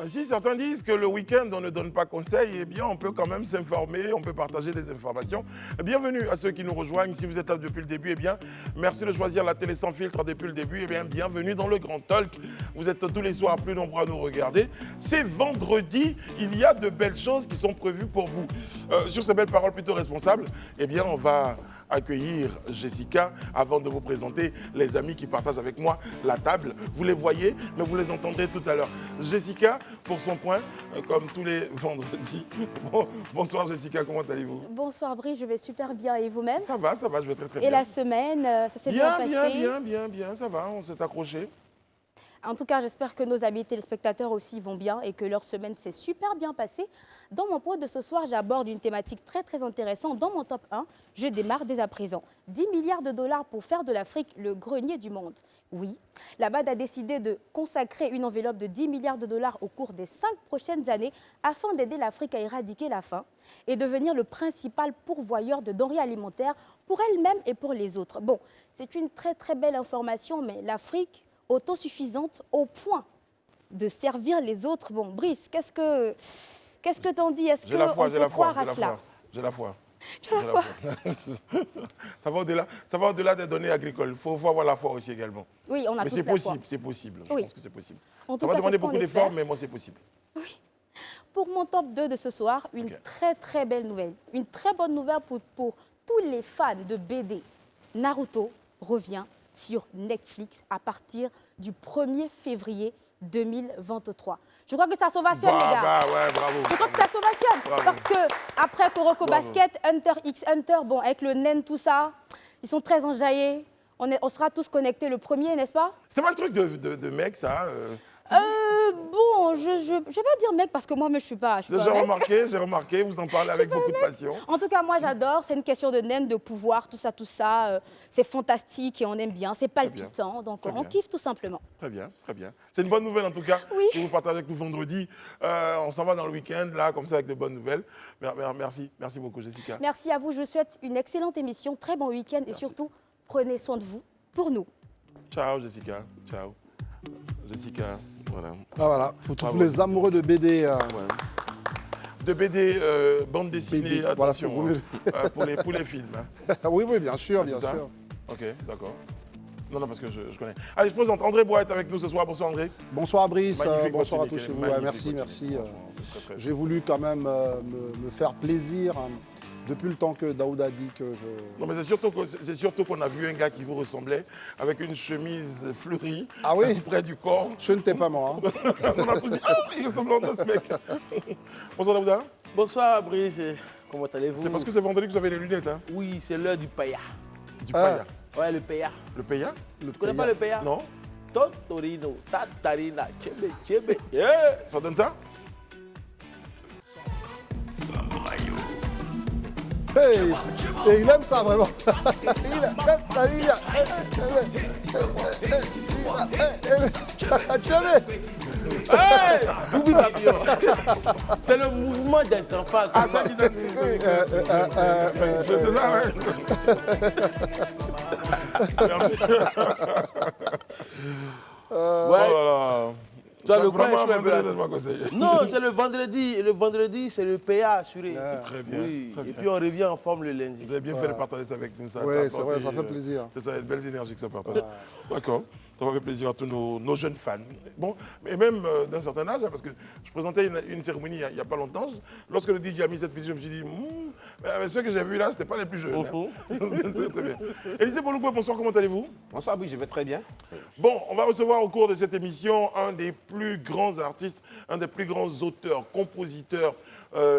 Si certains disent que le week-end, on ne donne pas conseil, eh bien, on peut quand même s'informer, on peut partager des informations. Bienvenue à ceux qui nous rejoignent. Si vous êtes là depuis le début, eh bien, merci de choisir la télé sans filtre depuis le début. Eh bien, bienvenue dans le Grand Talk. Vous êtes tous les soirs plus nombreux à nous regarder. C'est vendredi, il y a de belles choses qui sont prévues pour vous. Sur ces belles paroles plutôt responsables, eh bien, on va accueillir Jessica avant de vous présenter les amis qui partagent avec moi la table. Vous les voyez, mais vous les entendrez tout à l'heure. Jessica, pour son point, comme tous les vendredis. Bonsoir Jessica, comment allez-vous? Bonsoir Brice, je vais super bien et vous-même? Ça va, je vais très bien. Et la semaine, ça s'est bien passé? Bien, ça va, on s'est accroché. En tout cas, j'espère que nos amis téléspectateurs aussi vont bien et que leur semaine s'est super bien passée. Dans mon point de ce soir, j'aborde une thématique très intéressante. Dans mon top 1, je démarre dès à présent. 10 milliards de dollars pour faire de l'Afrique le grenier du monde. Oui, la BAD a décidé de consacrer une enveloppe de 10 milliards de dollars au cours des 5 prochaines années afin d'aider l'Afrique à éradiquer la faim et devenir le principal pourvoyeur de denrées alimentaires pour elle-même et pour les autres. Bon, c'est une très belle information, mais l'Afrique autosuffisante au point de servir les autres. Bon, Brice, qu'est-ce que t'en dis? Est-ce qu'on peut croire à cela? J'ai la foi. Tu as la foi? Ça va au-delà des données agricoles. Il faut avoir la foi aussi également. Oui, on a tous la foi. Mais c'est possible. Je Oui. pense que c'est possible. En Ça tout va cas, demander c'est ce beaucoup qu'on d'efforts, espère. mais moi, c'est possible. Oui. Pour mon top 2 de ce soir, une très belle nouvelle. Une très bonne nouvelle pour tous les fans de BD. Naruto revient sur Netflix à partir du 1er février 2023. Je crois que ça s'ovationne, les gars. Ouais, bravo. Je crois que ça s'ovationne. Bravo. Parce que après Kuroko Bravo. Basket, Hunter x Hunter, bon, avec le naine, tout ça, ils sont très enjaillés. On sera tous connectés le 1er, n'est-ce pas? C'est pas un truc de mec, ça Bon, je vais pas dire mec parce que moi, je suis pas un mec. J'ai remarqué, vous en parlez avec beaucoup de passion. En tout cas, moi, j'adore. C'est une question de naine, de pouvoir, tout ça. C'est fantastique et on aime bien. C'est palpitant. Donc, on kiffe tout simplement. Très bien. C'est une bonne nouvelle, en tout cas, Oui. que vous partagez avec nous vendredi. On s'en va dans le week-end, là, comme ça, avec de bonnes nouvelles. Merci beaucoup, Jessica. Merci à vous. Je vous souhaite une excellente émission, très bon week-end et surtout, prenez soin de vous pour nous. Ciao, Jessica. Ciao. Jessica, voilà. Ah voilà, pour tous les amoureux de BD. De BD, bande dessinée, BD, attention, voilà, pour les films. Hein. Oui, bien sûr, C'est bien ça? sûr. Ok, d'accord. Non, parce que je connais. Allez, je présente André Bois est avec nous ce soir. Bonsoir André. Bonsoir Brice, Magnifique bonsoir à voiture tous chez vous. nickel, Merci. magnifique voiture, c'est très J'ai voulu quand même me faire plaisir. Depuis le temps que Daoud a dit que je... Non, mais c'est surtout qu'on a vu un gars qui vous ressemblait avec une chemise fleurie près du corps. Ce n'était pas moi. Hein. On a tous dit, ah, il ressemble à ce mec. Bonsoir Daouda. Bonsoir Brice, comment allez-vous? C'est parce que c'est vendredi que vous avez les lunettes, hein? Oui, c'est l'heure du paya. Du paya. Ouais, le paya. Le paya? Tu connais pas le paya? Non. Totorino, tatarina, chebe. Yeah. Ça donne ça? Hey, et il aime ça vraiment. Hey, Doubi Babio. C'est le mouvement des enfants. Ah, ça qui t'a dit. C'est ça, ouais. Merci. Ouais. Oh là là. Tu as le vraiment coin, je suis un peu là. donné conseil. Non, c'est le vendredi. Et le vendredi, c'est le paya assuré. Très bien. Oui. Très bien. Et puis on revient en forme le lundi. Vous avez bien fait de partager ça avec nous. Ça, Oui, ça c'est vrai, ça fait plaisir. C'est ça, il y a de belles énergies que ça partage. D'accord. Ça va faire plaisir à tous nos jeunes fans. Bon, et même d'un certain âge, hein, parce que je présentais une cérémonie il n'y a pas longtemps. Lorsque le DJ a mis cette musique, je me suis dit, mais ceux que j'ai vus là, ce n'étaient pas les plus jeunes. Hein. Très bien. Élisée Boloukou, bonsoir, comment allez-vous? Bonsoir, oui, je vais très bien. Bon, on va recevoir au cours de cette émission un des plus grands artistes, un des plus grands auteurs, compositeurs,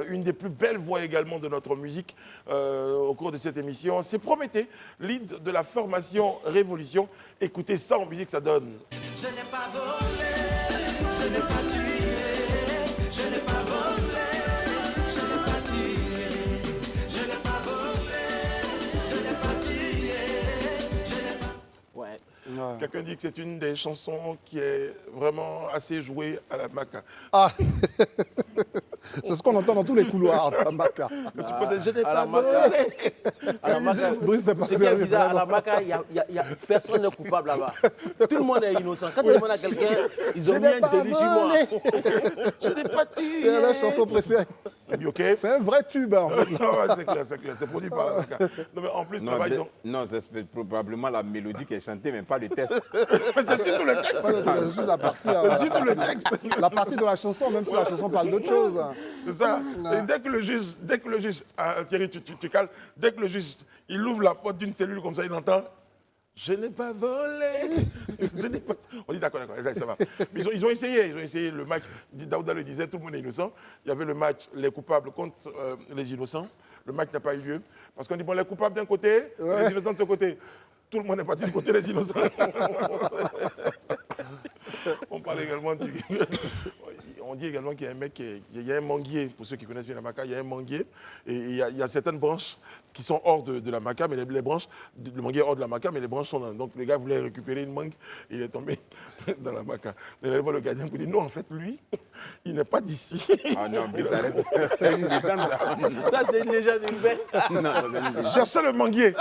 une des plus belles voix également de notre musique au cours de cette émission. C'est Prométhée, lead de la formation Révolution. Écoutez ça en musique, ça donne. Je n'ai pas volé, je n'ai pas tué, je n'ai pas volé, je n'ai pas tué, je n'ai pas volé, je n'ai pas tué, je n'ai pas... Ouais. Quelqu'un dit que c'est une des chansons qui est vraiment assez jouée à la Maca. Ah C'est ce qu'on entend dans tous les couloirs de la Maca. Tu peux dire, je n'ai À pas la Maca. volé. À la Maca, Brice n'est pas ce qui est sérieux, bizarre, à la vraiment. Maca, personne n'est coupable là-bas. Tout le monde est innocent. Quand tu demandes à quelqu'un, ils ont mis un délit sur moi. Je n'ai pas tué. C'est la chanson préférée. Ok. C'est un vrai tube, en fait. Non, ouais, c'est clair, c'est clair. C'est produit par la Maca. Non, mais en plus, Non, là-bas, ils ont. non, c'est probablement la mélodie qui est chantée, mais pas le texte. C'est surtout le texte. C'est juste la partie, C'est surtout le texte. la partie de la chanson, même si la chanson parle d'autre chose. C'est ça. Et dès que le juge, Thierry, tu cales, dès que le juge, il ouvre la porte d'une cellule comme ça, il entend. Je n'ai pas volé. Je n'ai pas... On dit d'accord, ça va. Mais ils ont essayé le match. Daouda le disait, tout le monde est innocent. Il y avait le match, les coupables contre les innocents. Le match n'a pas eu lieu. Parce qu'on dit, bon, les coupables d'un côté, les innocents de ce côté. Tout le monde est parti du côté des innocents. On parle également du... On dit également qu'il y a un mec, il y a un manguier, pour ceux qui connaissent bien la Maca, il y a un manguier, et il y a certaines branches qui sont hors de la Maca, mais les branches, le manguier est hors de la Maca, mais les branches sont dans... Donc le gars voulait récupérer une mangue, il est tombé dans la Maca. Il allait voir le gardien pour dire, non, en fait, lui, il n'est pas d'ici. Ah non, mais ça reste c'est une légende. Ça. Ça, c'est une légende urbaine. Non, c'est une légende. Cherchez le manguier.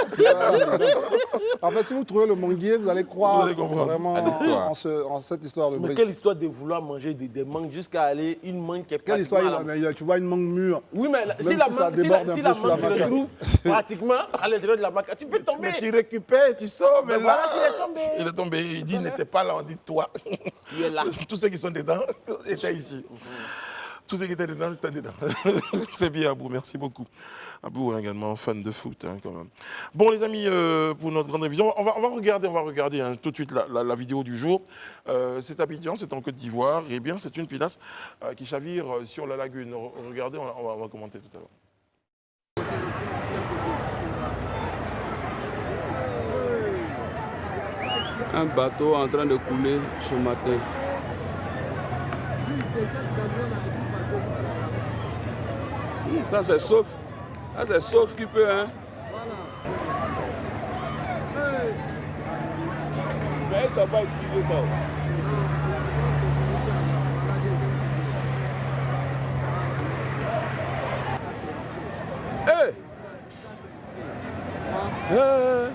En fait, si vous trouvez le manguier, vous allez croire Vous allez comprendre. vraiment À l'histoire. en cette histoire de Mais Brice. quelle histoire de vouloir manger des mangues jusqu'à aller une mangue qui est Quelle pratiquement histoire à la- tu vois une mangue mûre. Oui, mais Même si la si ça mangue, si déborde la, un si peu la sur la mangue se Maca. retrouve pratiquement à l'intérieur de la Maca, tu peux tomber. Mais tu récupères, tu sors, mais Mais là, voilà qu'il est tombé. il est tombé. Il dit, il n'était pas là, on dit toi. Tu es là. Tous ceux qui sont dedans étaient ici. Tous ceux qui étaient dedans étaient dedans. C'est bien, Abou, merci beaucoup. Abou est également fan de foot, hein, quand même. Bon, les amis, pour notre grande révision, on va regarder hein, tout de suite la vidéo du jour. C'est Abidjan, c'est en Côte d'Ivoire. Et bien, c'est une pinasse qui chavire sur la lagune. Regardez, on va commenter tout à l'heure. Un bateau en train de couler ce matin. Ça c'est sauf. Ça c'est sauf qui peut, hein. Mais ça va utiliser ça. Hey! Hey!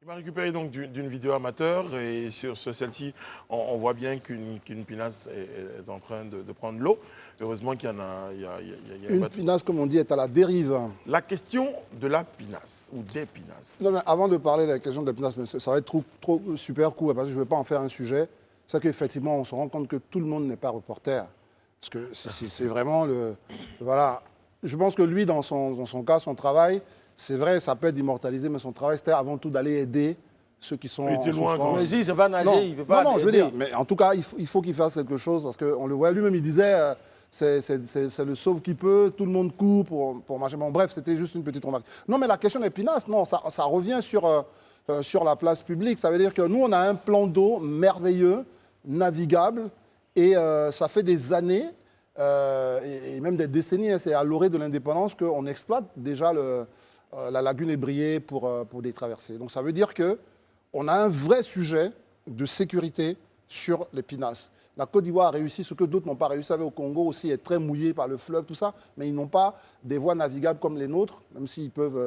Il m'a récupéré donc d'une vidéo amateur et sur celle-ci, on voit bien qu'une pinasse est en train de prendre l'eau. Heureusement qu'il y en a, il y a un Une bateau. pinasse, comme on dit, est à la dérive. La question de la pinasse ou des pinasses. Non, mais avant de parler de la question de la pinasse, mais ça va être trop super court, parce que je ne veux pas en faire un sujet. C'est qu'effectivement, on se rend compte que tout le monde n'est pas reporter. Parce que c'est vraiment le... Voilà. Je pense que lui, dans son cas, son travail, c'est vrai, ça peut être immortalisé, mais son travail, c'était avant tout d'aller aider ceux qui sont Il était en loin, souffrance. Mais si, c'est pas nager, Non, il peut pas. non, je veux aider. dire, mais en tout cas, il faut qu'il fasse quelque chose, parce qu'on le voit lui-même, il disait, c'est le sauve qui peut, tout le monde court pour marcher. Bon, bref, c'était juste une petite remarque. Non, mais la question des pinasses, non, ça revient sur la place publique. Ça veut dire que nous, on a un plan d'eau merveilleux, navigable, et ça fait des années, et même des décennies, hein, c'est à l'orée de l'indépendance qu'on exploite déjà la lagune ébriée pour des traversées. Donc ça veut dire qu'on a un vrai sujet de sécurité sur les pinasses. La Côte d'Ivoire a réussi ce que d'autres n'ont pas réussi. Vous savez, au Congo aussi est très mouillé par le fleuve, tout ça, mais ils n'ont pas des voies navigables comme les nôtres, même s'ils peuvent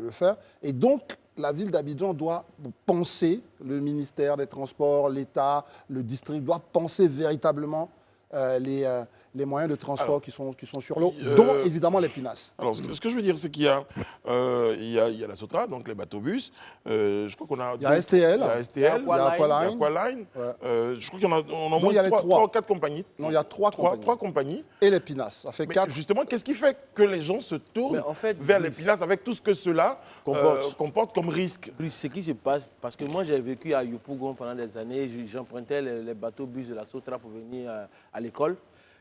le faire. Et donc, la ville d'Abidjan doit penser, le ministère des Transports, l'État, le district, doit penser véritablement les moyens de transport Alors, qui sont sur l'eau, dont évidemment les pinasses. Alors, ce que je veux dire, c'est qu'il y a la Sotra, donc les bateaux-bus. Je crois qu'on a... Il y a STL, Il y a STL, il y a Aqualine. Aqualine. Ouais. Je crois qu'il y en a au moins il y a les 3 trois. ou 4 compagnies. Non, il y a trois compagnies. Et les pinasses, ça fait Mais 4. justement, qu'est-ce qui fait que les gens se tournent Mais en fait, vers les Brice, pinasses avec tout ce que cela comporte comme risque? Brice, ce qui se passe, parce que moi j'ai vécu à Yopougon pendant des années, j'empruntais les bateaux-bus de la Sotra pour venir à l'école.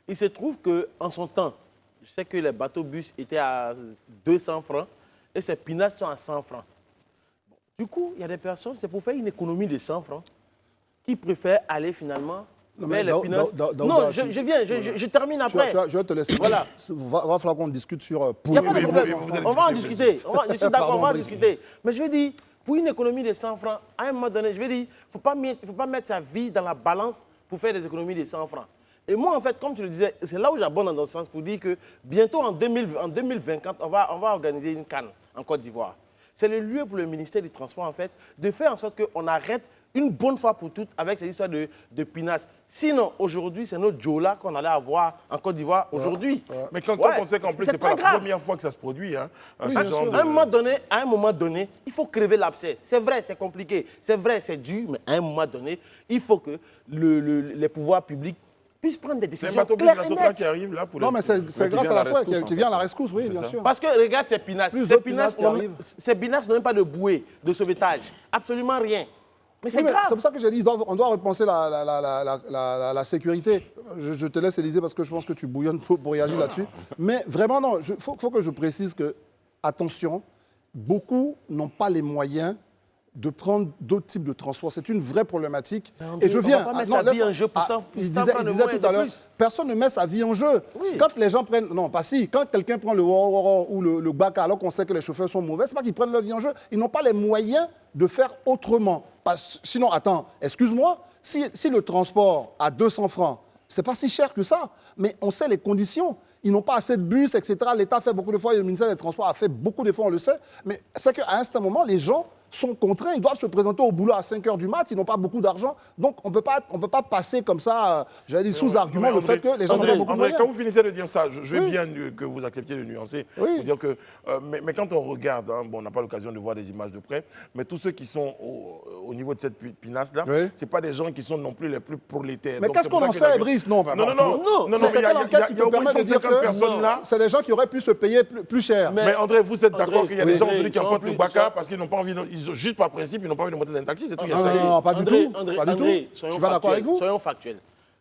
Il se trouve qu'en son temps, je sais que les bateaux-bus étaient à 200 francs et ces pinasses sont à 100 francs. Bon, du coup, il y a des personnes, c'est pour faire une économie de 100 francs, qui préfèrent aller finalement vers les pinasses. Non, je termine après. Je vais te laisser. Voilà. Va falloir qu'on discute sur Il n'y a pas de Oui, problème. vous allez On va en discuter, discuter. Je suis d'accord, on va en Brice. discuter. Mais je veux dire, Pour une économie de 100 francs, à un moment donné, je vais dire, il ne faut pas mettre sa vie dans la balance pour faire des économies de 100 francs. Et moi, en fait, comme tu le disais, c'est là où j'abonde dans ce sens pour dire que bientôt, en 2024, on va organiser une CAN en Côte d'Ivoire. C'est le lieu pour le ministère du Transport, en fait, de faire en sorte qu'on arrête une bonne fois pour toutes avec ces histoires de pinasse. Sinon, aujourd'hui, c'est notre Jola qu'on allait avoir en Côte d'Ivoire aujourd'hui. Mais quand on sait qu'en plus, c'est c'est pas très la grave. première fois que ça se produit. Hein, Oui, ce bien genre sûr. de- À un moment donné, il faut crever l'abcès. C'est vrai, c'est compliqué. C'est vrai, c'est dur, mais à un moment donné, il faut que les pouvoirs publics puissent prendre des C'est un décisions bateau claires la et Sotra nettes. qui arrive là pour Non, les- mais c'est qui grâce vient à la à la foi rescousse, qui en vient à fait. la rescousse, oui, bien ça. sûr. Parce que regarde ces pinasses. Plus Ces d'autres pinasses pinasses qui arrivent. n'ont même pas de bouée de sauvetage. Absolument rien. Mais c'est Oui, mais grave. c'est pour ça que j'ai dit on doit repenser la sécurité. Je te laisse, Élisée, parce que je pense que tu bouillonnes pour réagir là-dessus. Mais vraiment, non, il faut que je précise que, attention, beaucoup n'ont pas les moyens de prendre d'autres types de transports. C'est une vraie problématique. André, Et je on va viens. pas mettre non, sa vie laisse-moi- en jeu pour 100 il 100 disait, francs de il disait moins et tout à de l'heure, plus. personne ne met sa vie en jeu. Oui. Quand les gens prennent, non, pas si, quand quelqu'un prend le Woro ou le Baka, alors qu'on sait que les chauffeurs sont mauvais, c'est pas qu'ils prennent leur vie en jeu. Ils n'ont pas les moyens de faire autrement. Sinon, attends, excuse-moi, si le transport à 200 francs, c'est pas si cher que ça, mais on sait les conditions. Ils n'ont pas assez de bus, etc. L'État fait beaucoup d'efforts, le ministère des Transports a fait beaucoup d'efforts, on le sait. Mais c'est qu'à un certain moment, les gens sont contraints, ils doivent se présenter au boulot à 5 h du mat, ils n'ont pas beaucoup d'argent. Donc, on ne peut pas passer comme ça, j'allais dire, sous argument le fait que les gens n'ont pas beaucoup de André, moyens. quand vous finissez de dire ça, je veux Oui. bien que vous acceptiez de nuancer. Oui. Pour dire que, mais quand on regarde, hein, bon, on n'a pas l'occasion de voir des images de près, mais tous ceux qui sont au niveau de cette pinasse-là, Oui. ce pas des gens qui sont non plus les plus prolétaires. Mais Donc, qu'est-ce c'est pour qu'on ça en que sait, Brice? Non, Non, c'est mais il y quelle enquête qui a te au moins permet de dire 150 que personnes là. c'est des gens qui auraient pu se payer plus cher. Mais André, vous êtes d'accord André, qu'il y a des oui, gens oui, aujourd'hui qui ils sont empruntent le plus- Baka ils sont- parce qu'ils n'ont pas envie, juste par principe, ils n'ont pas envie de monter dans un taxi, c'est tout. il y a ça. Non, pas du tout. André, Pas du tout. Je soyons suis pas d'accord avec factuels, vous. Soyons factuels.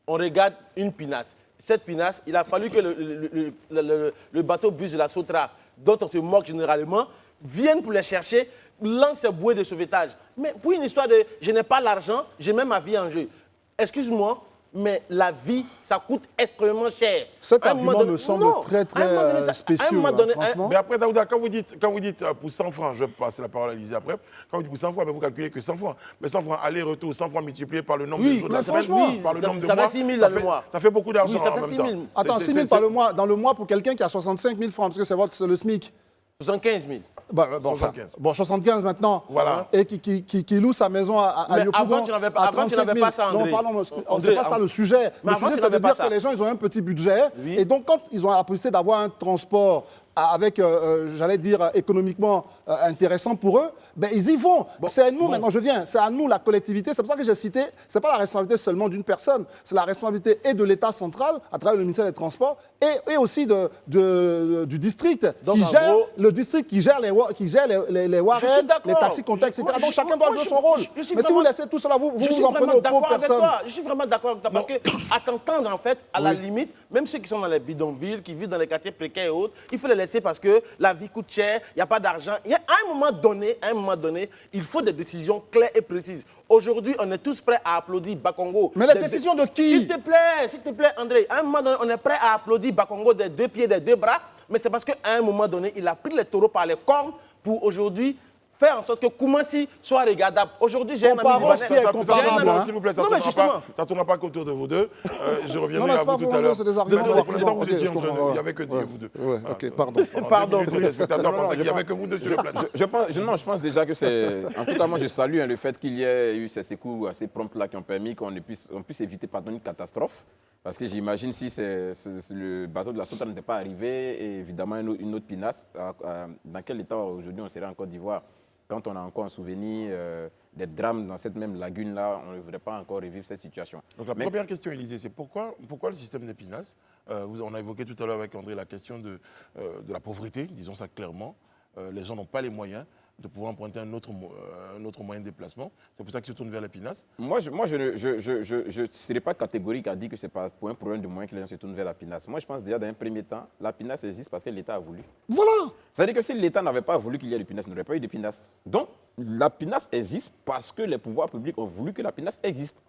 On regarde une pinasse. Cette pinasse, il a fallu que le bateau bus de la Sotra, dont on se moque généralement, vienne pour les chercher, lance ses bouées de sauvetage. Mais pour une histoire de je n'ai pas l'argent, je mets ma vie en jeu. Excuse-moi, mais la vie, ça coûte extrêmement cher. Cet À un moment argument donné- me semble non, très, à un moment donné, très ça- à un spécieux, moment hein, donné, franchement. Mais après, Daouda, quand vous dites pour 100 francs, je passe la parole à Lise après, quand vous dites pour 100 francs, mais vous calculez que 100 francs. Mais 100 francs aller-retour, 100 francs multiplié par le nombre Oui, de jours de la mais semaine, franchement, par le ça- nombre de ça fait mois, 6 000 ça dans le fait- mois. ça fait beaucoup d'argent Oui, ça en fait même 6 temps. 000. Attends, 6 000 dans le mois pour quelqu'un qui a 65 000 francs, parce que c'est le SMIC. 75 000. Bon, 75 maintenant. Voilà. Et qui loue sa maison à Mais Yopougon avant, tu n'avais pas- à avant, tu 35 n'avais 000. pas ça, Non, André. pardon, André, c'est pas ça le sujet. Mais Le avant, sujet, tu ça veut n'avais pas dire ça. que les gens, ils ont un petit budget. Oui. Et donc, quand ils ont la possibilité d'avoir un transport avec, j'allais dire, économiquement intéressant pour eux, ben, ils y vont. C'est à nous, maintenant, je viens, c'est à nous, la collectivité. C'est pour ça que j'ai cité, c'est pas la responsabilité seulement d'une personne, c'est la responsabilité et de l'État central, à travers le ministère des Transports, et aussi du district, Donc, en gros- le district qui gère les warren, d'accord. les taxis comptables, etc. Moi, Donc, je- chacun doit moi, jouer je- son rôle. je suis Mais si vous vraiment- laissez tout cela, vous Je suis vous en prenez vraiment aux pauvres d'accord avec personnes. toi. Je suis vraiment d'accord avec toi. Parce qu'à t'entendre, en fait, à la limite, même ceux qui sont dans les bidonvilles, qui vivent dans les quartiers précaires et autres, il faut les laisser parce que la vie coûte cher, il n'y a pas d'argent. À un moment donné, il faut des décisions claires et précises. Aujourd'hui, on est tous prêts à applaudir Bakongo. Mais les décisions de qui? S'il te plaît, André, à un moment donné, on est prêt à applaudir Bakongo des 2 pieds, des 2 bras, mais c'est parce qu'à un moment donné, il a pris les taureaux par les cornes pour aujourd'hui faire en sorte que Koumassi soit regardable. Aujourd'hui, j'ai un ami Comparons libanais. ce qui est comparable, hein. S'il vous plaît, ça Non, mais ne justement. tournera pas qu'autour de vous deux. Je Non, reviendrai mais à c'est pas vous tout pour à moi, l'heure. c'est des arguments. Pour l'instant, vous Ok, étiez je en train de... comprends, Il n'y avait que vous deux. Ouais, ok, pardon. Pardon, Les téléspectateurs Non, non, pensaient qu'il n'y je avait que vous deux sur le plateau. Je pense déjà que c'est... En tout cas, moi, je salue le fait qu'il y ait eu ces secours assez prompts là qui ont permis qu'on puisse éviter pardon, une catastrophe. Parce que j'imagine si le bateau de la Sotra n'était pas arrivé, et évidemment une autre pinasse, dans quel état aujourd'hui on serait en Côte d'Ivoire? Quand on a encore un souvenir des drames dans cette même lagune-là, on ne devrait pas encore revivre cette situation. Donc la Mais- première question, Élisée, c'est pourquoi le système des pinasses on a évoqué tout à l'heure avec André la question de la pauvreté, disons ça clairement. Les gens n'ont pas les moyens de pouvoir emprunter un autre moyen de déplacement. C'est pour ça qu'ils se tournent vers les pinasses. Moi, je ne serais pas catégorique à dire que c'est pas pour un problème de moyens que les gens se tournent vers la pinasse. Moi, je pense déjà, dans un premier temps, la pinasse existe parce que l'État a voulu. Voilà. C'est-à-dire que si l'État n'avait pas voulu qu'il y ait de pinasse, il n'y aurait pas eu de pinasse. Donc, la pinasse existe parce que les pouvoirs publics ont voulu que la pinasse existe.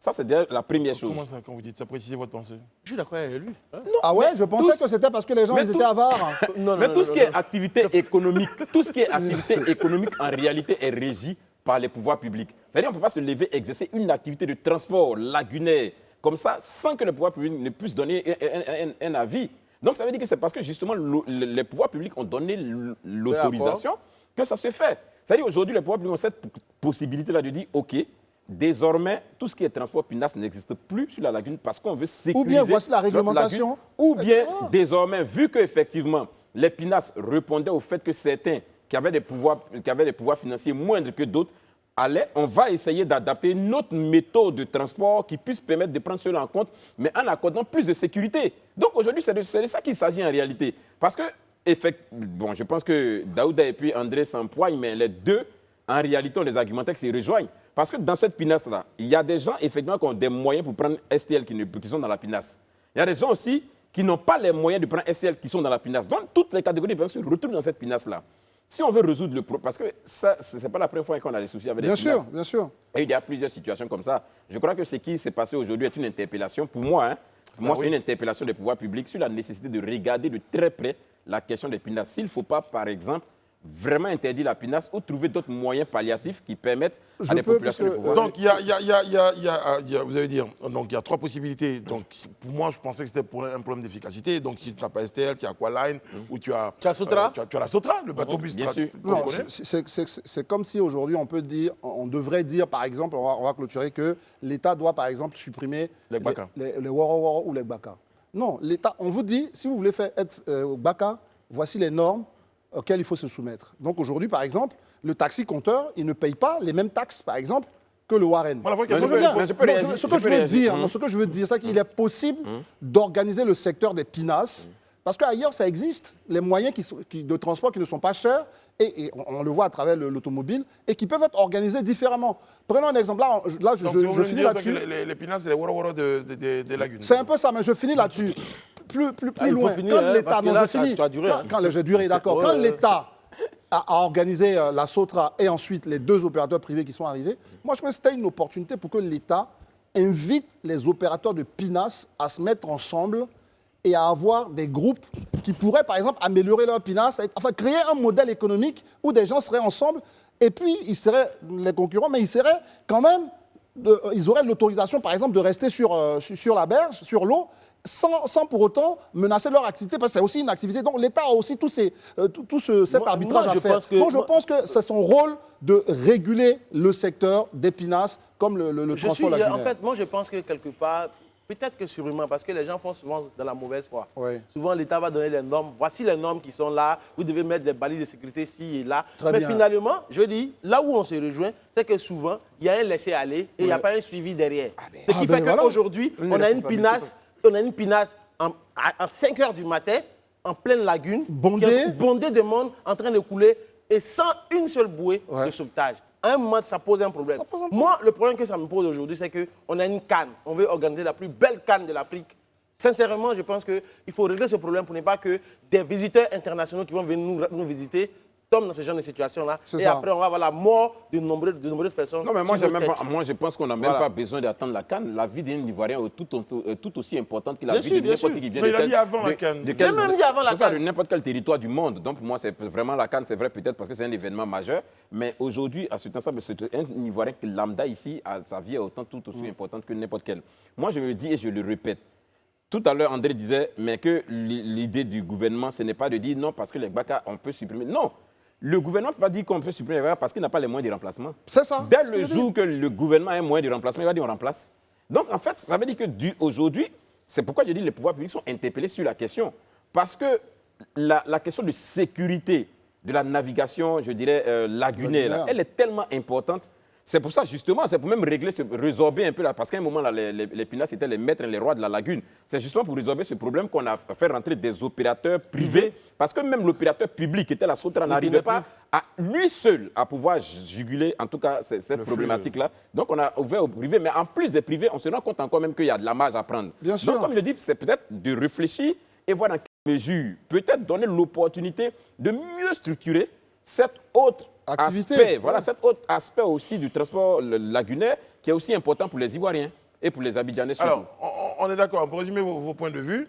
Ça, c'est déjà la première chose. Comment ça, quand vous dites ça, précisez votre pensée? Je suis d'accord avec lui. Hein. Ah ouais, je pensais que c'était parce que les gens Mais ils tout- étaient avares. Mais tout ce qui est activité économique, tout ce qui est activité économique en réalité est régi par les pouvoirs publics. C'est-à-dire qu'on ne peut pas se lever, exercer une activité de transport lagunaire comme ça sans que le pouvoir public ne puisse donner un avis. Donc ça veut dire que c'est parce que justement les pouvoirs publics ont donné l'autorisation que ça se fait. C'est-à-dire aujourd'hui les pouvoirs publics ont cette possibilité-là de dire ok, désormais tout ce qui est transport pinasse n'existe plus sur la lagune parce qu'on veut sécuriser Ou bien voici la notre réglementation. lagune. Ou bien désormais, vu qu'effectivement les pinasses répondaient au fait que certains qui avaient des pouvoirs financiers moindres que d'autres allaient, on va essayer d'adapter une autre méthode de transport qui puisse permettre de prendre cela en compte, mais en accordant plus de sécurité. Donc aujourd'hui, c'est de ça qu'il s'agit en réalité. Parce que, bon, je pense que Daouda et puis André s'empoignent, mais les deux, en réalité, ont des argumentaires qui se rejoignent. Parce que dans cette pinasse-là, il y a des gens, effectivement, qui ont des moyens pour prendre STL qui sont dans la pinasse. Il y a des gens aussi qui n'ont pas les moyens de prendre STL qui sont dans la pinasse. Donc, toutes les catégories de personnes se retrouvent dans cette pinasse-là. Si on veut résoudre le problème, parce que ça, ce n'est pas la première fois qu'on a des soucis avec les pinasses. Bien sûr, bien sûr. Et il y a plusieurs situations comme ça. Je crois que ce qui s'est passé aujourd'hui est une interpellation, pour moi, hein, c'est une interpellation des pouvoirs publics sur la nécessité de regarder de très près la question des pinasses. S'il ne faut pas, par exemple, vraiment interdire la pinasse ou trouver d'autres moyens palliatifs qui permettent à des populations de pouvoir. Donc, vous allez dire, donc il y a trois possibilités. Donc, pour moi, je pensais que c'était pour un problème d'efficacité. Donc, si tu n'as pas STL, tu as Aqualine ou tu as Sotra. tu as la Sotra, le bateau bus. Bien sûr. Non, c'est comme si aujourd'hui on devrait dire, par exemple, on va clôturer que l'État doit, par exemple, supprimer Les Gbaka. les Woro ou les Gbaka. Non, l'État, on vous dit, si vous voulez faire être Gbaka, voici les normes auxquelles il faut se soumettre. Donc aujourd'hui, par exemple, le taxi-compteur, il ne paye pas les mêmes taxes, par exemple, que le Warren. Voilà, Ce que je veux dire, c'est qu'il est possible d'organiser le secteur des pinasses, parce qu'ailleurs, ça existe, les moyens de transport qui ne sont pas chers, et on le voit à travers l'automobile, et qui peuvent être organisés différemment. Prenons un exemple, là je finis là-dessus. Les pinasses, c'est les Woro des lagunes. C'est un peu ça, mais je finis là-dessus. Plus il faut loin, finir, quand hein, l'État, parce que non, là, je finis. ça a duré, hein. J'ai duré, d'accord. Ouais, Quand ouais. l'État a organisé la Sotra et ensuite les deux opérateurs privés qui sont arrivés, moi je pense que c'était une opportunité pour que l'État invite les opérateurs de pinasses à se mettre ensemble et à avoir des groupes qui pourraient, par exemple, améliorer leur pinasse, enfin créer un modèle économique où des gens seraient ensemble et puis ils seraient les concurrents, mais ils seraient quand même, ils auraient l'autorisation, par exemple, de rester sur la berge, sur l'eau, sans pour autant menacer leur activité, parce que c'est aussi une activité. Donc l'État a aussi cet arbitrage à faire. Donc je pense que c'est son rôle de réguler le secteur des pinasses comme le transport lagunaire. En fait, moi, je pense que quelque part, peut-être que sûrement, parce que les gens font souvent dans la mauvaise foi. Oui. Souvent, l'État va donner les normes. Voici les normes qui sont là. Vous devez mettre des balises de sécurité ici et là. Très Mais bien. finalement, je dis, là où on se rejoint, c'est que souvent, il y a un laisser-aller et il n'y a pas un suivi derrière. Ce qui fait voilà. qu'aujourd'hui, on a une pinasse à 5 heures du matin, en pleine lagune, Bondée. qui est bondée de monde en train de couler et sans une seule bouée de sauvetage. À un moment, ça pose un problème. Moi, le problème que ça me pose aujourd'hui, c'est qu'on a une canne. On veut organiser la plus belle canne de l'Afrique. Sincèrement, je pense qu'il faut régler ce problème pour ne pas que des visiteurs internationaux qui vont venir nous visiter tombent dans ce genre de situation-là. Et ça. après, on va avoir la mort de nombreuses personnes. Non, mais moi, sur nos têtes. moi je pense qu'on n'a même pas besoin d'attendre la canne. La vie d'un Ivoirien est tout aussi importante que la Bien vie sûr, de bien n'importe sûr. qui vient Mais de il a dit avant la CAN. Il a même dit avant la C'est ça, CAN. de n'importe quel territoire du monde. Donc, pour moi, c'est vraiment la canne, c'est vrai peut-être parce que c'est un événement majeur. Mais aujourd'hui, à ce temps-là, un Ivoirien lambda ici, sa vie est tout aussi importante que n'importe quelle. Moi, je me dis et je le répète. Tout à l'heure, André disait, mais que l'idée du gouvernement, ce n'est pas de dire non parce que les Gbaka, on peut supprimer. Non. Le gouvernement ne peut pas dire qu'on peut supprimer les Gbaka parce qu'il n'a pas les moyens de remplacement. C'est ça. Dès le jour que le gouvernement a un moyen de remplacement, il va dire on remplace. Donc, en fait, ça veut dire que aujourd'hui, c'est pourquoi je dis que les pouvoirs publics sont interpellés sur la question. Parce que la question de sécurité de la navigation, je dirais, lagunaire, là, elle est tellement importante. C'est pour ça, justement, c'est pour même résorber un peu là, parce qu'à un moment, là, les pinasses étaient les maîtres et les rois de la lagune. C'est justement pour résorber ce problème qu'on a fait rentrer des opérateurs privés, parce que même l'opérateur public, qui était la Sotra, n'arrivait pas à lui seul à pouvoir juguler, en tout cas, cette problématique-là. Donc, on a ouvert au privé, mais en plus des privés, on se rend compte encore même qu'il y a de la marge à prendre. Bien sûr. Donc, comme je le dis, c'est peut-être de réfléchir et voir dans quelle mesure, peut-être donner l'opportunité de mieux structurer cette autre Activité. aspect, voilà, cet autre aspect aussi du transport lagunaire qui est aussi important pour les Ivoiriens. et pour les Abidjanais surtout. Alors, on est d'accord. Pour résumer vos points de vue,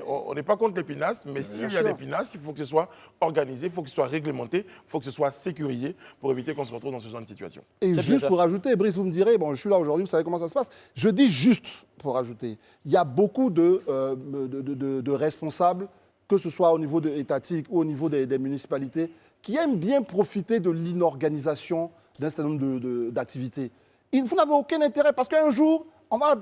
on n'est pas contre les pinasses, mais s'il y a des pinasses, il faut que ce soit organisé, il faut que ce soit réglementé, il faut que ce soit sécurisé pour éviter qu'on se retrouve dans ce genre de situation. Et juste pour ajouter, Brice, vous me direz, bon, je suis là aujourd'hui, vous savez comment ça se passe. Je dis juste pour ajouter, il y a beaucoup de responsables, que ce soit au niveau étatique ou au niveau des municipalités, qui aiment bien profiter de l'inorganisation d'un certain nombre d'activités. Vous n'avez aucun intérêt parce qu'un jour, on va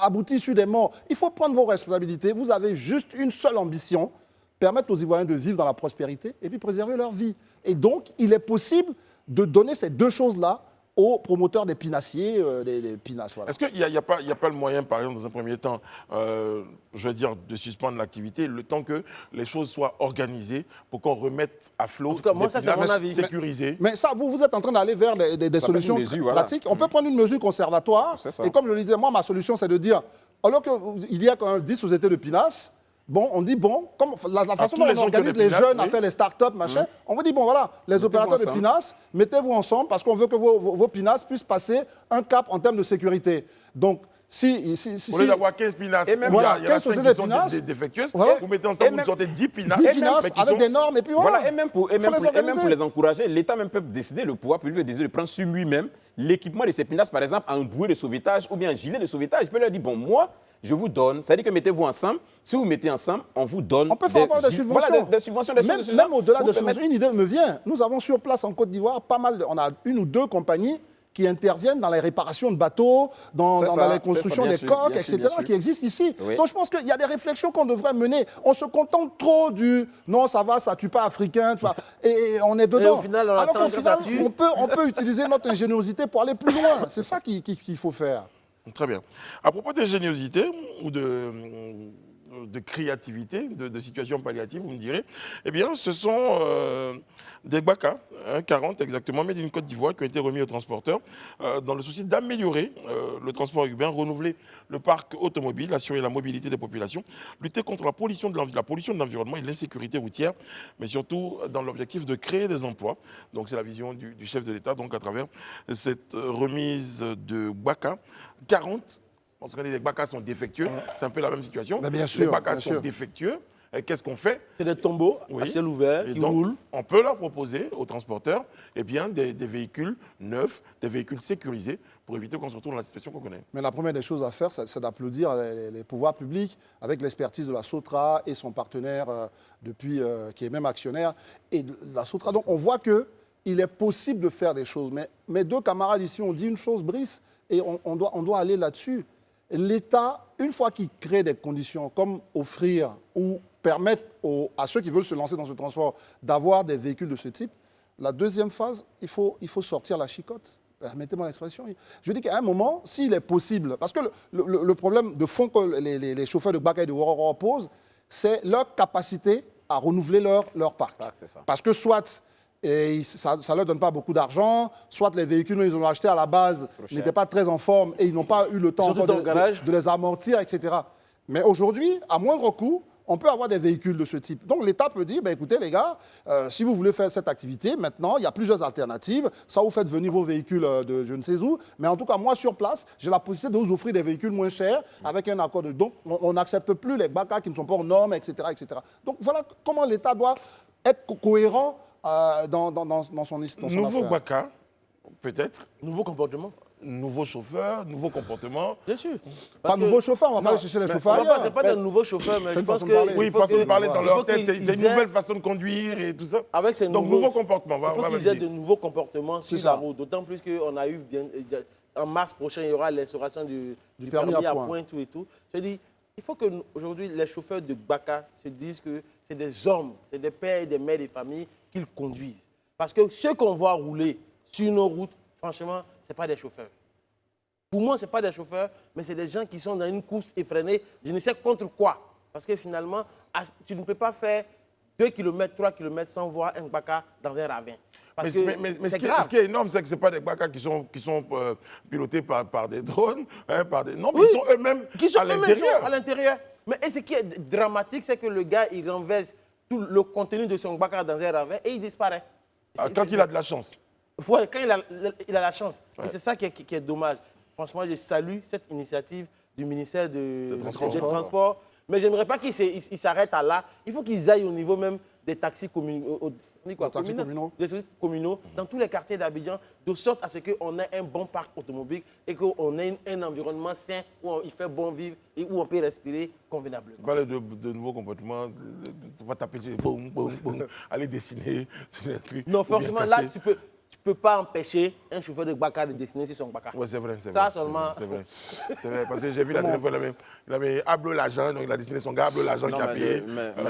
aboutir sur des morts. Il faut prendre vos responsabilités. Vous avez juste une seule ambition, permettre aux Ivoiriens de vivre dans la prospérité et puis préserver leur vie. Et donc, il est possible de donner ces deux choses-là aux promoteurs des pinassiers, des pinasses. Voilà. Est-ce qu'il n'y a pas le moyen, par exemple, dans un premier temps, je veux dire, de suspendre l'activité, le temps que les choses soient organisées pour qu'on remette à flot tout cas, moi, des ça, c'est mon pinasses avis. sécurisées? Mais ça, vous êtes en train d'aller vers des solutions une mesure, voilà. pratiques. On peut prendre une mesure conservatoire. C'est ça. Et comme je le disais, moi, ma solution, c'est de dire, alors qu'il y a quand même 10 sociétés de pinasse, bon, on dit, bon, comme la façon tous dont les on gens qui organise ont des les pinasses, jeunes à oui. faire les start-up, machin, on vous dit, bon, voilà, les Mettez-vous opérateurs de ensemble. pinasses, mettez-vous ensemble parce qu'on veut que vos pinasses puissent passer un cap en termes de sécurité. Donc, si Au lieu d'avoir 15 pinasses, Et même, il y voilà, a 15 5 sociétés qui sont de pinasses. défectueuses, Voilà. vous mettez ensemble, Et vous même-10 sortez 10 pinasses, 10 pinasses mais qui avec sont... des normes, et puis voilà. Voilà, et même pour organiser. les encourager, l'État même peut décider, le pouvoir public peut décider de prendre sur lui-même l'équipement de ces pinasses, par exemple, en bouée de sauvetage ou bien un gilet de sauvetage. Il peut leur dire, bon, moi, je vous donne, ça veut dire que mettez-vous ensemble. Si vous mettez ensemble, on vous donne On peut faire avoir des subventions. Voilà, des subventions, des choses de ce genre Même au-delà pour de permettre- subventions, une idée me vient. Nous avons sur place en Côte d'Ivoire pas mal, on a une ou deux compagnies qui interviennent dans les réparations de bateaux, dans C'est ça, les c'est ça, constructions bien des sûr, coques, bien sûr, etc., bien sûr. qui existent ici. Oui. Donc je pense qu'il y a des réflexions qu'on devrait mener. On se contente trop du « non, ça va, ça tue pas africain », tu vois, et on est dedans. au final, on Alors attend qu'au que final, ça tue. on peut utiliser notre ingéniosité pour aller plus loin. C'est ça qu'il faut faire. Très bien. À propos d'ingéniosité ou de créativité, de situations palliatives, vous me direz, eh bien, ce sont des Gbaka, 40 exactement, mais d'une Côte d'Ivoire, qui ont été remis aux transporteurs dans le souci d'améliorer le transport urbain, renouveler le parc automobile, assurer la mobilité des populations, lutter contre la pollution de l'environnement et l'insécurité routière, mais surtout dans l'objectif de créer des emplois. Donc, c'est la vision du chef de l'État, donc à travers cette remise de Gbaka, 40. Parce que les Gbaka sont défectueux, c'est un peu la même situation. Mais bien Les sûr, Gbaka bien sont sûr. défectueux. Et qu'est-ce qu'on fait? C'est des tombeaux Oui. à ciel ouvert Et qui donc, roulent. on peut leur proposer aux transporteurs eh bien, des véhicules neufs, des véhicules sécurisés pour éviter qu'on se retrouve dans la situation qu'on connaît. Mais la première des choses à faire, c'est d'applaudir les pouvoirs publics avec l'expertise de la Sotra et son partenaire depuis, qui est même actionnaire, et de la Sotra. Donc on voit qu'il est possible de faire des choses. Mais mes deux camarades ici ont dit une chose, Brice, et on doit aller là-dessus. L'État, une fois qu'il crée des conditions comme offrir ou permettre à ceux qui veulent se lancer dans ce transport d'avoir des véhicules de ce type, la deuxième phase, il faut sortir la chicotte. Permettez-moi l'expression. Je dis qu'à un moment, s'il est possible, parce que le problème de fond que les chauffeurs de Gbaka et de Wororo posent, c'est leur capacité à renouveler leur parc. c'est ça. Parce que soit ça ne leur donne pas beaucoup d'argent, soit les véhicules qu'ils ont achetés à la base n'étaient pas très en forme et ils n'ont pas eu le temps Surtout encore dans le garage. de les amortir, etc. Mais aujourd'hui, à moindre coût, on peut avoir des véhicules de ce type. Donc l'État peut dire, ben, écoutez les gars, si vous voulez faire cette activité, maintenant, il y a plusieurs alternatives. Ça, vous faites venir vos véhicules de je ne sais où. Mais en tout cas, moi, sur place, j'ai la possibilité de vous offrir des véhicules moins chers avec un accord de... Donc, on n'accepte plus les Gbaka qui ne sont pas aux normes, etc., etc. Donc voilà comment l'État doit être cohérent dans son Nouveau affaire. Gbaka, peut-être, Nouveau comportement. nouveau chauffeur, nouveau comportement. Bien sûr. Pas Parce de que- nouveaux chauffeurs, on va pas aller chercher les chauffeurs Non, ailleurs. c'est pas de nouveaux chauffeurs, mais c'est je une pense façon que. de parler. Oui, il faut façon de que- parler dans il leur faut tête, c'est qu'ils une aient- nouvelle façon de conduire et tout ça. Avec ces Donc, nouveaux- nouveau comportement. Il faut qu'ils aient de nouveaux comportements sur C'est la ça. route. D'autant plus qu'on a eu bien. En mars prochain, il y aura l'instauration du permis permis à à point. point, tout et tout. Je dis, il faut que aujourd'hui les chauffeurs de Gbaka se disent que c'est des hommes, c'est des pères et des mères de famille qu'ils conduisent. Parce que ceux qu'on voit rouler sur nos routes, franchement, ce pas des chauffeurs. Pour moi, ce pas des chauffeurs, mais c'est des gens qui sont dans une course effrénée, je ne sais contre quoi. Parce que finalement, tu ne peux pas faire 2 km, 3 km sans voir un Gbaka dans un ravin. Parce que Mais c'est ce grave. qui est énorme, c'est que ce pas des Gbaka qui sont pilotés par des drones, hein, non, mais Oui, ils sont eux-mêmes qui sont à eux-mêmes l'intérieur. à l'intérieur. Mais et ce qui est dramatique, c'est que le gars, il renverse tout le contenu de son Gbaka dans un ravin et il disparaît. Quand il a de la chance. Ouais, quand il a la chance. Et c'est ça qui est dommage. franchement, je salue cette initiative du ministère des Transports. Mais je n'aimerais pas qu'il s'arrête à là. Il faut qu'ils aillent au niveau même des taxis communaux. Les taxis communaux. Des taxis communaux dans tous les quartiers d'Abidjan, de sorte à ce qu'on ait un bon parc automobile et qu'on ait un environnement sain où il fait bon vivre et où on peut respirer convenablement. Parler de nouveaux comportements, tu vas taper sur les boum, boum, boum, aller dessiner sur les trucs. Non, ou bien forcément, là, casser. tu peux pas empêcher un chauffeur de Baka de dessiner sur son Baka. Ouais, c'est vrai, c'est Ça vrai. seulement- C'est vrai. C'est vrai, parce que j'ai vu la téléphone, il avait Ablo l'agent, donc il a dessiné son gars, Ablo l'agent qui a payé.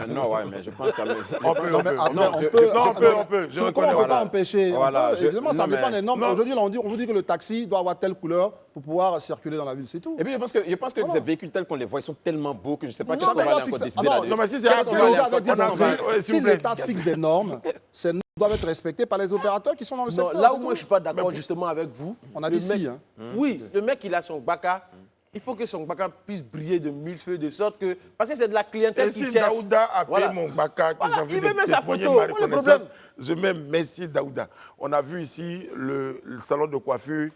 non, ouais, mais je pense quand même. On peut, on peut. Après, Non, on je- peut. Non, on peut. Je Sur le coup, reconnais. on ne peut pas Voilà. empêcher. Voilà, Évidemment, ça non, dépend mais- des normes. Non. Aujourd'hui, on vous dit que le taxi doit avoir telle couleur pour pouvoir circuler dans la ville, c'est tout. Et puis je pense que ces véhicules tels qu'on les voit, ils sont tellement beaux que je ne sais pas Non, qu'est-ce qu'on mais va on aller va encore fixer- décider Ah non, là-dessus. Non, mais si c'est Parce on que va aller déjà, encore- avec des on a entrées, vu- ouais, s'il si vous plaît. l'État fixe des normes, ces normes doivent être respectées par les opérateurs qui sont dans le Non, secteur. là c'est où moi tout. je ne suis pas d'accord justement avec vous. On a le dit mec- si, hein. Oui, le mec il a son Baka. Il faut que son Baka puisse briller de mille feux, de sorte que. Parce que c'est de la clientèle Et qui si cherche. Daouda a payé Voilà. mon Baka, que Voilà, j'ai envie il de veut mettre sa témoigner photo, ma où est le reconnaissance, problème? je mets merci Daouda. On a vu ici le salon de coiffure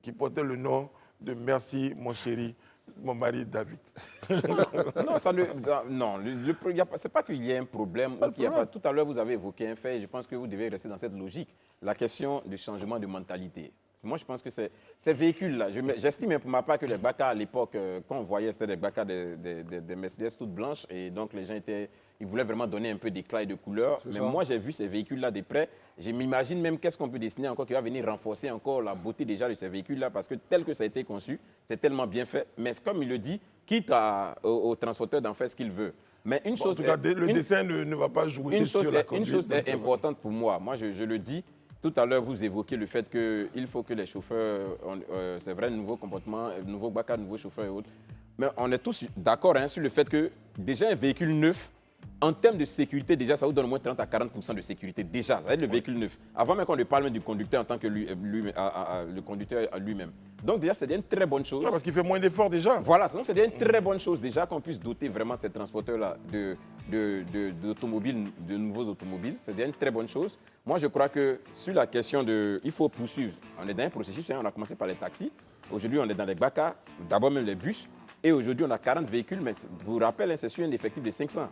qui portait le nom de Merci mon chéri, mon mari David. Non, c'est pas qu'il y ait un problème ou qu'il y a pas. Tout à l'heure, vous avez évoqué un fait et je pense que vous devez rester dans cette logique. La question du changement de mentalité. Moi, je pense que ces véhicules-là, j'estime pour ma part que les Baka à l'époque, quand on voyait, c'était des Baka des Mercedes toutes blanches et donc les gens ils voulaient vraiment donner un peu d'éclat et de couleur. Mais moi, j'ai vu ces véhicules-là de près. Je m'imagine même qu'est-ce qu'on peut dessiner encore qui va venir renforcer encore la beauté déjà de ces véhicules-là parce que tel que ça a été conçu, c'est tellement bien fait. Mais comme il le dit, quitte au transporteur d'en faire ce qu'il veut. Mais une En chose tout cas, est- le dessin ne va pas jouer une sur chose la est, conduite. une chose donc est c'est vrai. importante pour moi. Moi, je le dis. Tout à l'heure, vous évoquiez le fait qu'il faut que les chauffeurs, c'est vrai, nouveau comportement, nouveau Baka, nouveau chauffeur et autres. Mais on est tous d'accord sur le fait que déjà un véhicule neuf, en termes de sécurité, déjà, ça vous donne au moins 30 à 40% de sécurité. Déjà, ça va être le véhicule neuf. Avant même qu'on ne parle même du conducteur en tant que le conducteur à lui-même. Donc déjà, c'est déjà une très bonne chose. Non, parce qu'il fait moins d'efforts déjà. Voilà, donc c'est déjà une très bonne chose déjà qu'on puisse doter vraiment ces transporteurs-là d'automobiles, de nouveaux automobiles. C'est déjà une très bonne chose. Moi, je crois que sur la question de... Il faut poursuivre. On est dans un processus, on a commencé par les taxis. Aujourd'hui, on est dans les Baka, d'abord même les bus. Et aujourd'hui, on a 40 véhicules, mais pour vous rappel, c'est sur un effectif de 500.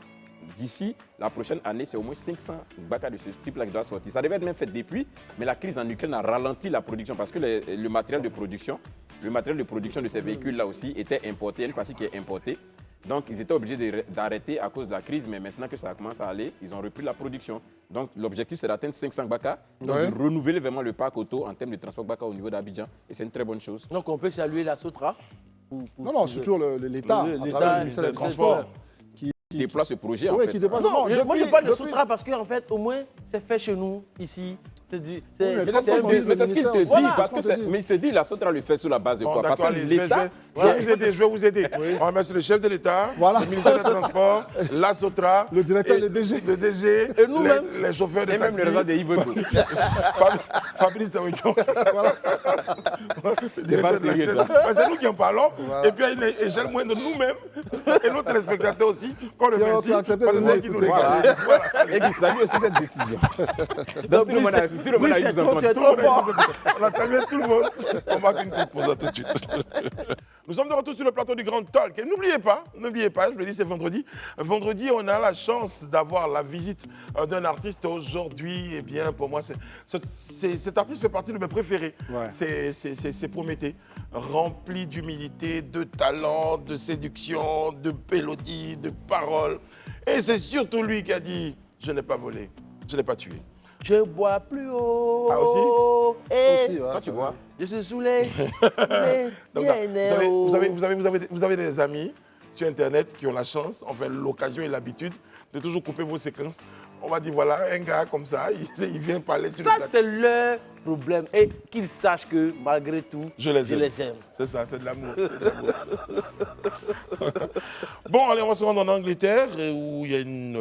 D'ici la prochaine année, c'est au moins 500 Baka de ce type-là qui doivent sortir. Ça devait être même fait depuis, mais la crise en Ukraine a ralenti la production parce que le matériel de production de ces véhicules-là aussi était importé, une partie qui est importée. Donc, ils étaient obligés d'arrêter à cause de la crise, mais maintenant que ça commence à aller, ils ont repris la production. Donc, l'objectif, c'est d'atteindre 500 Baka, donc Ouais. de renouveler vraiment le parc auto en termes de transport Baka au niveau d'Abidjan. Et c'est une très bonne chose. Donc on peut saluer la Sotra. Non, c'est toujours l'État, à L'État, travers le ministère des le Transports. secteur. Qui déploie ce projet, en Oui, fait. qui déploie. Non, moi je parle de depuis- Sotra parce qu'en fait, au moins, c'est fait chez nous, ici. C'est du. mais C'est comme c'est un on dit, business. Mais c'est ce qu'il te dit, Voilà, parce c'est que ce qu'on te dit. mais il te dit, la Sotra le fait sur la base de Bon, quoi? Parce d'accord, que allez, l'État... je vais vous aider. On remercie le chef de l'État, Voilà. le ministère des Transports, la Sotra, Le directeur, et le DG. le DG, Et nous-mêmes. les chauffeurs de Et même taxi, le réseau des Ivodo. Fabrice Sawikion. C'est pas sérieux, toi. C'est nous qui en parlons. Et puis, il y a une échelle moindre de nous-mêmes et nos téléspectateurs aussi, qu'on remercie, qui ont accepté parce que de c'est nous eux qui nous écouter. regardent. Voilà. Et qui salue aussi cette décision. Donc, tout le monde a eu Oui, besoin c'est trop, d'entendre. tu es trop fort. On a salué tout le monde. On marque une courte pause à tout de suite. Nous sommes de retour sur le plateau du Grand Talk. Et n'oubliez pas, je vous le dis, c'est vendredi. Vendredi, on a la chance d'avoir la visite d'un artiste aujourd'hui. Eh bien, pour moi, cet artiste fait partie de mes préférés. Ouais. C'est Prométhée, rempli d'humilité, de talent, de séduction, de mélodie, de paroles. Et c'est surtout lui qui a dit « Je n'ai pas volé, je n'ai pas tué ». Je bois plus haut. Ah, aussi Et Aussi, ouais. Toi, tu vois, je suis saoulé. Donc, vous avez des amis sur Internet qui ont la chance, enfin l'occasion et l'habitude de toujours couper vos séquences. On va dire, voilà, un gars comme ça, il vient parler sur Ça, le plateau. c'est leur problème. Et qu'ils sachent que malgré tout, Je les aime. C'est ça, c'est de l'amour. c'est de l'amour. Bon, allez, on va se rendre en Angleterre où il y a une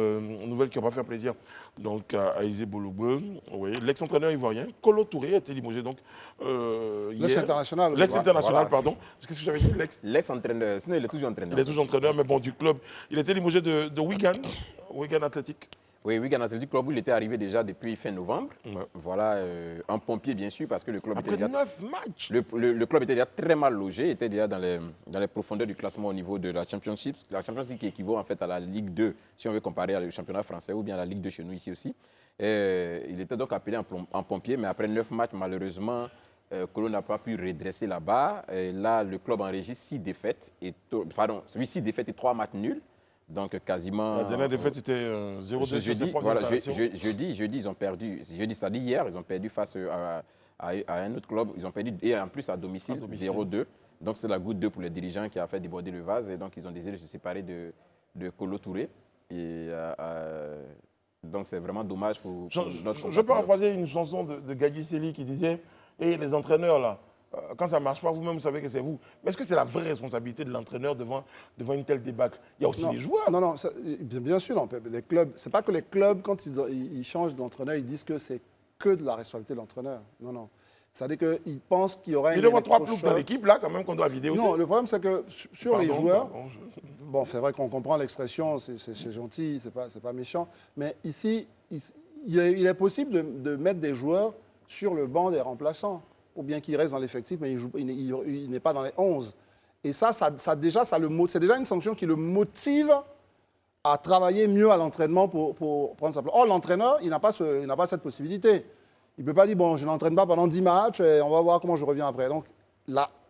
nouvelle qui va faire plaisir donc, à Élisée Bologbe. Oui, l'ex-entraîneur ivoirien, Kolo Touré, a été limogé donc, hier. L'ex-international. L'ex-international, Voilà. pardon. Qu'est-ce que j'avais dit l'ex-entraîneur, sinon il est toujours entraîneur. Il est toujours entraîneur, mais bon, du club. Il a été limogé de Wigan Athletic. Oui, Wigan Athletic Club, il était arrivé déjà depuis fin novembre. Ouais. Voilà, en pompier, bien sûr, parce que le club Après était déjà... 9 matchs. Le club était déjà très mal logé, était déjà dans les profondeurs du classement au niveau de la Championship. La Championship qui équivaut en fait à la Ligue 2, si on veut comparer au championnat français, ou bien à la Ligue 2 chez nous ici aussi. Et il était donc appelé en pompier, mais après 9 matchs, malheureusement, Colo n'a pas pu redresser la barre. Et là, le club enregistre 6 défaites, 6 défaites et 3 matchs nuls. Donc quasiment... La dernière défaite, c'était 0-2 sur ses propres installations. Jeudi, ils ont perdu. Jeudi, c'est-à-dire hier, ils ont perdu face à un autre club. Ils ont perdu, et en plus à domicile. 0-2. Donc c'est la goutte d'eau pour les dirigeants qui a fait déborder le vase. Et donc ils ont décidé de se séparer de Colo Touré. Et donc c'est vraiment dommage pour notre... Je peux paraphraser une chanson de Gadi Sely qui disait « Et les entraîneurs, là, quand ça ne marche pas, vous-même, vous savez que c'est vous. » Mais est-ce que c'est la vraie responsabilité de l'entraîneur devant une telle débâcle? Il y a aussi les joueurs. Non, bien sûr, non, les clubs, c'est pas que les clubs, quand ils changent d'entraîneur, ils disent que c'est que de la responsabilité de l'entraîneur. Non. C'est-à-dire qu'ils pensent qu'il y aura Il doit y avoir 3 ploucs dans l'équipe, là, quand même, qu'on doit vider aussi. Non, le problème, c'est que sur les joueurs, pardon, bon, c'est vrai qu'on comprend l'expression, c'est gentil, c'est pas méchant, mais ici, il est possible de mettre des joueurs sur le banc des remplaçants, ou bien qu'ils restent dans l'effectif, mais il n'est pas dans les 11. Et c'est déjà une sanction qui le motive à travailler mieux à l'entraînement pour prendre sa place. Or, l'entraîneur, il n'a pas cette possibilité. Il ne peut pas dire, bon, je n'entraîne pas pendant 10 matchs et on va voir comment je reviens après. Donc,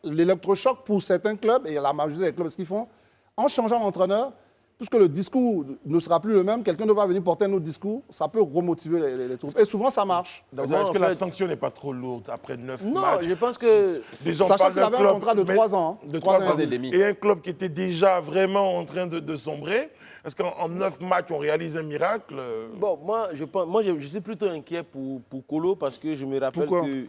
l'électrochoc pour certains clubs, et la majorité des clubs, ce qu'ils font, en changeant l'entraîneur, puisque le discours ne sera plus le même, quelqu'un devra venir porter un autre discours, ça peut remotiver les troupes. Et souvent, ça marche. Est-ce que la sanction n'est pas trop lourde après 9 matchs? Non, je pense que... Des gens Sachant parlent qu'il d'un avait club... un contrat de 3 ans. De 3 ans et demi. Et un club qui était déjà vraiment en train de sombrer. Est-ce qu'en 9 matchs, on réalise un miracle? Bon, moi, je suis plutôt inquiet pour Colo parce que je me rappelle Pourquoi? que...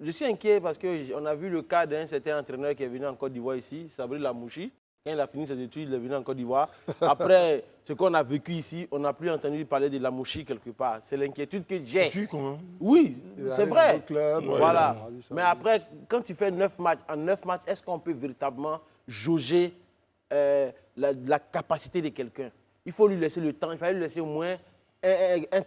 Je suis inquiet parce qu'on a vu le cas d'un certain entraîneur qui est venu en Côte d'Ivoire ici, Sabri Lamouchi. Quand il a fini ses études, il est venu en Côte d'Ivoire. Après ce qu'on a vécu ici, on n'a plus entendu parler de Lamouchi quelque part. C'est l'inquiétude que j'ai. Si, quand même. Oui, c'est vrai. Club, Voilà. ouais. Mais après, quand tu fais 9 matchs, en 9 matchs, est-ce qu'on peut véritablement jauger la capacité de quelqu'un? Il faut lui laisser le temps. Il fallait lui laisser au moins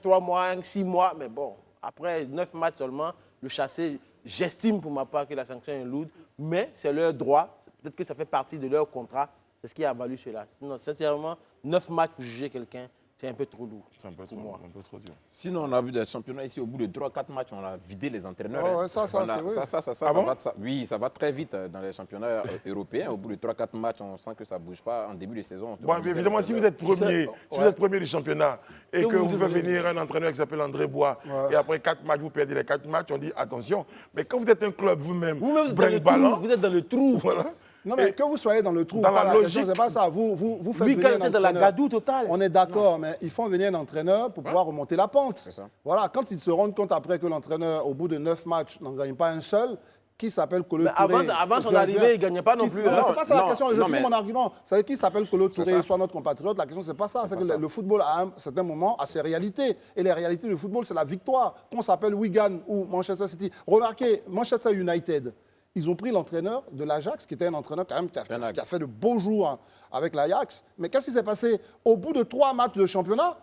3 mois, 6 mois. Mais bon, après 9 matchs seulement, le chasser, j'estime pour ma part que la sanction est lourde. Mais c'est leur droit. Peut-être que ça fait partie de leur contrat. C'est ce qui a valu cela. Sinon, sincèrement, 9 matchs pour juger quelqu'un, c'est un peu trop lourd. C'est un peu trop dur. Sinon, on a vu des championnats ici, au bout de 3-4 matchs, on a vidé les entraîneurs. Oh, ouais, ça, On a- c'est vrai. ça Ah bon va, oui, ça va très vite dans les championnats européens. Au bout de 3-4 matchs, on sent que ça ne bouge pas. En début de saison, Bon, évidemment, si vous êtes premier du championnat et que vous faites venir un entraîneur qui s'appelle André Bois, et après 4 matchs, vous perdez les 4 matchs, on dit attention. Mais quand vous êtes un club vous-même, Vous-même, brinque-ballant, vous êtes dans le trou. voilà. Non, mais Et que vous soyez dans le trou, dans pas la question, logique- c'est pas ça. Vous faites Lui, venir quand un il était dans la entraîneur. gadoue totale. On est d'accord, mais il faut venir un entraîneur pour pouvoir remonter la pente. C'est ça. Voilà, quand ils se rendent compte après que l'entraîneur, au bout de 9 matchs, n'en gagne pas un seul, qui s'appelle Kolo Mais Touré. avant son arrivée, il ne gagnait pas non plus. Non, hein. c'est pas ça la non, question. Je non, finis mais- mon argument. C'est qui s'appelle Kolo C'est Touré, ça. soit notre compatriote. La question, c'est pas ça. C'est pas que ça. le football, à un certain moment, a ses réalités. Et les réalités du football, c'est la victoire. Qu'on s'appelle Wigan ou Manchester City. Remarquez, Manchester United, ils ont pris l'entraîneur de l'Ajax, qui était un entraîneur quand même qui a fait de beaux jours hein, avec l'Ajax. Mais qu'est-ce qui s'est passé? Au bout de 3 matchs de championnat,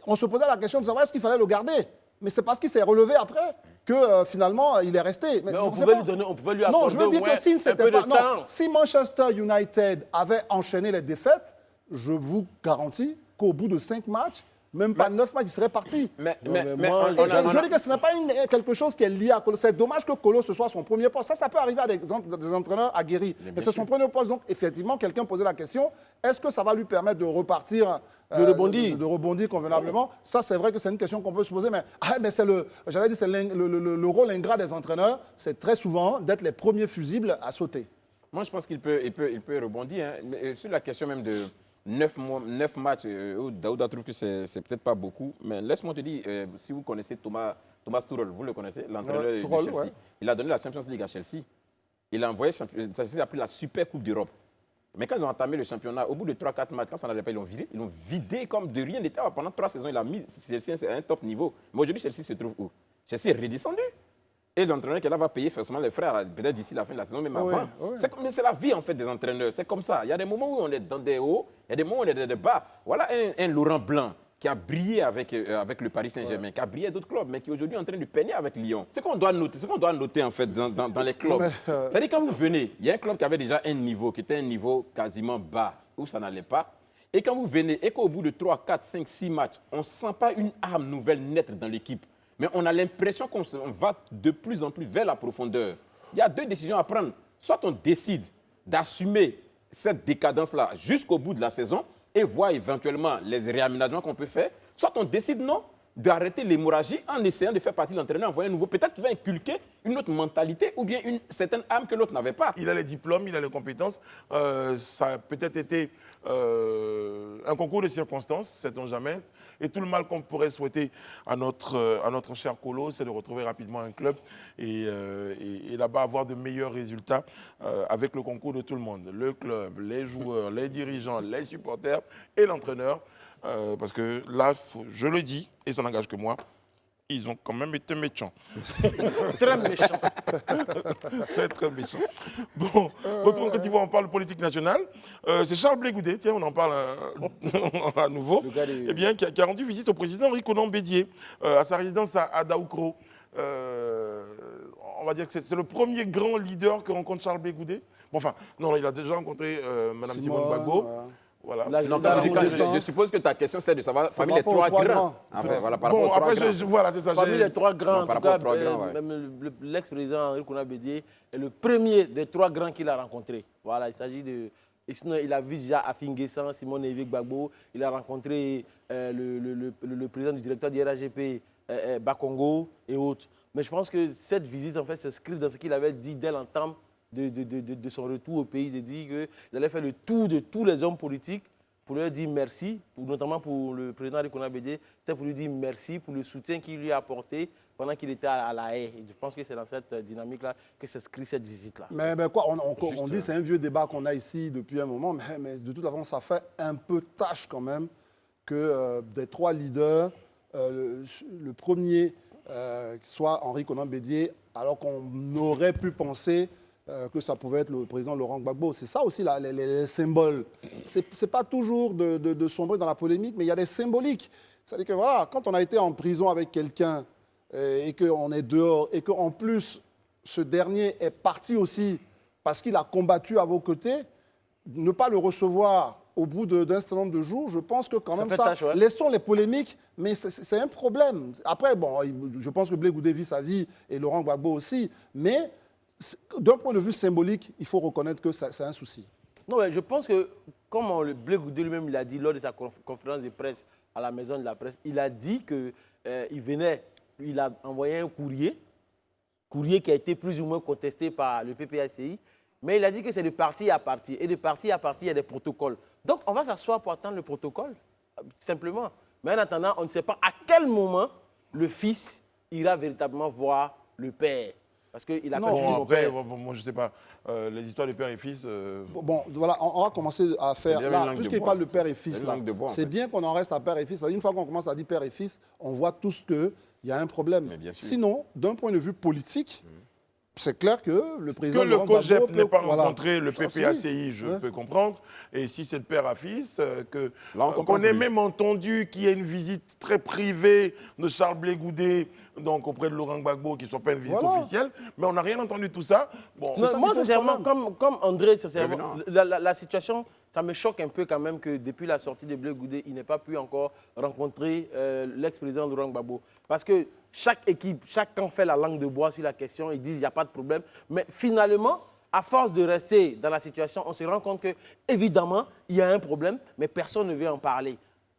on se posait la question de savoir est-ce qu'il fallait le garder. Mais c'est parce qu'il s'est relevé après que finalement il est resté. Mais je on sais pouvait pas. lui donner, on pouvait lui Non, accorder je veux dire au moins que si un c'était peu pas. de Non, temps. si Manchester United avait enchaîné les défaites, je vous garantis qu'au bout de 5 matchs, même pas 9 matchs, il serait parti. Mais mais moi, on Et a- je veux dire que ce n'est pas quelque chose qui est lié à Colo. C'est dommage que Colo ce soit son premier poste. Ça peut arriver à des entraîneurs aguerris. Mais c'est son premier poste. Donc, effectivement, quelqu'un posait la question, est-ce que ça va lui permettre de repartir De rebondir. de rebondir convenablement? Ça, c'est vrai que c'est une question qu'on peut se poser. Mais c'est le rôle ingrat des entraîneurs, c'est très souvent d'être les premiers fusibles à sauter. Moi, je pense qu'il peut rebondir. Hein. Mais, sur la question même de 9 matchs, Daouda trouve que c'est peut-être pas beaucoup. Mais laisse-moi te dire, si vous connaissez Thomas Tuchel, vous le connaissez, l'entraîneur de Tuchel, Chelsea. ouais. Il a donné la Champions League à Chelsea. Il a envoyé Chelsea a pris la Super Coupe d'Europe. Mais quand ils ont entamé le championnat, au bout de 3-4 matchs, quand ça n'allait pas, ils l'ont viré. Ils l'ont vidé comme de rien n'était. Pendant 3 saisons, il a mis Chelsea à un top niveau. Mais aujourd'hui, Chelsea se trouve où? Chelsea est redescendu. Et l'entraîneur qui est là va payer forcément les frères, peut-être d'ici la fin de la saison, même avant. Mais c'est la vie en fait des entraîneurs. C'est comme ça. Il y a des moments où on est dans des hauts, il y a des moments où on est dans des bas. Voilà un Laurent Blanc qui a brillé avec le Paris Saint-Germain, qui a brillé d'autres clubs, mais qui aujourd'hui est en train de peiner avec Lyon. C'est ce qu'on doit noter en fait dans les clubs. C'est-à-dire quand vous venez, il y a un club qui avait déjà un niveau, qui était un niveau quasiment bas, où ça n'allait pas. Et quand vous venez et qu'au bout de 3, 4, 5, 6 matchs, on ne sent pas une arme nouvelle naître dans l'équipe, mais on a l'impression qu'on va de plus en plus vers la profondeur. Il y a deux décisions à prendre. Soit on décide d'assumer cette décadence-là jusqu'au bout de la saison et voir éventuellement les réaménagements qu'on peut faire, soit on décide non, d'arrêter l'hémorragie en essayant de faire partie de l'entraîneur, envoyer un nouveau. Peut-être qu'il va inculquer une autre mentalité ou bien une certaine âme que l'autre n'avait pas. Il a les diplômes, il a les compétences. Ça a peut-être été un concours de circonstances, sait-on jamais. Et tout le mal qu'on pourrait souhaiter à notre cher Kolo, c'est de retrouver rapidement un club et là-bas avoir de meilleurs résultats avec le concours de tout le monde. Le club, les joueurs, les dirigeants, les supporters et l'entraîneur. Parce que là, je le dis, et ça n'engage que moi, ils ont quand même été méchants. Très méchants. Très, très méchants. Bon, retournons quand on parle de politique nationale. C'est Charles Blé Goudé, tiens, on en parle à nouveau, eh bien, qui a rendu visite au président Henri Konan Bédié à sa résidence à Daoukro. On va dire que c'est le premier grand leader que rencontre Charles Blé Goudé. Bon, enfin, non, il a déjà rencontré Mme Simone Gbagbo. Voilà. Je suppose que ta question, c'était de savoir parmi les trois grands. Enfin, voilà, par bon, rapport aux après, trois grands. voilà, c'est ça. Parmi les trois grands, Non, en tout cas, même l'ex-président Henri Konan Bédié est le premier des trois grands qu'il a rencontré. Voilà, il s'agit de... Et sinon, il a vu déjà Afin Guessan, Simone Evé Gbagbo. Il a rencontré le président du directeur du RAGP, Bakongo et autres. Mais je pense que cette visite, en fait, s'inscrit dans ce qu'il avait dit dès l'entame de son retour au pays, de dire qu'il allait faire le tour de tous les hommes politiques pour leur dire merci, notamment pour le président Henri Konan Bédié, c'était pour lui dire merci pour le soutien qu'il lui a apporté pendant qu'il était à La Haye. Et je pense que c'est dans cette dynamique-là que s'inscrit cette visite-là. Mais quoi, on dit c'est un vieux débat qu'on a ici depuis un moment, mais de toute façon, ça fait un peu tâche quand même que des trois leaders, le premier soit Henri Konan Bédié, alors qu'on aurait pu penser que ça pouvait être le président Laurent Gbagbo. C'est ça aussi les symboles. C'est pas toujours de sombrer dans la polémique, mais il y a des symboliques. C'est-à-dire que voilà, quand on a été en prison avec quelqu'un et qu'on est dehors et qu'en plus ce dernier est parti aussi parce qu'il a combattu à vos côtés, ne pas le recevoir au bout d'un certain nombre de jours, je pense que quand même ça, tâche, ouais. Laissons les polémiques, mais c'est un problème. Après, bon, je pense que Blé Goudé vit sa vie et Laurent Gbagbo aussi, mais d'un point de vue symbolique, il faut reconnaître que c'est un souci. Non, mais je pense que, comme le Blé Goudé lui-même l'a dit lors de sa conférence de presse à la Maison de la Presse, il a dit qu'il a envoyé un courrier qui a été plus ou moins contesté par le PPACI, mais il a dit que c'est de parti à parti. Et de parti à parti, il y a des protocoles. Donc, on va s'asseoir pour attendre le protocole, simplement. Mais en attendant, on ne sait pas à quel moment le fils ira véritablement voir le père. Parce qu'il a perdu Bon, mon après, père. moi, je ne sais pas. Les histoires de père et fils. Bon, voilà, on va commencer à faire, bien une là, langue de puisqu'il bois. parle de père et fils, C'est une là, langue de bois, en c'est fait. bien qu'on en reste à père et fils. Parce qu'une fois qu'on commence à dire père et fils, on voit tous qu'il y a un problème. Mais bien sûr. Sinon, d'un point de vue politique, c'est clair que le président... Que le Laurent Gbagbo COGEP n'ait pas voilà. rencontré le Ça, PPACI, je Ouais. peux comprendre. Et si c'est de père à fils, Là, on comprend qu'on ait plus. même entendu qu'il y ait une visite très privée de Charles Blé Goudé, donc auprès de Laurent Gbagbo, qui ne soit pas une visite Voilà. officielle. Mais on n'a rien entendu de tout ça. Bon, C'est ça Moi, qui pose sincèrement, problème. comme André, sincèrement, Évidemment. la situation, ça me choque un peu quand même que depuis la sortie de Blé Goudé, il n'ait pas pu encore rencontrer l'ex-président Laurent Gbagbo. Parce que chaque équipe, chaque camp fait la langue de bois sur la question, ils disent qu'il n'y a pas de problème. Mais finalement, à force de rester dans la situation, on se rend compte que, évidemment, il y a un problème, mais personne ne veut en parler.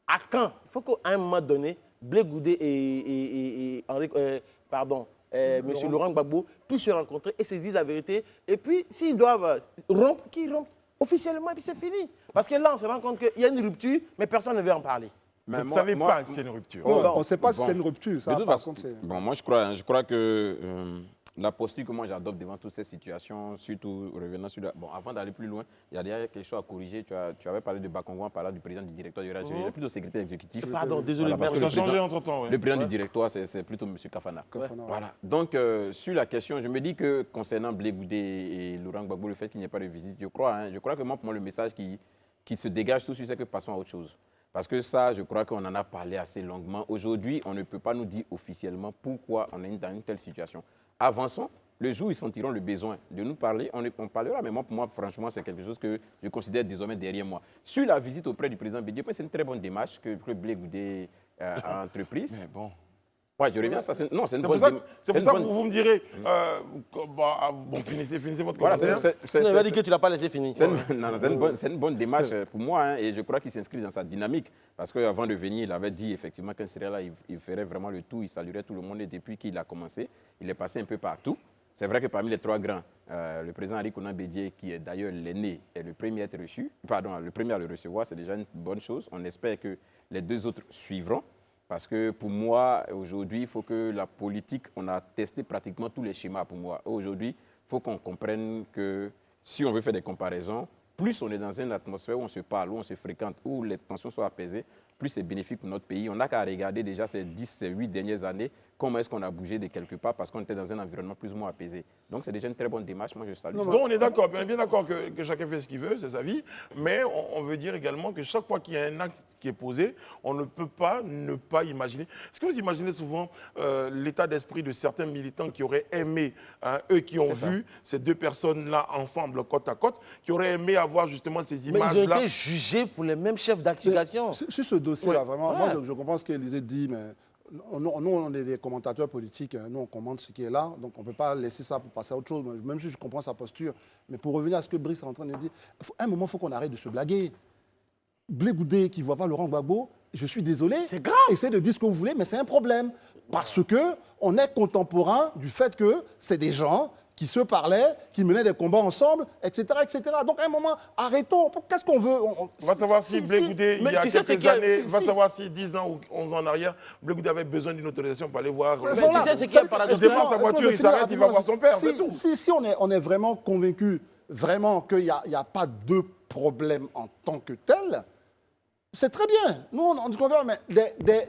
À quand? Il faut qu'à un moment donné, Blé Goudé et M. Laurent Gbagbo puissent se rencontrer et saisir la vérité. Et puis, s'ils doivent rompre, qu'ils rompent officiellement, et puis c'est fini. Parce que là, on se rend compte qu'il y a une rupture, mais personne ne veut en parler. Mais vous ne moi- savez moi- pas si c'est une rupture. On ne sait pas si Bon. c'est une rupture. Ça, De toute par façon, contre, c'est- bon, moi, je crois que la posture que moi j'adopte devant toutes ces situations, surtout revenant sur... Bon, avant d'aller plus loin, il y a déjà quelque chose à corriger. Tu avais parlé de Bakongo en parlant du président du directoire du RAGP. Il est plutôt secrétaire exécutif. Pardon, désolé. Voilà, parce merde. Ça a que changé entre-temps. ouais. Le président du directoire, c'est plutôt M. Kafana. Kafana, ouais. Voilà. Donc, sur la question, je me dis que concernant Blé Goudé et Laurent Gbagbo, le fait qu'il n'y ait pas de visite, je crois que moi, pour moi, le message qui se dégage tout de suite, c'est que passons à autre chose. Parce que ça, je crois qu'on en a parlé assez longuement. Aujourd'hui, on ne peut pas nous dire officiellement pourquoi on est dans une telle situation. Avançons. Le jour où ils sentiront le besoin de nous parler, on parlera. Mais moi, pour moi, franchement, c'est quelque chose que je considère désormais derrière moi. Sur la visite auprès du président Bédié, c'est une très bonne démarche que Blé Goudé a entreprise. Mais bon. Ouais, je reviens. C'est une C'est bonne pour ça, démarche. c'est pour ça que vous me direz, bon, finissez votre commentaire. Tu n'avais dit que tu ne l'as pas laissé finir. C'est une bonne démarche pour moi, hein, et je crois qu'il s'inscrit dans sa dynamique. Parce qu'avant de venir, il avait dit effectivement qu'un serait là, il ferait vraiment le tout, il saluerait tout le monde. Et depuis qu'il a commencé, il est passé un peu partout. C'est vrai que parmi les trois grands, le président Henri Konan Bédié, qui est d'ailleurs l'aîné, est le premier à être reçu, le premier à le recevoir, c'est déjà une bonne chose. On espère que les deux autres suivront. Parce que pour moi, aujourd'hui, il faut que la politique, on a testé pratiquement tous les schémas pour moi. Aujourd'hui, il faut qu'on comprenne que si on veut faire des comparaisons, plus on est dans une atmosphère où on se parle, où on se fréquente, où les tensions sont apaisées, plus c'est bénéfique pour notre pays. On n'a qu'à regarder déjà ces 10, ces 8 dernières années, comment est-ce qu'on a bougé de quelque part parce qu'on était dans un environnement plus ou moins apaisé. Donc c'est déjà une très bonne démarche, moi je salue. Donc on est d'accord, on est bien d'accord que chacun fait ce qu'il veut, c'est sa vie, mais on veut dire également que chaque fois qu'il y a un acte qui est posé, on ne peut pas ne pas imaginer. Est-ce que vous imaginez souvent l'état d'esprit de certains militants qui auraient aimé, hein, eux qui ont vu ces deux personnes-là ensemble, côte à côte, qui auraient aimé avoir justement ces Mais images-là? ils ont été jugés pour les mêmes chefs d'accusation. Sur ce dossier-là, Ouais. vraiment, moi je comprends ce qu'Élisée dit, mais nous, on est des commentateurs politiques, nous on commente ce qui est là, donc on ne peut pas laisser ça pour passer à autre chose, même si je comprends sa posture. Mais pour revenir à ce que Brice est en train de dire, à un moment, il faut qu'on arrête de se blaguer. Blé Goudé qui ne voit pas Laurent Gbagbo, je suis désolé. C'est grave. Essayez de dire ce que vous voulez, mais c'est un problème. Parce qu'on est contemporain du fait que c'est des gens qui se parlaient, qui menaient des combats ensemble, etc. etc. Donc à un moment, arrêtons. Qu'est-ce qu'on veut? On va savoir si Blé Goudé, il y a tu sais quelques ce qu'il y a- années, si- va si- savoir si 10 ans ou 11 ans en arrière, Blé Goudé avait besoin d'une autorisation pour aller voir. Mais tu sais ce qui est paradoxal. Il défend sa voiture, il s'arrête, il va voir son père, c'est tout. Si on est vraiment convaincu vraiment qu'il n'y a pas de problème en tant que tel, c'est très bien. Nous, on dit qu'on veut, mais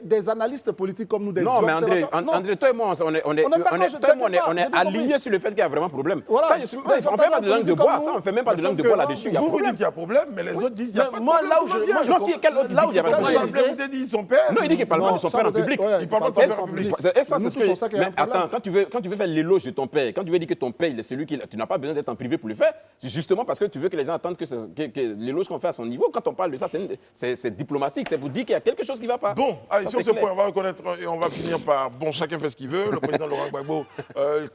des analystes politiques comme nous, des Non, mais André, observateurs- non. André, toi et moi, on est alignés sur le fait qu'il y a vraiment problème. Voilà. Ça, on ne fait pas de langue de bois, comme ça, on nous. ne fait même pas de Mais langue de sauf bois que là-dessus. Il y a Vous dites problème. qu'il y a problème, mais les autres disent qu'il n'y a Mais pas de moi, problème. là où tout va je- bien. moi, je Non, quel autre dit qu'il y avait Moi, problème? Charles Blé Goudé dit son père. Non, il dit qu'il parle pas de son père en public. Il parle pas de son père en public. Et ça, Nous c'est tous, on ce sait que. qu'il y a un Mais attends, problème. quand tu veux faire l'éloge de ton père, quand tu veux dire que ton père, il est celui qui. Tu n'as pas besoin d'être en privé pour le faire. C'est justement parce que tu veux que les gens entendent que l'éloge qu'on fait à son niveau, quand on parle de ça, c'est diplomatique. C'est pour dire qu'il y a quelque chose qui ne va pas. Bon, allez, Ça, sur c'est ce clair. point, on va reconnaître et on va finir par, bon, chacun fait ce qu'il veut. Le président Laurent Gbagbo,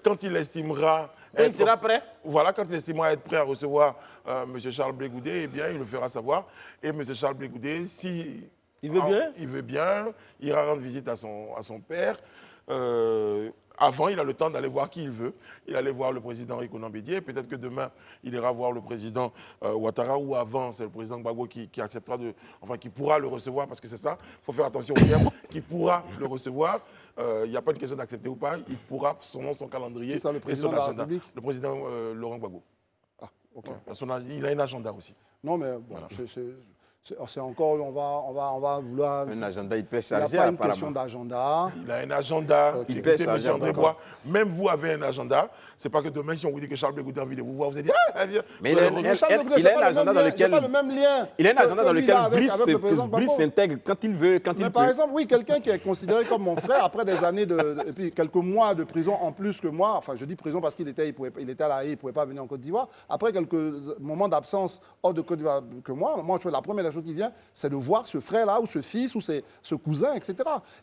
quand il estimera Quand il sera prêt. Voilà, quand il estimera être prêt à recevoir M. Charles Blé Goudé, eh bien, il le fera savoir. Et M. Charles Blé Goudé, si Il veut bien il veut bien, il ira rendre visite à son père. Avant, il a le temps d'aller voir qui il veut. Il allait voir le président Henri Konan Bédié. Peut-être que demain, il ira voir le président Ouattara, ou avant, c'est le président Gbagbo qui acceptera qui pourra le recevoir, parce que c'est ça. Il faut faire attention au terme, qui pourra le recevoir. Il n'y a pas une question d'accepter ou pas. Il pourra, selon son calendrier C'est ça, le et président son de la agenda. République. Le président Laurent Gbagbo. Ah, ok. Il a un agenda aussi. Non, mais bon, c'est encore, on va vouloir. Un agenda hyper Il n'y a chargé, pas une question apparemment. d'agenda. Il a un agenda. Il Écoutez, pêche, monsieur André d'accord. Bois, même vous avez un agenda. C'est pas que demain, si on vous dit que Charles Blé Goudé a envie de vous voir, vous allez dire ah, viens. Mais il a un agenda dans lequel. pas le même lien. Il a un agenda dans que lui, lequel là, avec le président Brice Gbagbo. s'intègre quand il veut, quand il Mais peut. par exemple, oui, quelqu'un qui est considéré comme mon frère après des années et puis quelques mois de prison en plus que moi, enfin je dis prison parce qu'il était à La Haye, il ne pouvait pas venir en Côte d'Ivoire. Après quelques moments d'absence hors de Côte d'Ivoire que moi, la première chose qui vient, c'est de voir ce frère-là ou ce fils ou ce cousin, etc.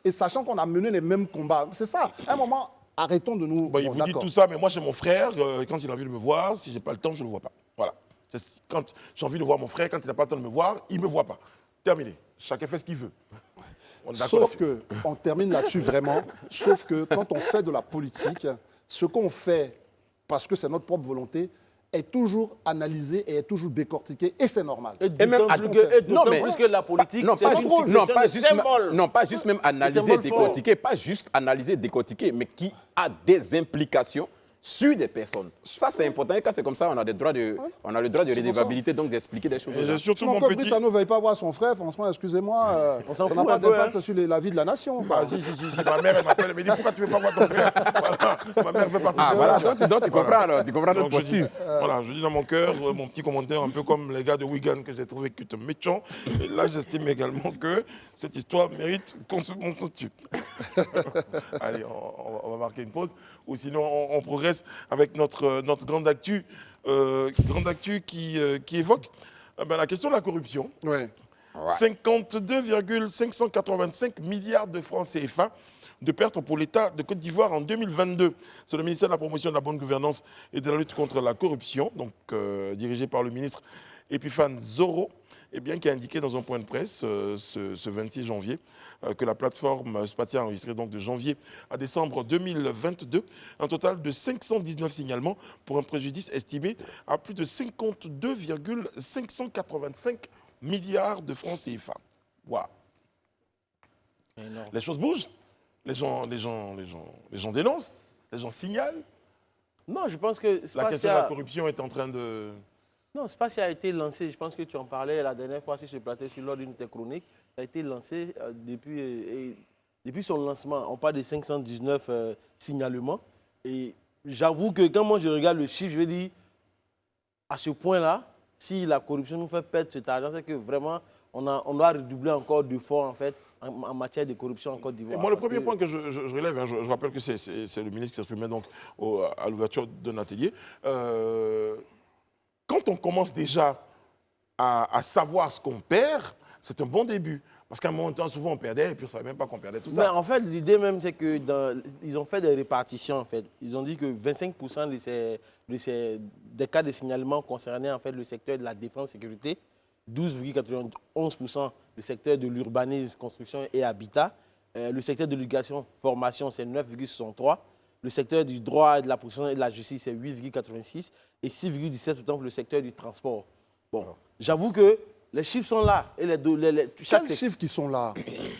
Et sachant qu'on a mené les mêmes combats. C'est ça. À un moment, arrêtons de nous... Bon, il bon, vous dit d'accord. tout ça, mais moi, chez mon frère, quand il a envie de me voir, si je n'ai pas le temps, je ne le vois pas. Voilà. Quand j'ai envie de voir mon frère, quand il n'a pas le temps de me voir, il ne me voit pas. Terminé. Chacun fait ce qu'il veut. On est d'accord Sauf là-dessus. que, on termine là-dessus vraiment, sauf que quand on fait de la politique, ce qu'on fait, parce que c'est notre propre volonté, est toujours analysé et est toujours décortiqué, et c'est normal. Et Et même d'autant plus que la politique, non, c'est pas une juste, succession non, pas de juste, symboles. non, pas juste même analyser, symboles décortiquer, pas juste analyser, décortiquer, mais qui a des implications sur des personnes. Ça, c'est important. Et quand c'est comme ça, on a le droit de redevabilité, donc d'expliquer des choses. Et j'ai surtout Mon mon petit... petit... ça ne veuille pas voir son frère, franchement, excusez-moi, On s'en ça n'a fout pas un peu, d'impact sur la vie de la nation. quoi. Ah, si, ma mère, elle m'appelle, elle me dit pourquoi tu ne veux pas voir ton frère. Voilà. Ma mère fait partie de Ah, cette voilà, nation. donc tu comprends alors, tu comprends notre Donc, je dis, posture. voilà, je dis dans mon cœur, mon petit commentaire, un peu comme les gars de Wigan que j'ai trouvé qui étaient méchants. Et là, j'estime également que cette histoire mérite qu'on se tue. Allez, on va marquer une pause. Ou sinon, on progresse avec notre grande actu qui évoque la question de la corruption. Ouais. 52,585 milliards de francs CFA de pertes pour l'État de Côte d'Ivoire en 2022. C'est le ministère de la Promotion de la bonne gouvernance et de la lutte contre la corruption, donc dirigé par le ministre Epiphane Zoro, qui a indiqué dans un point de presse ce 26 janvier que la plateforme Spatia a enregistré donc de janvier à décembre 2022 un total de 519 signalements pour un préjudice estimé à plus de 52,585 milliards de francs CFA. Waouh. Les choses bougent. Les gens dénoncent, les gens signalent. Non, je pense que La question de la corruption est en train de... Non, Spatia a été lancé, je pense que tu en parlais la dernière fois sur ce plateau, lors d'une de tes chroniques, ça a été lancé depuis son lancement. On parle de 519 signalements. Et j'avoue que quand moi je regarde le chiffre, je vais dire, à ce point-là, si la corruption nous fait perdre cet argent, c'est que vraiment, on doit redoubler encore d'efforts en fait, en matière de corruption en Côte d'Ivoire. Moi, le premier point que je relève, je rappelle que c'est le ministre qui s'exprimait donc à l'ouverture d'un atelier. Quand on commence déjà à savoir ce qu'on perd, c'est un bon début. Parce qu'à un moment donné, souvent on perdait et puis on ne savait même pas qu'on perdait tout ça. Mais en fait, l'idée même, c'est qu'ils ont fait des répartitions. En fait. Ils ont dit que 25% des cas de signalement concernaient en fait, le secteur de la défense et sécurité, 12,91% le secteur de l'urbanisme, construction et habitat, le secteur de l'éducation, formation, c'est 9,63%. Le secteur du droit, de la protection et de la justice, c'est 8,86 et 6,17% pour le secteur du transport. Bon, j'avoue que les chiffres sont là. Et Quels chiffres qui sont là?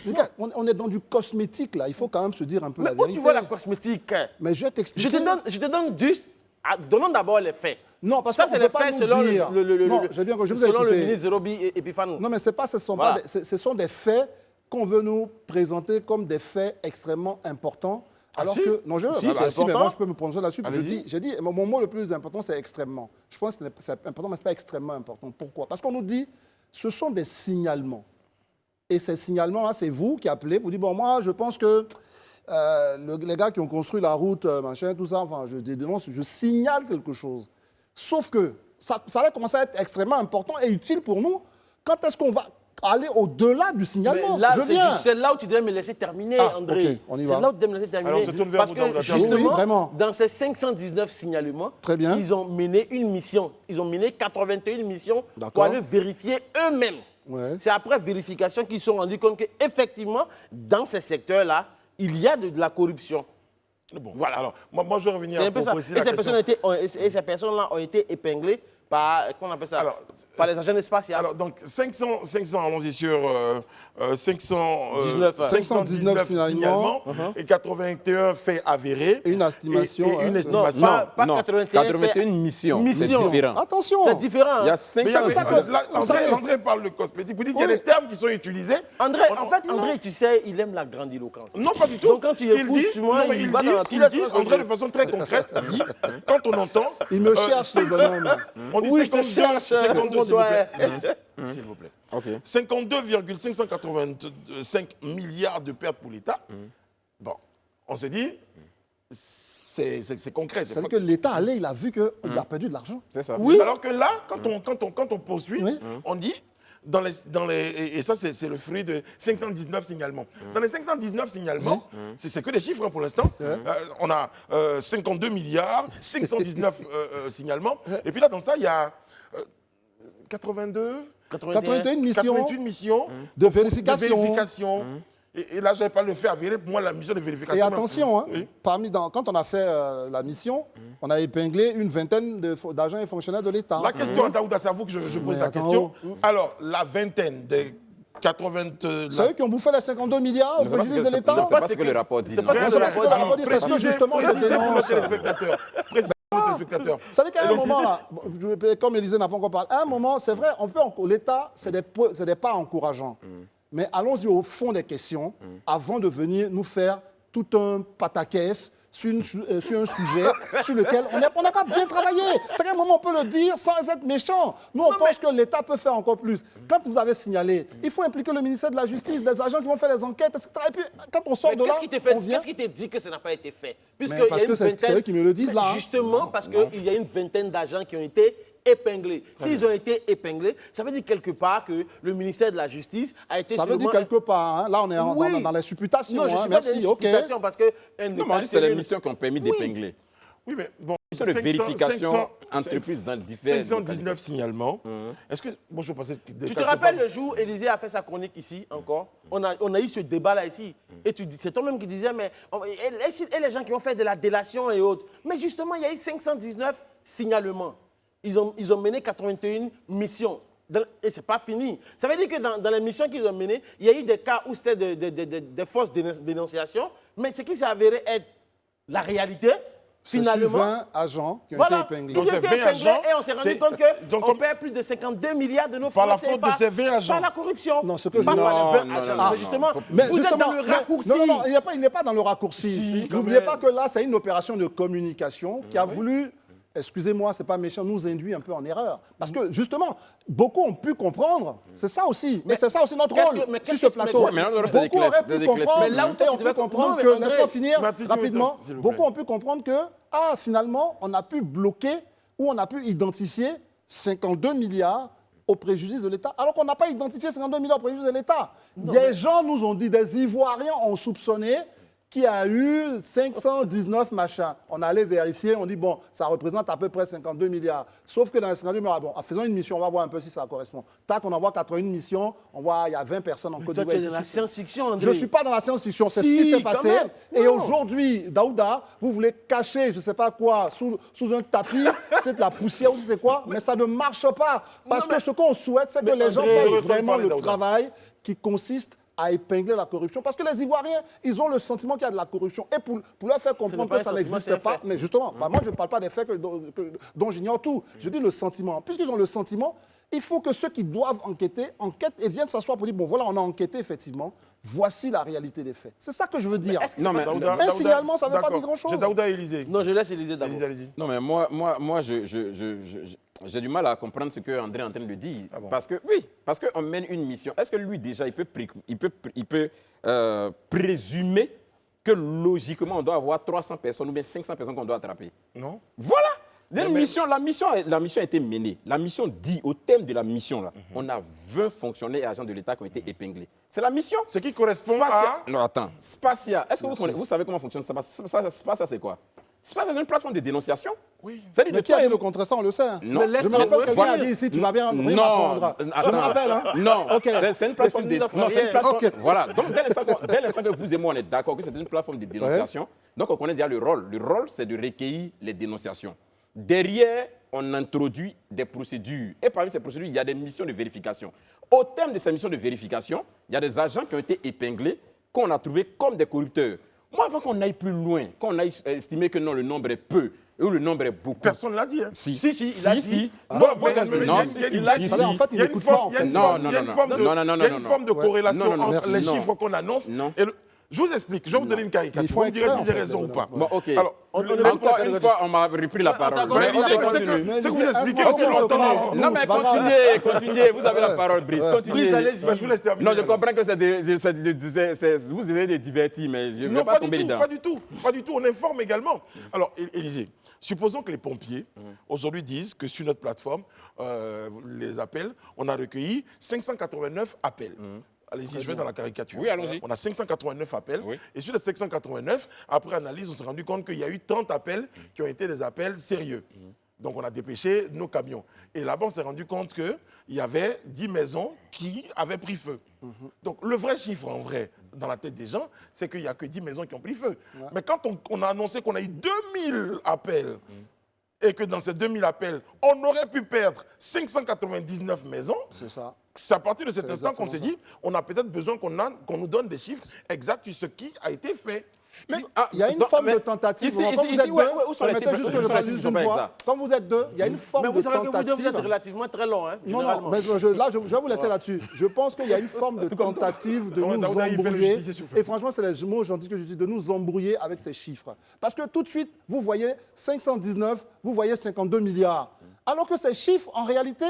Les gars, on est dans du cosmétique, là. Il faut quand même se dire un peu la Mais où vérité. tu vois la cosmétique? Mais je vais t'expliquer. Je te donne juste... Donnons d'abord les faits. Non, parce ça, qu'on c'est peut les pas faits nous selon dire. Non, j'ai bien compris, je vous ai selon le écouté. ministre Zerobi Epiphane. Non, mais ce sont Voilà. pas ce sont des faits qu'on veut nous présenter comme des faits extrêmement importants. Alors si que, non, Si, c'est mais important. moi, je peux me prononcer là-dessus. Allez-y. J'ai dit, mon mot le plus important, c'est extrêmement. Je pense que c'est important, mais ce n'est pas extrêmement important. Pourquoi? Parce qu'on nous dit, ce sont des signalements. Et ces signalements-là, c'est vous qui appelez, vous dites, bon, moi, je pense que les gars qui ont construit la route, machin, tout ça, enfin, je dénonce, je signale quelque chose. Sauf que ça va commencer à être extrêmement important et utile pour nous. Quand est-ce qu'on va aller au-delà du signalement? Mais là, Je viens. c'est là où tu devrais me laisser terminer, Ah, André. ok, on y va. C'est là où tu devrais me laisser terminer. Alors, c'est tout le verbe Parce que modérateur. justement, Oui, vraiment. dans ces 519 signalements, Très bien. ils ont mené une mission. Ils ont mené 81 missions pour D'accord. aller vérifier eux-mêmes. Ouais. C'est après vérification qu'ils se sont rendus compte qu'effectivement, dans ces secteurs-là, il y a de la corruption. Bon, Voilà. alors, moi, je vais revenir C'est un pour peu ça. préciser Et la question. ces personnes-là ont été épinglées par, qu'on appelle ça, Alors, par les agents spatiaux. Alors, donc, 500 allons-y sur 519 519 signalements et 81 faits avérés. Et une estimation. Et une hein. estimation. pas non, 81 missions. C'est Missions. différent. Attention. C'est différent. Il y a hein. 500 Mais missions. André parle de cosmétique. Vous dites qu'il y a des termes qui sont utilisés. André, en fait, André, tu sais, il aime la grandiloquence. Non, pas du tout. Donc, quand tu écoutes, moi, il va dans tous les sens. André, de façon très concrète, dit, quand on entend... Il me cherche, ce 500 bonhomme. On dit Oui, je te 52, cherche, 52 s'il vous plaît. S'il vous plaît. OK. 52,585 milliards de pertes pour l'État. Bon, on s'est dit, c'est concret. C'est-à-dire que l'État allait, il a vu qu'il a perdu de l'argent. C'est ça. Oui. Alors que là, quand on poursuit, Oui. on dit, et ça c'est le fruit de 519 signalements. Dans les 519 signalements, c'est que des chiffres hein, pour l'instant. On a 52 milliards, 519 signalements. Et puis là, dans ça, il y a 81 missions 88 missions de de vérification. vérification. Et là, je n'avais pas le fait avéré. Pour moi, la mission de vérification... Et attention, hein, Oui. quand on a fait la mission, on a épinglé une vingtaine d'agents et fonctionnaires de l'État. La question, Daouda, c'est à vous que je pose Mais la attends, question. Alors, la vingtaine des 80... C'est eux qui ont bouffé les 52 milliards au Mais c'est pas ce préjudice que- de l'État. c'est pas ce que le rapport dit. C'est non. pas ce que le C'est rapport ce que le dit. rapport dit, c'est ce que justement je Précisez pour nos dénonce. téléspectateurs. Précisez pour nos téléspectateurs. Ça veut dire qu'à un moment, là, comme Élisée n'a pas encore parlé, à un moment, c'est vrai, l'État, c'est des pas encourageants. Mais allons-y au fond des questions avant de venir nous faire tout un pataquès sur un sujet sur lequel on n'a pas bien travaillé. C'est qu'à un moment, on peut le dire sans être méchant. Nous, on pense que l'État peut faire encore plus. Quand vous avez signalé, il faut impliquer le ministère de la Justice, des agents qui vont faire les enquêtes, etc. Et puis, quand on sort Mais de là, on vient... qu'est-ce qui te dit que ça n'a pas été fait? Mais parce que c'est eux qui me le disent, là, hein. Justement, parce qu'il y a une vingtaine d'agents qui ont été épinglés. S'ils ont été épinglés, ça veut dire quelque part que le ministère de la Justice a été Ça veut dire sûrement- quelque part, hein. Là on est Oui. dans les supputations. Non, je hein. suis pas dans Merci, les ok. supputations parce que... Non, mais on dit que c'est les missions qui ont permis d'épingler. Oui, mais bon... Mission de 500, vérification 500, entreprise dans différentes 519 signalements. Est-ce que... Bon, je pensais que... Tu te rappelles le jour où Élisée a fait sa chronique ici encore? On a eu ce débat-là ici. Et c'est toi-même qui disais, mais et les gens qui ont fait de la délation et autres. Mais justement, il y a eu 519 signalements. Ils ont mené 81 missions. Et ce n'est pas fini. Ça veut dire que dans les missions qu'ils ont menées, il y a eu des cas où c'était des fausses dénonciations. Mais ce qui s'est avéré être la réalité, C'est finalement... sur 20 agents qui ont Voilà, été épinglés. ils ont Donc, été c'est 20 épinglés agents, et on s'est rendu c'est- compte donc, qu'on comme- perd plus de 52 milliards de nos Par la francs faute de CFA. ces 20 agents. Par la corruption. Non, ce que je- Pas par les 20 Non, agents. non, Mais justement, Mais vous êtes justement, dans le mais- raccourci. Non, il n'est pas dans le raccourci. Si, quand N'oubliez même. pas que là, c'est une opération de communication qui a voulu, excusez-moi, c'est pas méchant, nous induire un peu en erreur. Parce que justement, beaucoup ont pu comprendre. C'est ça aussi. Mais c'est ça aussi notre qu'est-ce rôle que- mais sur qu'est-ce ce que- plateau. mais- Ouais, mais là, on aurait fait des Beaucoup auraient classes- pu des comprendre. classements. Mais là où toi, et tu on devais peut comprendre comprendre, que, mais laisse-moi André, finir Mathis, rapidement, s'il vous plaît. beaucoup ont pu comprendre que, finalement, on a pu bloquer ou on a pu identifier 52 milliards au préjudice de l'État, alors qu'on n'a pas identifié 52 milliards au préjudice de l'État. Des gens nous ont dit, des Ivoiriens ont soupçonné qu'il y a eu 519 machins. On allait vérifier, on dit, bon, ça représente à peu près 52 milliards. Sauf que dans les 52 milliards, bon, en faisant une mission, on va voir un peu si ça correspond. Tac, on envoie 81 missions, on voit, il y a 20 personnes en Côte Toi, d'Ivoire. tu es dans la science-fiction, André. Je ne suis pas dans la science-fiction, c'est Si, ce qui s'est quand passé. même. Et Non. aujourd'hui, Daouda, vous voulez cacher, je ne sais pas quoi, sous un tapis, c'est de la poussière ou c'est quoi, mais ça ne marche pas. Parce que ce qu'on souhaite, c'est que les gens André, fassent retourne vraiment parler, le Daouda. travail qui consiste à épingler la corruption. Parce que les Ivoiriens, ils ont le sentiment qu'il y a de la corruption. Et pour leur faire comprendre pas que un ça sentiment, n'existe c'est un pas, fait. mais justement, moi je ne parle pas des faits dont j'ignore tout. Je dis le sentiment. Puisqu'ils ont le sentiment, il faut que ceux qui doivent enquêter, enquêtent et viennent s'asseoir pour dire, bon voilà, on a enquêté effectivement, voici la réalité des faits. C'est ça que je veux dire. est-ce que Non, mais- Un signalement, ça ne veut pas D'accord. dire grand-chose. J'ai Daouda et Élisée. Non, je laisse Élisée d'abord. Élisée, allez-y. Non, mais moi j'ai du mal à comprendre ce que André est en train de dire. Ah bon? Parce qu'on mène une mission. Est-ce que lui, déjà, il peut présumer que logiquement, on doit avoir 300 personnes ou bien 500 personnes qu'on doit attraper? Non? Voilà. La mais- mission a été menée. La mission dit, au thème de la mission, là, on a 20 fonctionnaires et agents de l'État qui ont été épinglés. C'est la mission. Ce qui correspond Spatia. à... Non, attends. Spatia. Est-ce que vous savez comment fonctionne Spatia, c'est quoi? Spatia, c'est une plateforme de dénonciation. Oui. C'est-à-dire Mais de qui a toi dit et le contraire, ça on le sait. hein. Non. Je me rappelle quelqu'un Voilà. a dit ici, tu vas bien Non, répondre. Je me attends. rappelle, hein. Non, Ok. c'est une plateforme de... Personne Non, c'est une n'a plateforme... rien. Ok. Voilà, donc dès l'instant que vous et moi, on est d'accord que c'est une plateforme de dénonciation, donc on connaît déjà le rôle. Le rôle, c'est de recueillir les dénonciations. Derrière, on introduit des procédures. Et parmi ces procédures, il y a des missions de vérification. Au terme de ces missions de vérification, il y a des agents qui ont été épinglés, qu'on a trouvés comme des corrupteurs. Moi, avant qu'on aille plus loin, qu'on aille estimer que non, le nombre est peu, ou le nombre est beaucoup. Personne ne l'a dit. Hein. Si, il a dit. Non, mais si, il y a si, une- si, il y a si. En fait, Il y a il une écoute ça, forme, en il y a fait. une Non, forme- non, il y a une non, forme non, de- non, non, non, il y a non, une non. forme de corrélation Non, non, entre les merci. chiffres qu'on annonce Non. et le... Je vous explique, je vais vous donner une Il caricature. faut Vous me direz extraire, si en j'ai fait, raison ou pas. Bon, ok. Alors, Encore une fois, on m'a repris la parole. attends, mais Mais c'est ok, que- continue. c'est que vous Mais expliquez dis- aussi Est-ce qu'on longtemps. se Non, mais c'est pas grave. continuez, vous avez la parole, Brice, continuez. Brice, allez-y. Mais je vous laisse terminer. Non, je comprends que vous essayez de divertir, mais je ne vais Non, pas tomber du tout, dedans. pas du tout, pas du tout. On informe également. Alors, Élisée, supposons que les pompiers aujourd'hui disent que sur notre plateforme, les appels, on a recueilli 589 appels. Allez-y, je vais dans la caricature. Oui, allons-y. On a 589 appels. Oui. Et sur les 589, après analyse, on s'est rendu compte qu'il y a eu 30 appels qui ont été des appels sérieux. Donc, on a dépêché nos camions. Et là-bas, on s'est rendu compte qu'il y avait 10 maisons qui avaient pris feu. Donc, le vrai chiffre, en vrai, dans la tête des gens, c'est qu'il n'y a que 10 maisons qui ont pris feu. Mais quand on a annoncé qu'on a eu 2000 appels, et que dans ces 2000 appels, on aurait pu perdre 599 maisons, C'est ça. c'est à partir de cet C'est instant qu'on s'est dit, on a peut-être besoin qu'on nous donne des chiffres exacts sur ce qui a été fait. Mais, Il y a une forme de tentative. Ici, Quand vous êtes ouais, deux, où sont les permettez chiffres? juste Où que je sont les parle chiffres? juste Ils sont une pas fois. exacts. Quand vous êtes deux, il y a une forme Mais de vous savez que vous deux, vous êtes tentative. relativement très long, hein, Non, généralement. mais là, je vais vous laisser là-dessus. Je pense qu'il y a une forme de tentative de Ouais, nous Daouda, il fait le embrouiller. justicier sur Facebook. Et franchement, c'est les mots gentils que je dis, de nous embrouiller avec ces chiffres. Parce que tout de suite, vous voyez 519, vous voyez 52 milliards. Alors que ces chiffres, en réalité,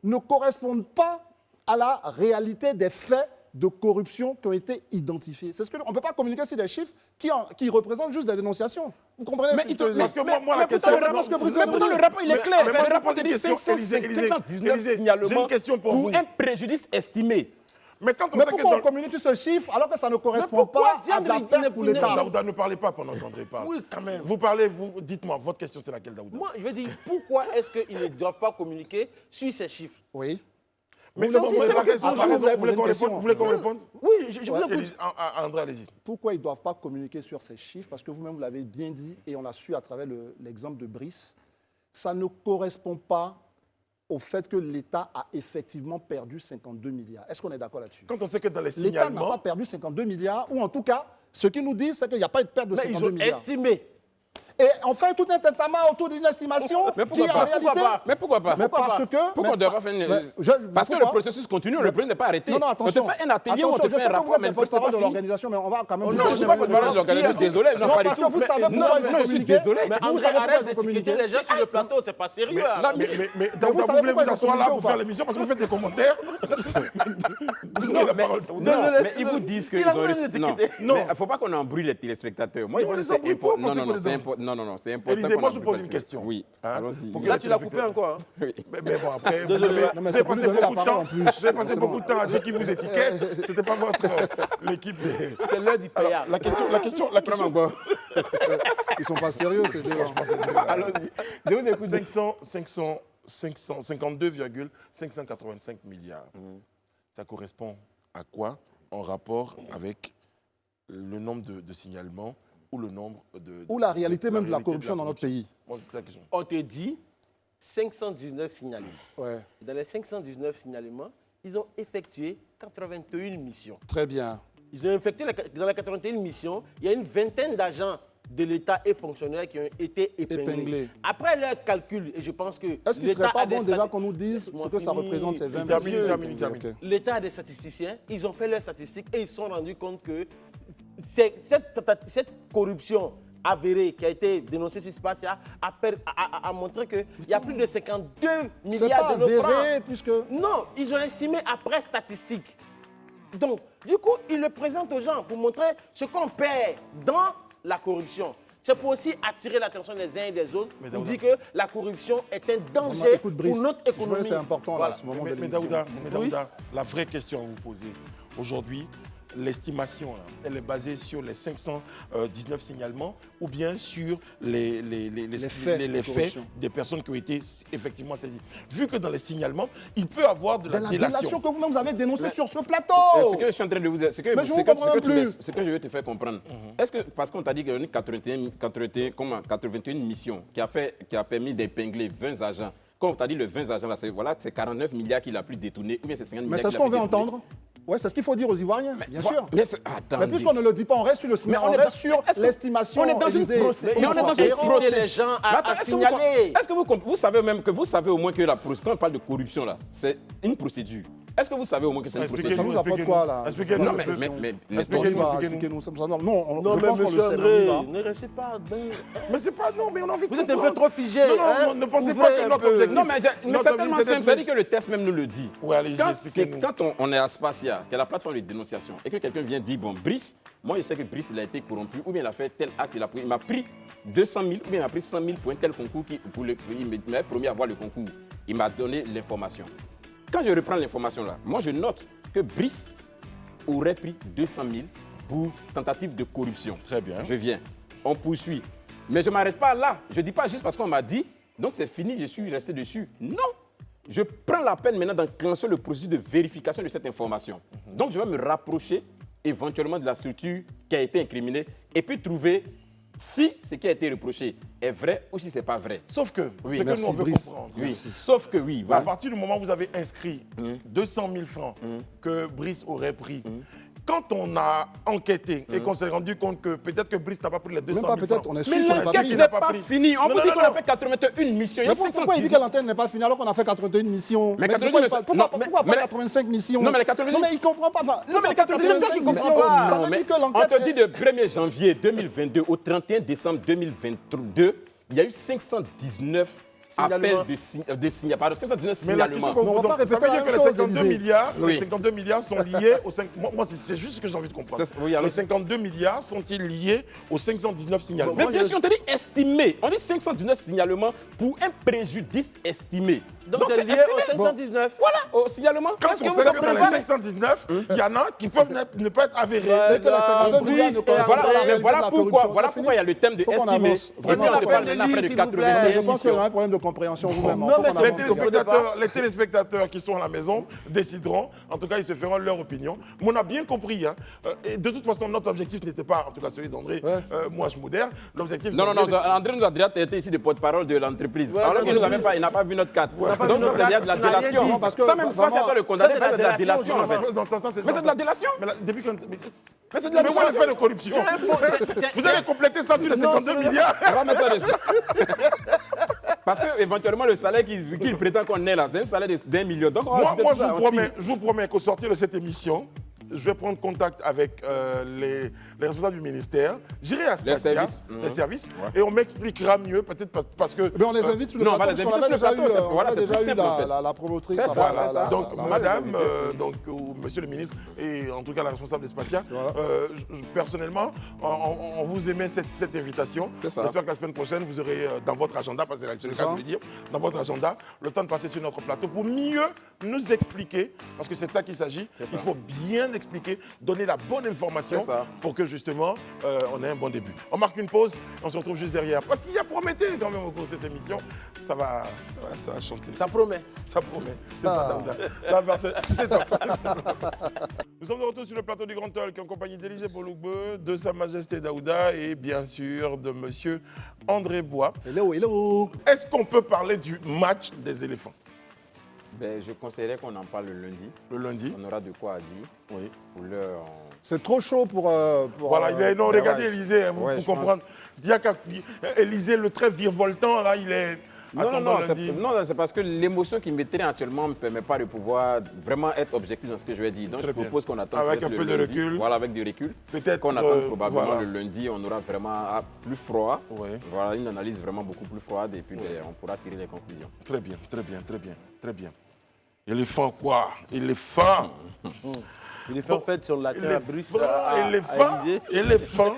ne correspondent pas à la réalité des faits de corruption qui ont été identifiés. C'est ce que on ne peut pas communiquer sur des chiffres qui représentent juste des dénonciations. Vous comprenez Mais ce que je veux dire? Parce que moi, la mais question... pourtant, parce que mais président pourtant, vous le dit- rapport, il est Mais- clair. mais moi, Le je rapport pose te une dit question, 579 Élisée, signalements j'ai une question pour vous. un préjudice estimé. Mais quand on Mais sait que pourquoi on dans... communique ce chiffre alors que ça ne correspond pourquoi pas à diable de la il perte ne- pour il ne- l'État? Daouda, ne parlez pas pendant qu'André parle. Oui, quand même. Vous parlez, dites-moi, votre question c'est laquelle, Daouda? Moi, je veux dire, pourquoi est-ce qu'ils ne doivent pas communiquer sur ces chiffres? Oui. Mais Vous c'est voulez- bon, vous par voulez- raison, Ah, par vous raison, avez vous voulez posé qu'on une réponde? question. Vous voulez qu'on réponde? Oui, je vous Ouais, écoute. André, allez-y. Pourquoi ils ne doivent pas communiquer sur ces chiffres? Parce que vous-même, vous l'avez bien dit, et on l'a su à travers l'exemple de Brice, ça ne correspond pas au fait que l'État a effectivement perdu 52 milliards. Est-ce qu'on est d'accord là-dessus? Quand on sait que dans les L'État n'a pas signalements... perdu 52 milliards, ou en tout cas, ce qu'ils nous disent, c'est qu'il n'y a pas de perte de Mais ils 52 ont milliards. estimé. Et on fait tout un tintamarre autour d'une estimation Mais qui, pourquoi en pas? réalité... Mais pourquoi pas? Mais parce que... Pourquoi on mais ne doit pas- pas faire une... mais Parce que le pourquoi? processus continue, le problème n'est pas arrêté. Non, non, attention. On te fait un atelier, on te Attention, fait un je sais que rapport, vous êtes mais le le processus n'est porte-parole pas de fini. l'organisation, mais on va quand même... Oh vous non, je ne donner suis pas le porte-parole de l'organisation, désolé. Non, parce que vous savez Non, pourquoi non, vous je suis communiquez. désolé. Mais Vous André, savez pourquoi arrête vous d'étiqueter communiquez. les gens sur le plateau, c'est pas sérieux. hein. Là, mais Daouda, vous vous savez voulez pourquoi vous ils asseoir là communiquent pour ou faire pas? l'émission parce que vous faites des commentaires? Vous avez la parole, Daouda. Non, mais ils vous disent qu'ils Il a ont voulu reçu... les Non, étiqueter. Non. mais il ne faut pas qu'on embrouille les téléspectateurs. Moi, je on pense les que c'est embrouille pas, important. pensez qu'on les C'est important. Élisée, qu'on moi, je embrouille pose pas une les- question. Oui, Hein? allons-y. Pour que Là, les tu l'as coupé téléspectateurs- encore. hein. Mais bon, après, Désolé. Non, mais vous avez c'est pour passé lui donner la beaucoup de parole temps. en plus. Vous avez passé beaucoup de temps à dire qui vous étiquette. C'était pas votre l'équipe des. C'est l'heure du Alors, payable. la question. Vraiment, bon. Ils sont pas sérieux, c'est des... Allons-y. Je vous écoute. 552,585 milliards. Ça correspond à quoi en rapport avec le nombre de signalements ou le nombre de... Ou la réalité même de la réalité corruption dans notre corruption. pays. Moi, c'est la question. On te dit 519 signalements. Ouais, Dans les 519 signalements, ils ont effectué 81 missions. très bien. Ils ont effectué, dans les 81 missions, il y a une vingtaine d'agents de l'État et fonctionnaires qui ont été épinglés. Épinglés. Après leur calcul, et je pense que Est-ce qu'il ne l'État serait pas a des bon déjà stati- qu'on nous dise Laisse-moi ce que ça finir. représente ces 20 Termine. Ok. L'État a des statisticiens, ils ont fait leurs statistiques et ils se sont rendus compte que cette corruption avérée qui a été dénoncée sur Spacia a montré qu'il y a plus de 52 C'est milliards pas de nos francs. avéré, puisque... Non, ils ont estimé après statistique. Donc, du coup, ils le présentent aux gens pour montrer ce qu'on perd dans la corruption. C'est pour aussi attirer l'attention des uns et des autres, Mais pour Daouda. dire que la corruption est un Vraiment, danger écoute, Brice, pour notre si je veux, économie. c'est important là, Voilà. à ce moment de Mais l'émission. Daouda, la vraie question à vous poser aujourd'hui, l'estimation, là, elle est basée sur les 519 signalements ou bien sur les faits de faits corruption. des personnes qui ont été effectivement saisies. Vu que dans les signalements, il peut y avoir de la Dans la délation. délation que vous-même vous avez dénoncée sur ce plateau. Ce que je suis en train de vous dire, ce que, Mais je ce vous que- comprends ce que plus. tu laisses- ce que je veux te faire comprendre, est-ce que, parce qu'on t'a dit qu'il y a eu 81 missions qui a permis d'épingler 20 agents, quand on t'a dit le 20 agents, là, c'est 49 milliards qu'il a plus détourné, ou bien c'est 50 Mais milliards c'est qu'il ce a qu'on plus veut détourné. entendre. Ouais, c'est ce qu'il faut dire aux Ivoiriens, bien sûr. Mais Mais puisqu'on ne le dit pas, on reste sur le signal, on reste sur l'estimation. on est dans une Élysée. procédure. Faut Mais on est qu'on dans soit une cohérent. procédure. les gens Mais à attends, est-ce que signaler. Est-ce que vous savez même que vous savez au moins que quand on parle de corruption là, c'est une procédure. Est-ce que vous savez au moins que c'est une Expliquez-nous, Ça procédure? nous apporte quoi là? Expliquez-nous. Non, Expliquez-nous. mais Expliquez-nous. Expliquez-nous. Non, Non, je mais pense qu'on monsieur le sait. André, mais on y va. ne restez pas. Mais c'est pas, non, mais on a envie de Vous êtes un peu comprendre. trop figé. Non, hein. non, ne pensez Ouvrez pas que un notre peu. objectif... Non, mais c'est Notre tellement objectif, simple, ça dit que le test même nous le dit. Ouais, allez-y, Quand expliquez-nous. on est à Spacia, qui est la plateforme de dénonciation, et que quelqu'un vient dire, bon, Brice, moi je sais que Brice, il a été corrompu, ou bien il a fait tel acte, il m'a pris 200 000, ou bien il m'a pris 100 000 pour un tel concours, il m'a promis à avoir le concours. Il m'a donné l'information. Quand je reprends l'information là, moi je note que Brice aurait pris 200 000 pour tentative de corruption. Très bien. Je viens, on poursuit. Mais je ne m'arrête pas là. Je ne dis pas juste parce qu'on m'a dit, donc c'est fini, je suis resté dessus. Non. Je prends la peine maintenant d'enclencher le processus de vérification de cette information. Donc je vais me rapprocher éventuellement de la structure qui a été incriminée et puis trouver si ce qui a été reproché est vrai ou si ce n'est pas vrai. Sauf que, Oui, ce que merci, nous on veut Brice. comprendre, Oui, sauf que oui, à voilà. partir du moment où vous avez inscrit 200 000 francs que Brice aurait pris, quand on a enquêté et qu'on s'est rendu compte que peut-être que Brice n'a pas pris les 200 Même 000 pas peut-être, francs. on est sûr Mais qu'on n'a pas l'enquête pris. il n'est n'a pas pas pris. finie. On Non, vous non, dit non, qu'on a non. fait 81 missions. Il y a Mais pourquoi il dit que 510. l'antenne n'est pas finie alors qu'on a fait 81 missions? Mais de 81, quoi il mais parle? c'est- non, Pourquoi mais- pas 85 missions? Non, mais les 90 Non, mais il comprend pas. Non, mais les 90, c'est toi qui ne comprends missions. pas. Ça Non, veut mais dire que on l'enquête te dit de 1er janvier 2022 au 31 décembre 2022, il y a eu 519 appels de signalements. Pardon, 519 Mais la question signalements. qu'on Mais on vous va pas donne, ça veut répéter dire la que les même chose, 52 Élisée. milliards, Oui. les 52 milliards sont liés aux 5... Moi, c'est juste ce que j'ai envie de comprendre. Oui, alors- Les 52 milliards sont-ils liés aux 519 signalements? Mais bien sûr, on te dit estimé. On dit 519 signalements pour un préjudice estimé. Donc c'est lié estimé. au 519. Voilà, au signalement. Quand Est-ce on que sait vous que dans les préparez 519, il y en a qui peuvent ne pas être avérés. Dès que les 52 Brice milliards ne et correspondent Voilà, pas à la mais réalité voilà de la pourquoi, corruption, voilà c'est pourquoi il y a le thème de Faut qu'on estimé. avance. Et Vraiment, puis on faut parle qu'on maintenant après de s'il vous plaît. 81 Je pense qu'il y missions. a un problème de compréhension vous-même. Non, Faut mais qu'on c'est avance. Les téléspectateurs qui sont à la maison décideront, en tout cas ils se feront leur opinion. Mais on a bien compris, hein. Et de toute façon notre objectif n'était pas, en tout cas celui d'André, Ouais. moi je modère, l'objectif Non, d'André, André nous a déjà été ici de porte-parole de l'entreprise. Ouais, Alors qu'il nous avait l'entreprise. pas, il n'a pas vu notre carte. n'a pas Donc vu ça, notre c'est carte, de la tu n'as rien délation. dit. Parce que Ça même, ça, c'est vraiment- à toi de condamner, Ça, c'est c'est de la délation. en fait. Dans ce sens, Mais c'est de la délation. Mais depuis quand... Mais c'est de la Mais où est le fait de corruption? Vous allez compléter ça sur les 52 milliards? On va mettre ça dessus. Parce que éventuellement le salaire qu'il prétend qu'on ait là, c'est un salaire d'1 million. Donc on va ajouter Moi tout ça aussi. je vous promets qu'au sortir de cette émission, je vais prendre contact avec les responsables du ministère. J'irai à Spacia, services. les services, et on m'expliquera mieux, peut-être parce que... Mais on les invite sur le non, on va plateau. les parce qu'on inviter avait sur le plateau, déjà eu, voilà, on a c'est déjà plus eu simple, en fait. la promotrice. C'est enfin, ça, c'est ça. Donc, la- madame, la- ou monsieur le ministre, et en tout cas la responsable de Spacia, personnellement, on vous émet cette invitation. C'est ça. J'espère que la semaine prochaine, vous aurez dans votre agenda, parce que c'est le cas de le dire, dans votre agenda, le temps de passer sur notre plateau pour mieux nous expliquer, parce que c'est de ça qu'il s'agit. Il faut bien expliquer, donner la bonne information C'est ça. pour que justement, on ait un bon début. On marque une pause, on se retrouve juste derrière. Parce qu'il y a Prométhée quand même au cours de cette émission. Ça va chanter. Ça promet. Ça promet. C'est ça, Daouda. Là, c'est top. Nous sommes de retour sur le plateau du Grand Talk en compagnie d'Élisée Bolougbe, de Sa Majesté Daouda et bien sûr de Monsieur André Bois. Hello, hello. Est-ce qu'on peut parler du match des éléphants Ben, je conseillerais qu'on en parle le lundi. le lundi? On aura de quoi à dire. Oui. Pour l'heure, C'est trop chaud pour. Voilà, il est. Non, ben regardez ouais. Élisée, hein, Ouais, pour je comprendre. Il y a qu'à. Élisée, le très virevoltant, là, il est. Attendons lundi. non, c'est parce que l'émotion qui m'étreint actuellement ne me permet pas de pouvoir vraiment être objectif dans ce que je vais dire. Donc Très je bien. propose qu'on attende Avec peut-être un peu le de lundi. recul. Voilà, avec du recul. Peut-être, Qu'on attend probablement voilà. le lundi, on aura vraiment plus froid. Ouais. Voilà, une analyse vraiment beaucoup plus froide et puis ben, on pourra tirer les conclusions. Très bien, très bien, très bien, très bien. Éléphant quoi? Éléphant. Il est fait en fait sur la terre à Brice. Éléphant.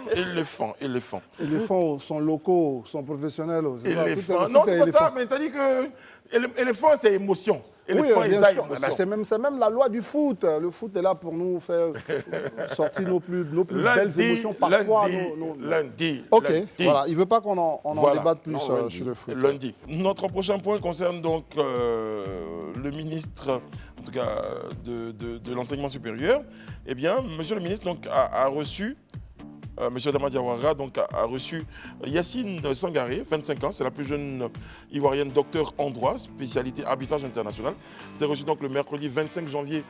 Les fonds sont locaux, sont professionnels. c'est ça, Éléphant. tout est Non, c'est pas éléphant. ça, mais c'est-à-dire que éléphant, c'est émotion. Oui, Éléphant, bien ça, sûr. émotion. C'est même la loi du foot. Le foot est là pour nous faire sortir nos plus belles émotions parfois. Lundi. Ok, lundi. voilà. Il ne veut pas qu'on en Voilà. débatte plus Non, lundi. sur le foot. Lundi. Notre prochain point concerne donc le ministre, en tout cas de l'enseignement supérieur. Eh bien, monsieur le ministre donc, a reçu, monsieur Adama Diawara donc, a reçu Yacine Sangaré, 25 ans, c'est la plus jeune ivoirienne docteur en droit, spécialité arbitrage international. Elle a reçu donc le mercredi 25 janvier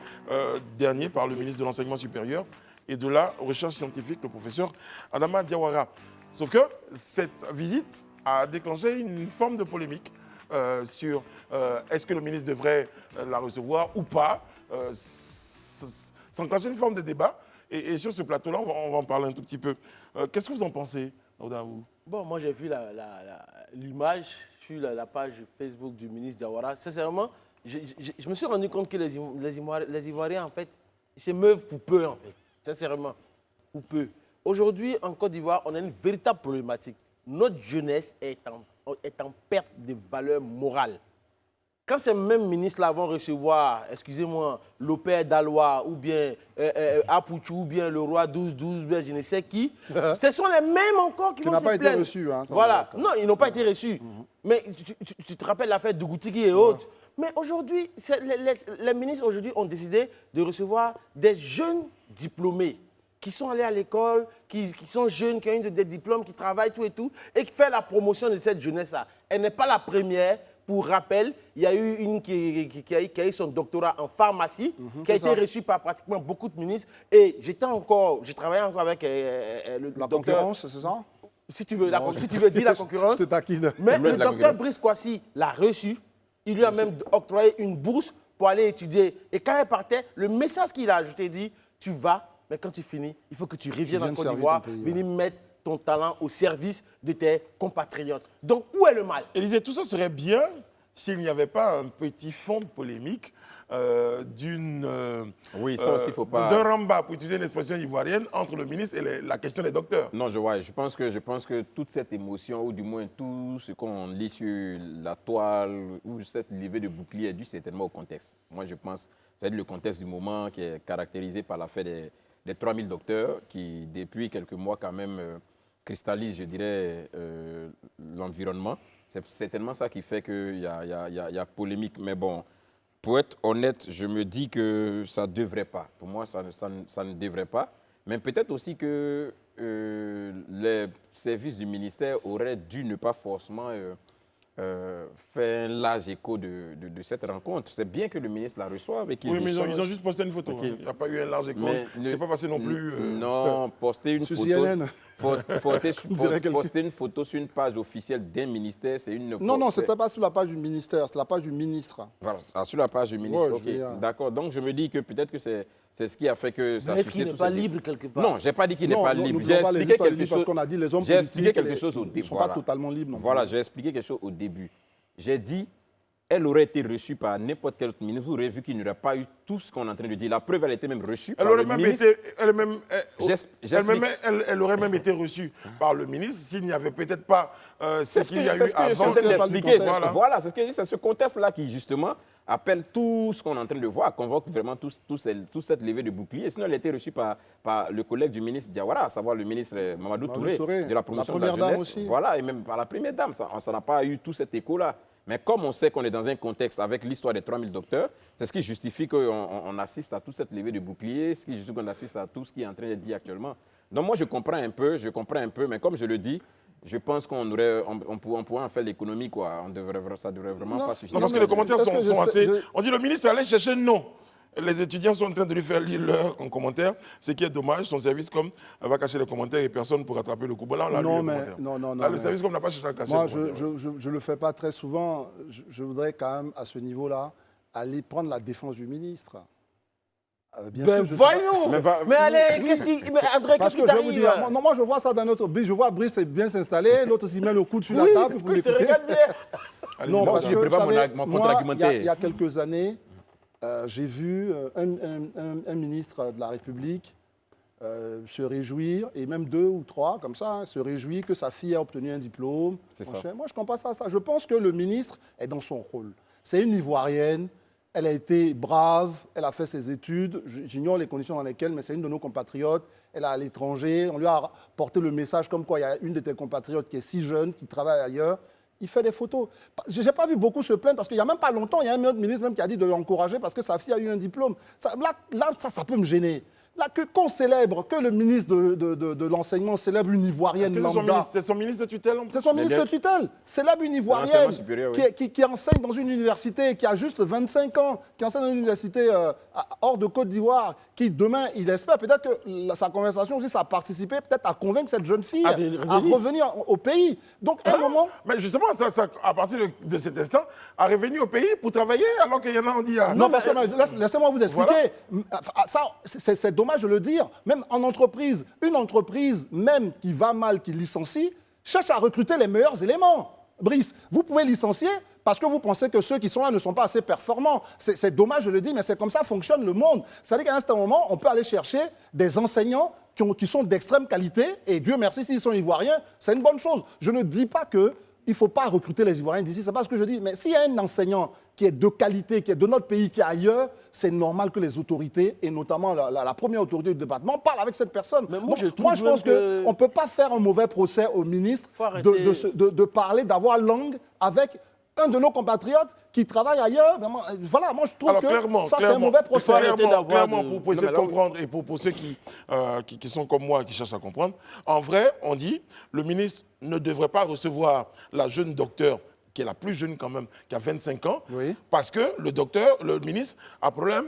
dernier par le ministre de l'enseignement supérieur et de la recherche scientifique, le professeur Adama Diawara. Sauf que cette visite a déclenché une forme de polémique sur est-ce que le ministre devrait la recevoir ou pas. S'enclencher une forme de débat. Et sur ce plateau-là, on va en parler un tout petit peu. Qu'est-ce que vous en pensez, Daouda? Bon, moi j'ai vu l'image sur la page Facebook du ministre Diawara. Sincèrement, je me suis rendu compte que les Ivoiriens, en fait, ils se meuvent pour peu, en fait. Sincèrement, pour peu. Aujourd'hui, en Côte d'Ivoire, on a une véritable problématique. Notre jeunesse est en perte de valeur morale. Quand ces mêmes ministres-là vont recevoir, excusez-moi, le père d'Alois ou bien Apouchou ou bien le roi 12-12, bien je ne sais qui, ce sont les mêmes encore qui vont se plaindre. Qui n'a pas été reçu. Hein, Voilà. Non, ils n'ont pas été reçus. Mais tu te rappelles l'affaire Dougoutiki et autres. Mais aujourd'hui, les ministres aujourd'hui ont décidé de recevoir des jeunes diplômés qui sont allés à l'école, qui sont jeunes, qui ont eu des diplômes, qui travaillent, tout et tout, et qui fait la promotion de cette jeunesse-là. Elle n'est pas la première. Pour rappel, il y a eu une qui a eu son doctorat en pharmacie, qui a été reçue par pratiquement beaucoup de ministres. Et je travaillais encore avec le La docteur. concurrence, c'est ça? Si tu veux, si tu veux dire la concurrence. C'est taquine. Mais Bleu le de la docteur concurrence. Brice Kwasi l'a reçu. Il lui a même octroyé une bourse pour aller étudier. Et quand elle partait, le message qu'il a ajouté dit, tu vas, mais quand tu finis, il faut que tu reviennes en viennes Côte servir d'Ivoire, ton pays, venir mettre ton talent au service de tes compatriotes. Donc, où est le mal? Élisée, tout ça serait bien s'il n'y avait pas un petit fond de polémique Oui, ça aussi, il ne faut pas... d'un ramba, pour utiliser une expression ivoirienne, entre le ministre et la question des docteurs. Non, je pense que toute cette émotion, ou du moins tout ce qu'on lit sur la toile, ou cette levée de bouclier est dû certainement au contexte. Moi, je pense, c'est le contexte du moment qui est caractérisé par l'affaire des 3000 docteurs qui, depuis quelques mois, quand même, cristallisent, je dirais, l'environnement. C'est certainement ça qui fait qu'il y a polémique. Mais bon, pour être honnête, je me dis que ça ne devrait pas. Pour moi, ça ne devrait pas. Mais peut-être aussi que les services du ministère auraient dû ne pas forcément faire un large écho de cette rencontre. C'est bien que le ministre la reçoive et qu'ils Oui, mais ils ont échangent. juste posté une photo. Ok. Il n'y a pas eu un large écho. Mais C'est pas passé non plus. Non, poster une Sur photo. CNN. Poster une photo sur une page officielle d'un ministère, c'est une. Non, ce n'était pas sur la page du ministère, c'est la page du ministre. Voilà, sur la page du ministre. Ouais, ok, je veux dire. d'accord. Donc je me dis que peut-être que c'est ce qui a fait que ça. Mais est-ce qu'il suscite n'est tout pas cette- libre quelque part? Non, j'ai pas dit qu'il n'est Non, pas non, libre. nous J'ai disons pas les expliqué histoires quelque libres chose. parce qu'on a dit les hommes J'ai expliqué politiques, quelque chose au ils début. ne sont pas totalement libres non plus. Voilà, j'ai expliqué quelque chose au début. J'ai dit, elle aurait été reçue par n'importe quel autre ministre. Vous aurez vu qu'il n'y aurait pas eu tout ce qu'on est en train de dire. La preuve, elle a été même reçue Elle par aurait le même ministre. été, elle aurait même été reçue par le ministre s'il n'y avait peut-être pas ce C'est ce qu'il y a que eu avant. je viens Voilà. d'expliquer. Voilà. Voilà, c'est ce que je dis. C'est ce contexte-là qui, justement, appelle tout ce qu'on est en train de voir, convoque vraiment toute cette levée de bouclier. Sinon, elle a été reçue par le collègue du ministre Diawara, à savoir le ministre Mamadou Touré, de la promotion de la première dame jeunesse. aussi. Voilà, et même par la première dame. Ça n'a pas eu tout cet écho-là. Mais comme on sait qu'on est dans un contexte avec l'histoire des 3000 docteurs, c'est ce qui justifie qu'on assiste à toute cette levée de bouclier, ce qui justifie qu'on assiste à tout ce qui est en train d'être dit actuellement. Donc moi, je comprends un peu, mais comme je le dis, je pense qu'on pourrait en faire l'économie, quoi. Ça devrait vraiment Non. pas susciter. Non, parce que les commentaires Parce que sont assez. je- On dit le ministre est allé chercher non. Les étudiants sont en train de lui faire lire leur en commentaire, ce qui est dommage. Son service comme va cacher les commentaires et personne pour rattraper le coup. Bon, là, on a lu les commentaires. non, Là, le mais- service comme n'a pas cherché à cacher Moi, les commentaires. je ne le fais pas très souvent. Je voudrais quand même, à ce niveau-là, aller prendre la défense du ministre. Bien Ben sûr, je sais pas- voyons. Mais allez, André, Parce qu'est-ce que qui je vous dis, t'arrive? moi, je vois ça d'un autre. Je vois Brice bien s'installer, l'autre s'y met le coude sur Oui, la table. Vous que je te m'écoutez. regarde bien. Allez-y, Non, là, parce je que, vous prépare savez, mon moi, contre-argumentaire. il y a quelques années, j'ai vu un ministre de la République se réjouir, et même 2 ou 3, comme ça, se réjouir que sa fille a obtenu un diplôme. C'est Mon ça. cher, moi, je ne comprends pas ça. Je pense que le ministre est dans son rôle. C'est une Ivoirienne. Elle a été brave, elle a fait ses études. J'ignore les conditions dans lesquelles, mais c'est une de nos compatriotes. Elle est à l'étranger. On lui a porté le message comme quoi il y a une de tes compatriotes qui est si jeune, qui travaille ailleurs. Il fait des photos. Je n'ai pas vu beaucoup se plaindre parce qu'il n'y a même pas longtemps, il y a un autre ministre même qui a dit de l'encourager parce que sa fille a eu un diplôme. Ça peut me gêner. Là, qu'on célèbre, que le ministre de l'enseignement célèbre une Ivoirienne Est-ce que lambda. c'est son ministre de tutelle en plus? C'est son ministre de tutelle. Célèbre une Ivoirienne l'enseignement supérieur, oui. qui enseigne dans une université, qui a juste 25 ans, qui enseigne dans une université hors de Côte d'Ivoire, qui demain, il espère peut-être que sa conversation aussi, ça a participé peut-être à convaincre cette jeune fille à revenir au pays. Donc, à un moment... Mais justement, ça, à partir de cet instant, a revenu au pays pour travailler alors qu'il y en a, on dit... ah, Non, parce que laissez-moi vous expliquer. Ça, c'est dommage de le dire. Même en entreprise, une entreprise même qui va mal, qui licencie, cherche à recruter les meilleurs éléments. Brice, vous pouvez licencier parce que vous pensez que ceux qui sont là ne sont pas assez performants. C'est dommage, je le dis, mais c'est comme ça fonctionne le monde. C'est-à-dire qu'à un certain moment, on peut aller chercher des enseignants qui sont d'extrême qualité, et Dieu merci s'ils sont ivoiriens, c'est une bonne chose. Je ne dis pas que il ne faut pas recruter les Ivoiriens d'ici, c'est pas ce que je dis. Mais s'il y a un enseignant qui est de qualité, qui est de notre pays, qui est ailleurs, c'est normal que les autorités, et notamment la première autorité du département, parlent avec cette personne. Mais moi, Donc, je trouve je même pense que- qu'on ne peut pas faire un mauvais procès au ministre Faut arrêter. de parler, d'avoir langue avec un de nos compatriotes qui travaille ailleurs. Vraiment, voilà, moi je trouve Alors, que clairement, ça c'est un mauvais procédé. Clairement, pour essayer de comprendre et pour ceux qui sont comme moi, qui cherchent à comprendre, en vrai, on dit le ministre ne devrait pas recevoir la jeune docteure, qui est la plus jeune quand même, qui a 25 ans, Oui. parce que le ministre, a problème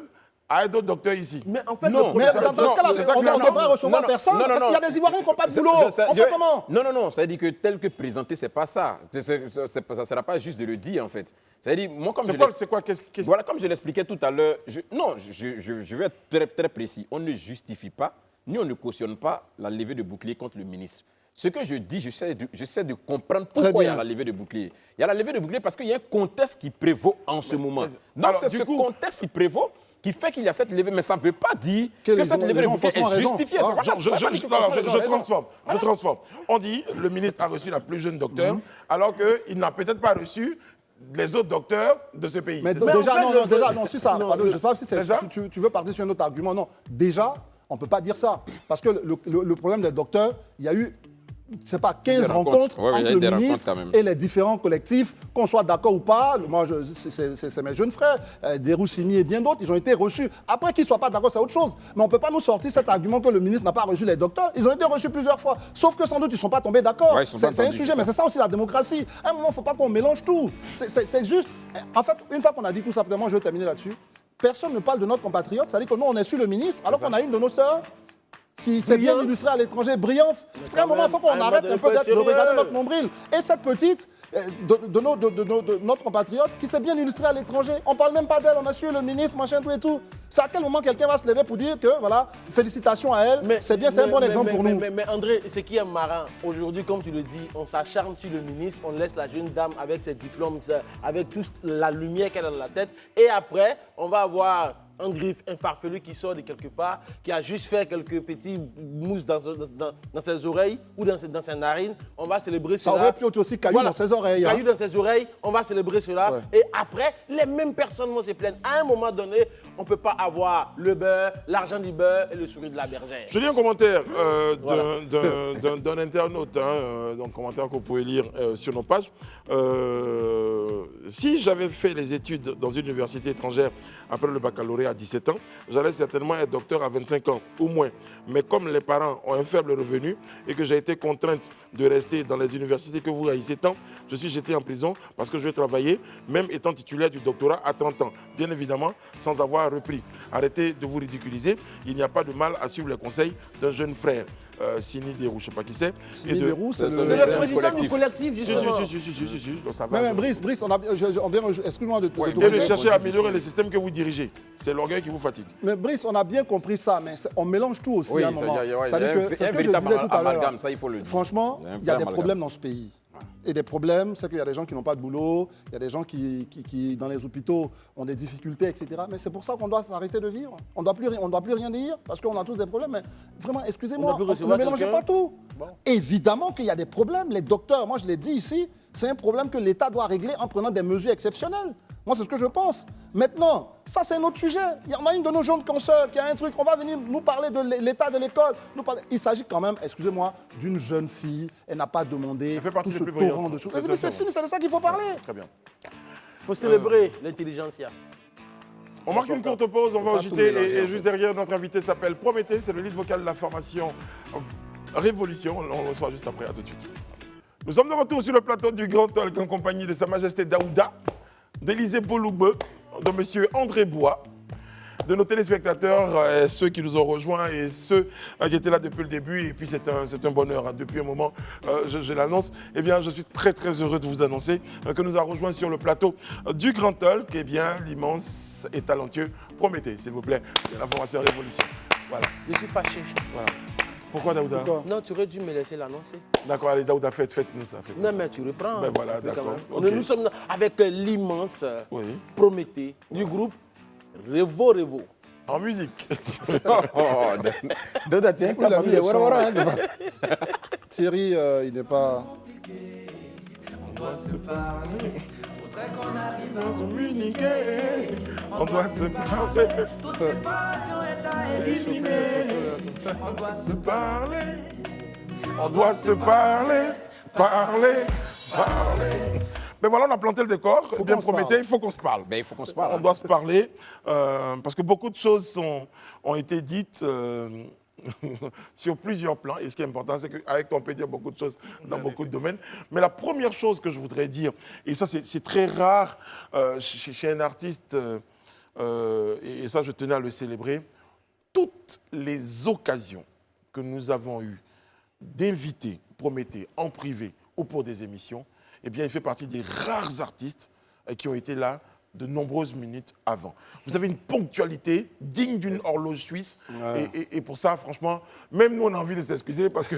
à d'autres docteurs ici. Mais en fait, Non, le Mais problème, dans ce cas-là, c'est ça que on ne non, devrait recevoir non, personne non, parce non, qu'il y a des Ivoiriens qui n'ont pas de boulot. On fait comment? Non, ça veut dire que tel que présenté, c'est pas ça. Ça ne sera pas juste de le dire, en fait. Ça veut dire, moi, comme C'est quoi Voilà, comme je l'expliquais tout à l'heure, je vais être très, très précis. On ne justifie pas, ni on ne cautionne pas la levée de bouclier contre le ministre. Ce que je dis, j'essaie de comprendre pourquoi il y a la levée de bouclier. Il y a la levée de bouclier parce qu'il y a un contexte qui prévaut en ce moment. Donc, alors, c'est du ce coup- contexte qui prévaut qui fait qu'il y a cette levée. Mais ça ne veut pas dire Que que les cette gens- levée les de gens ont bouclier est forcément raison. justifiée. Ah, C'est pas- c'est pas du tout Je transforme. On dit le ministre a reçu la plus jeune docteure, alors qu'il n'a peut-être pas reçu les autres docteurs de ce pays. Mais C'est ça? déjà, non, si ça, pardon, je sais pas si C'est ça tu veux partir sur un autre argument. Non, déjà, on ne peut pas dire ça. Parce que le problème des docteurs, il y a eu, je sais pas, 15 Des rencontres. rencontres Ouais, il y a entre eu le des rencontres ministre quand même. et les différents collectifs, qu'on soit d'accord ou pas. Moi, c'est mes jeunes frères, des Roussini et bien d'autres, ils ont été reçus. Après qu'ils ne soient pas d'accord, c'est autre chose. Mais on ne peut pas nous sortir cet argument que le ministre n'a pas reçu les docteurs. Ils ont été reçus plusieurs fois. Sauf que sans doute, ils ne sont pas tombés d'accord. Ouais, ils sont pas C'est un entendus, sujet, c'est mais ça. c'est ça aussi la démocratie. À un moment, il ne faut pas qu'on mélange tout. C'est juste. En fait, une fois qu'on a dit tout ça, moi, je vais terminer là-dessus. Personne ne parle de notre compatriote. C'est-à-dire que nous, on est sur le ministre, alors qu'on a une de nos sœurs qui s'est bien Brillante. illustrée à l'étranger, brillante. C'est un moment, il faut qu'on à un moment arrête donné, un peu faut être de regarder sérieux. notre nombril. Et cette petite, de notre compatriote, qui s'est bien illustrée à l'étranger, on ne parle même pas d'elle, on a su le ministre, machin, tout et tout. C'est à quel moment quelqu'un va se lever pour dire que, voilà, félicitations à elle, c'est bien, c'est un bon exemple pour nous. Mais André, ce qui est marrant, aujourd'hui, comme tu le dis, on s'acharne sur le ministre, on laisse la jeune dame avec ses diplômes, avec toute la lumière qu'elle a dans la tête, et après, on va avoir un griffe, un farfelu qui sort de quelque part, qui a juste fait quelques petits mousses dans ses oreilles ou dans ses narines. On va célébrer Ça cela. aurait pu être aussi caillou dans ses oreilles, hein. Caillou dans ses oreilles, on va célébrer cela. Ouais. Et après, les mêmes personnes vont se plaindre. À un moment donné, on ne peut pas avoir le beurre, l'argent du beurre et le sourire de la bergère. Je lis un commentaire Voilà. d'un internaute, un commentaire que vous pouvez lire sur nos pages. Si j'avais fait les études dans une université étrangère après le baccalauréat à 17 ans, j'allais certainement être docteur à 25 ans ou moins. Mais comme les parents ont un faible revenu et que j'ai été contrainte de rester dans les universités que vous haïssez tant, je suis jeté en prison parce que je travaillais, même étant titulaire du doctorat à 30 ans. Bien évidemment, sans avoir repris. Arrêtez de vous ridiculiser. Il n'y a pas de mal à suivre les conseils d'un jeune frère. Sini Derou, je ne sais pas qui c'est. Sini Derou, c'est C'est le... le président du collectif, Si, justement. si, donc ça va. Mais Brice, on vient, excuse-moi de te Et de corriger. chercher à améliorer le système que vous dirigez. C'est l'orgueil qui vous fatigue. Mais Brice, on a bien compris ça, mais on mélange tout aussi Oui, à un ça, moment. il y a C'est-à-dire que, c'est ce que je véritable disais tout à l'heure. amalgame, ça, il faut le dire. Franchement, Il y a un il y a vrai des amalgame. problèmes dans ce pays. Et des problèmes, c'est qu'il y a des gens qui n'ont pas de boulot, il y a des gens qui, dans les hôpitaux, ont des difficultés, etc. Mais c'est pour ça qu'on doit s'arrêter de vivre. On ne doit plus rien dire, parce qu'on a tous des problèmes. Mais vraiment, On excusez-moi, doit plus ne recevoir mélangez quelqu'un. pas tout. Bon. Évidemment qu'il y a des problèmes. Les docteurs, moi je l'ai dit ici, c'est un problème que l'État doit régler en prenant des mesures exceptionnelles. Moi, c'est ce que je pense. Maintenant, ça, c'est un autre sujet. Il y en a une de nos jeunes consoeurs qui a un truc. On va venir nous parler de l'état de l'école. Il s'agit quand même, excusez-moi, d'une jeune fille. Elle n'a pas demandé Elle fait partie tout des ce plus torrent brillantes. de choses. C'est Mais ça, c'est fini, c'est de ça qu'il faut parler. Très bien. Il faut célébrer l'intelligentsia. On marque une courte pause, on va Faut au pas tout JT mélanger, et en juste fait. derrière, notre invité s'appelle Prométhée, c'est le lead vocal de la formation Révolution. On le reçoit juste après, à tout de suite. Nous sommes de retour sur le plateau du Grand Talk en compagnie de Sa Majesté Daouda, d'Élysée Bolougbe, de Monsieur André Bois, de nos téléspectateurs, ceux qui nous ont rejoints et ceux qui étaient là depuis le début. Et puis c'est un bonheur, hein. Depuis un moment, je l'annonce. Eh bien, je suis très très heureux de vous annoncer que nous a rejoint sur le plateau du Grand Talk, eh bien, l'immense et talentueux Prométhée, s'il vous plaît, de la formation Révolution. Voilà. Je suis fâché. Voilà. Pourquoi Daouda? Pourquoi? Non, tu aurais dû me laisser l'annoncer. D'accord, allez Daouda, faites-nous ça. faites-nous Non, ça. mais tu reprends. Ben voilà, Mais quand d'accord, même. ok. Nous sommes avec l'immense Oui. Prométhée du groupe Revo. En musique. Doda, tiens, Il a mis le son. c'est pas... Thierry, il n'est pas... On doit se parler, faudrait qu'on arrive à Communiquer, on doit se parler. toute séparation est à éliminer. On doit se Parler, on doit se parler, parler. Mais voilà, on a planté le décor. Faut Bien qu'on se parle. Prométhée, il faut qu'on se parle. Ben, il faut qu'on se parle. On doit se parler parce que beaucoup de choses ont été dites sur plusieurs plans. Et ce qui est important, c'est qu'avec toi, on peut dire beaucoup de choses dans beaucoup de domaines. Mais la première chose que je voudrais dire, et ça c'est très rare chez un artiste, et ça je tenais à le célébrer, toutes les occasions que nous avons eues d'inviter Prométhée en privé ou pour des émissions, eh bien, il fait partie des rares artistes qui ont été là de nombreuses minutes avant. Vous avez une ponctualité digne d'une horloge suisse. Ouais. Et pour ça, franchement, même nous, on a envie de s'excuser parce que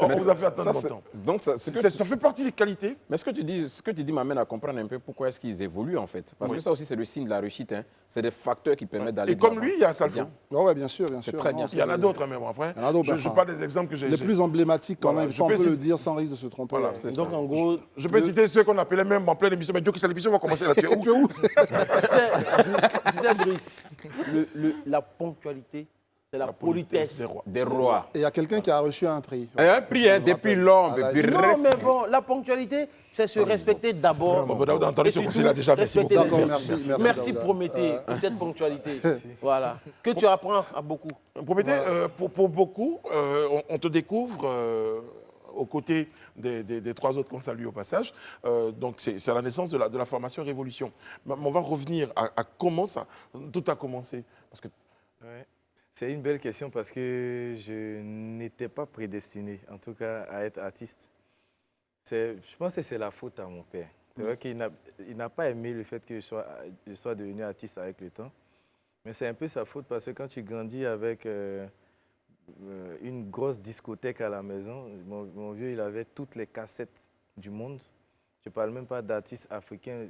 on Mais vous a fait attendre ça, longtemps. Donc, ça, Ça fait partie des qualités. Mais ce que tu dis m'amène à comprendre un peu pourquoi est-ce qu'ils évoluent en fait. Parce Oui. que ça aussi, c'est le signe de la réussite. Hein. C'est des facteurs qui permettent d'aller Et de comme l'avant. lui, il y a C'est Salfo. bien. Ouais, bien sûr, bien C'est sûr. très Non, bien. Il y en a d'autres, hein, même, mon frère. Il y en a d'autres, Je enfin, parle des exemples que j'ai. Les plus emblématiques, quand Voilà, même, je ça, on peux peut le citer- dire sans risque de se tromper. Voilà, c'est ça. Donc, en gros, Je peux citer ceux qu'on appelait même en pleine émission. Mais Dieu que cette émission va commencer là. Tu es où? Tu es où tu sais, Brice, la ponctualité, c'est la politesse. des rois. Des rois. Et il y a quelqu'un qui a reçu un prix. Et un prix hein, Je me depuis rappelle. l'homme. À la depuis vie. Non, reste- mais bon, la ponctualité, c'est se respecter d'abord. Bon, Daouda, entendu Et ce surtout, conseil-là déjà. Merci respecter beaucoup. les D'accord, autres. merci, merci, Merci Daouda. Prométhée pour cette ponctualité. Voilà. Que tu apprends à beaucoup. Prométhée, pour beaucoup, on te découvre aux côtés des trois autres qu'on salue au passage. Donc, c'est à la naissance de la formation Révolution. Mais on va revenir à comment tout a commencé. Parce que Ouais. C'est une belle question parce que je n'étais pas prédestiné, en tout cas, à être artiste. Je pense que c'est la faute à mon père. C'est vrai qu'il n'a pas aimé le fait que je sois devenu artiste avec le temps. Mais c'est un peu sa faute parce que quand tu grandis avec une grosse discothèque à la maison, mon vieux, il avait toutes les cassettes du monde. Je ne parle même pas d'artistes africains,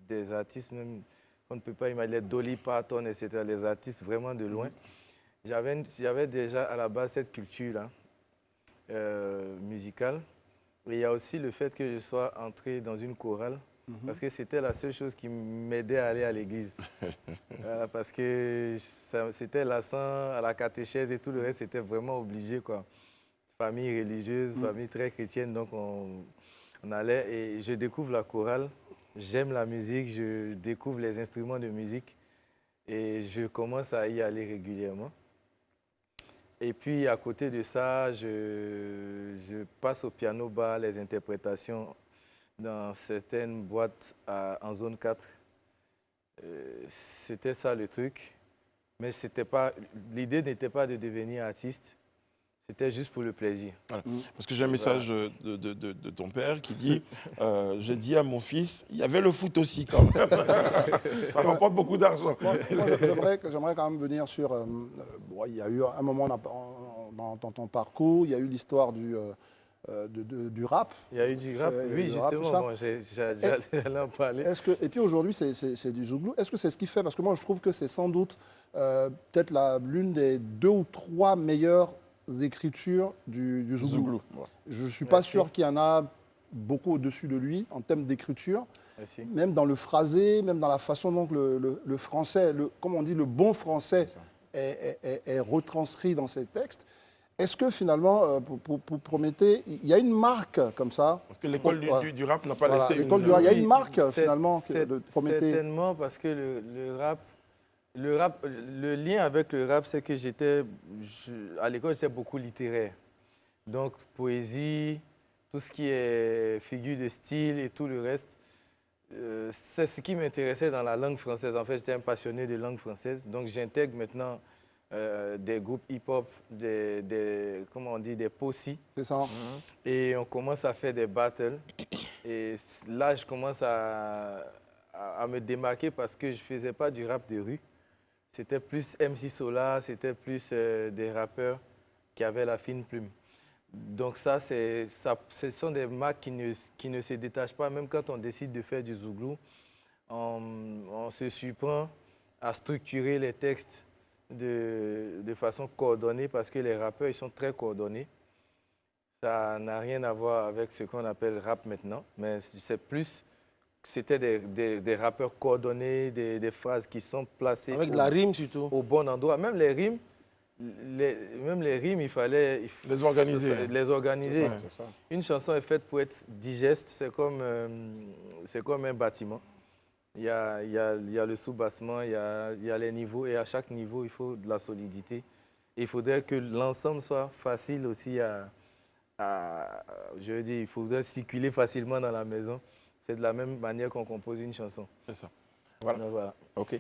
des artistes même qu'on ne peut pas imaginer, Dolly Parton, etc., les artistes vraiment de loin. J'avais déjà à la base cette culture-là, musicale. Et il y a aussi le fait que je sois entré dans une chorale, parce que c'était la seule chose qui m'aidait à aller à l'église. Voilà, parce que c'était lassant à la catéchèse et tout le reste, c'était vraiment obligé, quoi. Famille religieuse, famille très chrétienne, donc on allait et je découvre la chorale. J'aime la musique, je découvre les instruments de musique et je commence à y aller régulièrement. Et puis, à côté de ça, je passe au piano-bar, les interprétations dans certaines boîtes en zone 4. C'était ça le truc. Mais l'idée n'était pas de devenir artiste. C'était juste pour le plaisir. Voilà. Parce que j'ai un message de ton père qui dit j'ai dit à mon fils, il y avait le foot aussi quand même. Ça rapporte beaucoup d'argent. Moi, j'aimerais quand même venir sur... bon, il y a eu un moment dans ton parcours, il y a eu l'histoire du rap. Il y a eu du rap, oui, du rap, justement, ça. bon, j'allais en parler. Et puis aujourd'hui, c'est du zouglou. Est-ce que c'est ce qui fait? Parce que moi, je trouve que c'est sans doute peut-être l'une des 2 ou 3 meilleures écritures du zouglou. Zouglou. Ouais. Je ne suis pas Merci. sûr qu'il y en a beaucoup au-dessus de lui en termes d'écriture. Merci. Même dans le phrasé, même dans la façon dont le français, comme on dit, le bon français est retranscrit dans ces textes. Est-ce que finalement, pour Prométhée, il y a une marque comme ça? Parce que l'école du rap n'a pas Voilà, laissé l'école une... du rap, il y a Oui, une marque c'est- finalement de Prométhée. Certainement parce que le rap, le lien avec le rap, c'est que à l'école, j'étais beaucoup littéraire. Donc, poésie, tout ce qui est figure de style et tout le reste, c'est ce qui m'intéressait dans la langue française. En fait, j'étais un passionné de langue française. Donc, j'intègre maintenant des groupes hip-hop, comment on dit, des possi. C'est ça. Et on commence à faire des battles. Et là, je commence à me démarquer parce que je ne faisais pas du rap de rue. C'était plus MC Solar, c'était plus des rappeurs qui avaient la fine plume. Donc ça, ce sont des marques qui ne se détachent pas. Même quand on décide de faire du zouglou, on se surprend à structurer les textes de façon coordonnée parce que les rappeurs, ils sont très coordonnés. Ça n'a rien à voir avec ce qu'on appelle rap maintenant, mais c'était des rappeurs coordonnés, des phrases qui sont placées Avec la rime surtout. au bon endroit. Même les rimes, même les rimes, il fallait Les organiser. les organiser. C'est ça. Une chanson est faite pour être digeste, c'est comme un bâtiment. Il y a le sous-bassement, il y a les niveaux, et à chaque niveau, il faut de la solidité. Et il faudrait que l'ensemble soit facile aussi je veux dire, il faudrait circuler facilement dans la maison. C'est de la même manière qu'on compose une chanson. C'est ça. Voilà. Donc, voilà. OK.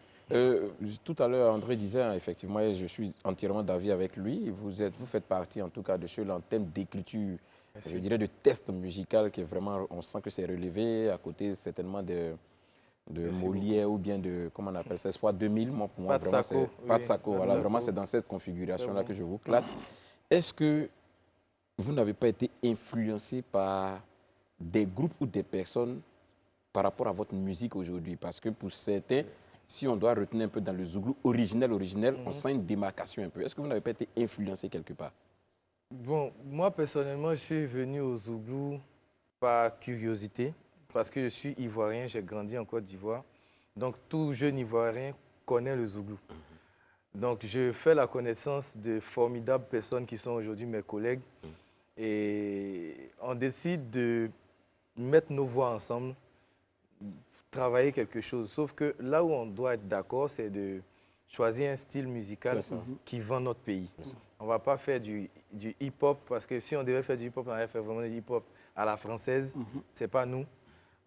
Tout à l'heure, André disait, hein, effectivement, et je suis entièrement d'avis avec lui, vous faites partie en tout cas de ceux-là en termes d'écriture, je dirais de test musical qui est vraiment, on sent que c'est relevé, à côté certainement de Molière ou bien de, comment on appelle ça, soit 2000, moi, pour moi, Pat vraiment, Sako, c'est Pat oui. Sako, Pat voilà, Sako. vraiment, c'est dans cette configuration-là Très que bon. je vous classe. Est-ce que vous n'avez pas été influencé par des groupes ou des personnes par rapport à votre musique aujourd'hui? Parce que pour certains, si on doit retenir un peu dans le Zouglou originel, on sent une démarcation un peu. Est-ce que vous n'avez pas été influencé quelque part? Bon, moi personnellement, je suis venu au Zouglou par curiosité, parce que je suis ivoirien, j'ai grandi en Côte d'Ivoire. Donc tout jeune ivoirien connaît le Zouglou. Donc je fais la connaissance de formidables personnes qui sont aujourd'hui mes collègues. Et on décide de mettre nos voix ensemble, travailler quelque chose. Sauf que là où on doit être d'accord, c'est de choisir un style musical C'est ça. qui vend notre pays. On ne va pas faire du hip-hop, parce que si on devait faire du hip-hop, on allait faire vraiment du hip-hop à la française. Ce n'est pas nous.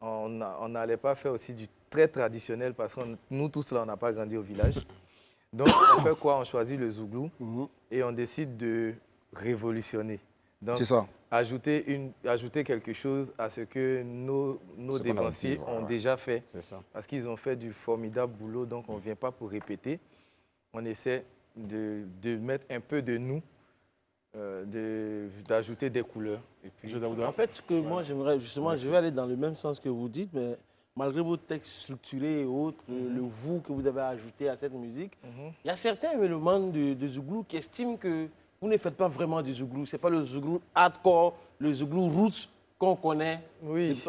On n'allait pas faire aussi du très traditionnel, parce que nous tous là, on n'a pas grandi au village. Donc on fait quoi? On choisit le Zouglou et on décide de révolutionner. Donc, C'est ça. ajouter quelque chose à ce que nos Ce qu'on a dévanciers dit, voilà. ont déjà fait. C'est ça. Parce qu'ils ont fait du formidable boulot, donc on ne vient pas pour répéter. On essaie de mettre un peu de nous, d'ajouter des couleurs. Et puis, En fait, ce que moi j'aimerais, justement, je vais aller dans le même sens que vous dites, mais malgré vos textes structurés et autres, le vous que vous avez ajouté à cette musique, il y a certains éléments de Zouglou qui estiment que vous ne faites pas vraiment du Zouglou. Ce n'est pas le Zouglou hardcore, le Zouglou roots qu'on connaît. oui,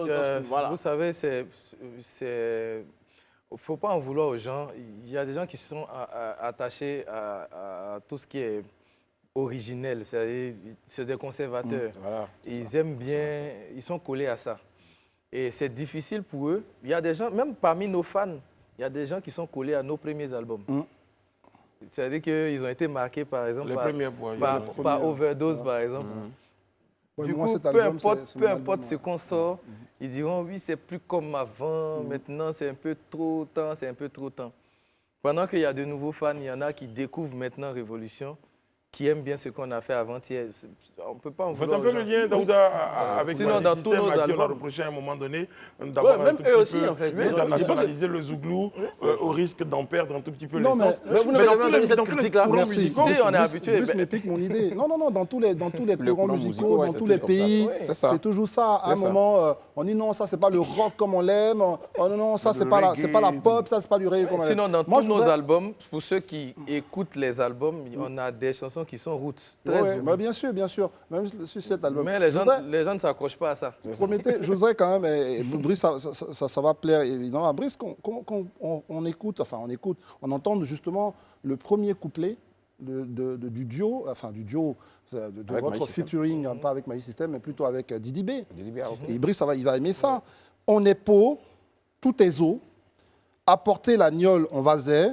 Voilà. vous savez, il ne faut pas en vouloir aux gens. Il y a des gens qui sont attachés à tout ce qui est originel, c'est des conservateurs. Voilà, c'est Ils ça. aiment bien, ils sont collés à ça. Et c'est difficile pour eux. Il y a des gens, même parmi nos fans, il y a des gens qui sont collés à nos premiers albums. C'est-à-dire qu'ils ont été marqués, par exemple, Les premières fois. par Overdose, par exemple. Ouais, Du moi, coup, cet peu album, importe, c'est peu mon importe album, ce qu'on sort, ils diront oui, c'est plus comme avant, maintenant c'est un peu trop temps, c'est un peu trop temps. Pendant qu'il y a de nouveaux fans, il y en a qui découvrent maintenant Révolution, qui aiment bien ce qu'on a fait avant-hier. On ne peut pas en Faites vouloir un peu aux le gens. lien, Daouda, avec Sinon, le dans système tous nos à qui on a albums- reproché à un moment donné d'avoir Ouais, même un tout eux petit aussi, peu en fait. internationalisé le Zouglou au risque d'en perdre un tout petit peu Non, l'essence. mais vous n'avez dans jamais tous entendu les- cette dans tous les critique-là? courants Merci. musicaux, Si, on est habitué. Bruce m'épique mon idée. Non, dans tous les courants courants musicaux, musicaux, ouais, dans c'est tous les toujours comme ça. pays, Ouais, c'est ça. c'est toujours ça. À un C'est ça. moment, on dit non, ça, c'est pas le rock comme on l'aime. Oh non, ça, c'est Le pas la reggae, pop, ça, c'est pas du reggae comme on l'aime. Sinon, dans Moi, tous je nos voudrais- albums, pour ceux qui écoutent les albums, on a des chansons qui sont roots, très Ouais, Zouglou. bah, bien sûr, même sur cet album. Mais les Je voudrais- gens ne s'accrochent pas à ça. Promettez, je voudrais quand même, et Brice, ça va plaire évidemment à Brice, qu'on écoute, on entende justement le premier couplet du duo, de Avec votre Maïs System. featuring, pas avec My System, mais plutôt avec Didi B. ok. Et Brice, il va aimer ça. On est peau, tout est eau, apportez la gnole, on va zé,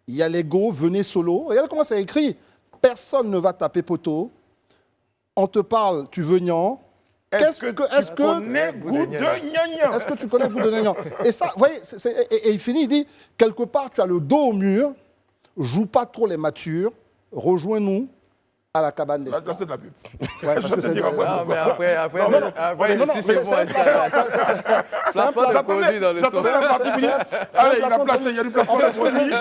il y a l'ego, venez solo. Regardez comment c'est écrit. Personne ne va taper poteau. On te parle, tu veux nian. Est-ce que tu connais goût de gnagnan? Est-ce que tu connais le goût de gnagnan? Et ça, vous voyez, et il finit, il dit, quelque part, tu as le dos au mur, joue pas trop les matures, rejoins-nous à la cabane des Là, stars. c'est de la pub. Ouais, parce Je que te c'est- dirai après Ah, mais pourquoi. après, Non, non, après, non, non, si c'est c'est moi, ça passe le produit dans le son. J'attendais la partie pour dire, allez, il a placé, il y a du placement de produit.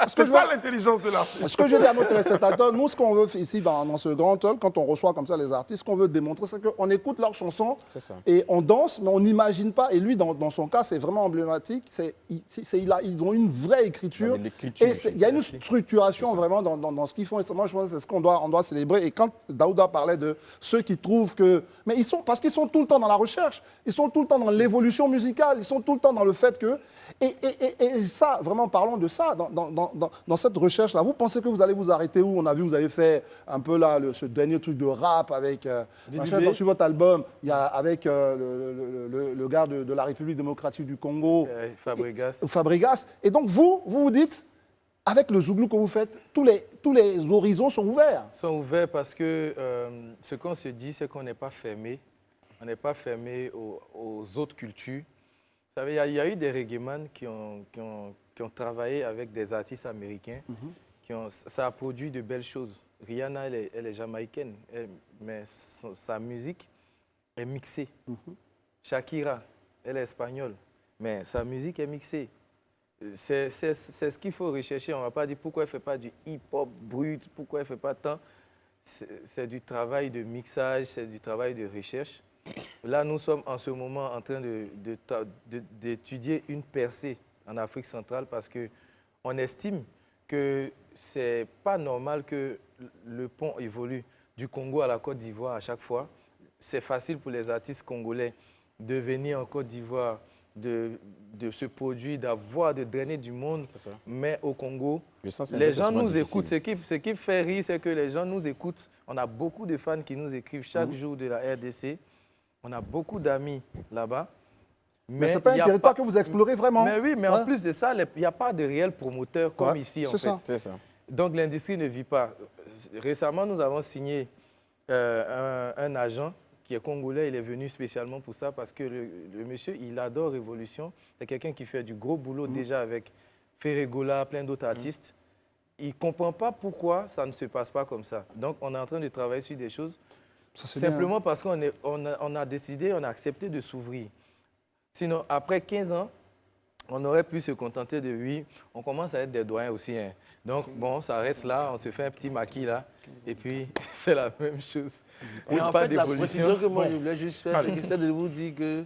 C'est ça l'intelligence de l'artiste. Ce que je dis à nos téléspectateurs, nous, ce qu'on veut ici dans ce grand talk, quand on reçoit comme ça les artistes, ce qu'on veut démontrer, c'est qu'on écoute leurs chansons C'est ça. et on danse, mais on n'imagine pas. Et lui, dans son cas, c'est vraiment emblématique. Ils ont une vraie écriture. Il y a de l'écriture, Et il y a une structuration vraiment dans ce qu'ils font. Et moi, je pense que c'est ce qu'on doit célébrer. célébrer. Et quand Daouda parlait de ceux qui trouvent que... Mais parce qu'ils sont tout le temps dans la recherche, ils sont tout le temps dans l'évolution musicale, ils sont tout le temps dans le fait que... Et ça, vraiment, parlons de ça, dans cette recherche-là. Vous pensez que vous allez vous arrêter où? On a vu, vous avez fait un peu là, ce dernier truc de rap avec... sur votre album, il y a avec le gars de la République démocratique du Congo. Fabregas. Et donc, vous dites, avec le Zouglou que vous faites, tous les horizons sont ouverts. Sont ouverts parce que ce qu'on se dit, c'est qu'on n'est pas fermé. On n'est pas fermé aux autres cultures. Vous savez, il y a eu des reggaeman qui ont travaillé avec des artistes américains. Ça a produit de belles choses. Rihanna, elle est jamaïcaine, mais sa musique est mixée. Shakira, elle est espagnole, mais sa musique est mixée. C'est ce qu'il faut rechercher. On ne va pas dire pourquoi elle ne fait pas du hip-hop brut, pourquoi elle ne fait pas tant. C'est du travail de mixage, c'est du travail de recherche. Là, nous sommes en ce moment en train d'étudier une percée en Afrique centrale parce qu'on estime que ce n'est pas normal que le pont évolue du Congo à la Côte d'Ivoire à chaque fois. C'est facile pour les artistes congolais de venir en Côte d'Ivoire, de se produire, de drainer du monde. Mais au Congo, les gens nous écoutent. Ce qui fait rire, c'est que les gens nous écoutent. On a beaucoup de fans qui nous écrivent chaque jour de la RDC. On a beaucoup d'amis là-bas. Mais ce n'est pas un territoire que vous explorez vraiment. Mais oui, mais en plus de ça, il n'y a pas de réel promoteur comme ici, en fait. C'est ça. Donc l'industrie ne vit pas. Récemment, nous avons signé un agent qui est congolais. Il est venu spécialement pour ça parce que le monsieur, il adore Révolution. C'est quelqu'un qui fait du gros boulot déjà avec Ferregola, plein d'autres artistes. Il ne comprend pas pourquoi ça ne se passe pas comme ça. Donc on est en train de travailler sur des choses simplement parce qu'on a décidé, on a accepté de s'ouvrir. Sinon, après 15 ans, on aurait pu se contenter de oui, on commence à être des doyens aussi. Hein. Donc, bon, ça reste là, on se fait un petit maquis là, et puis c'est la même chose. Et en fait, la précision que moi je voulais juste faire, c'est de vous dire que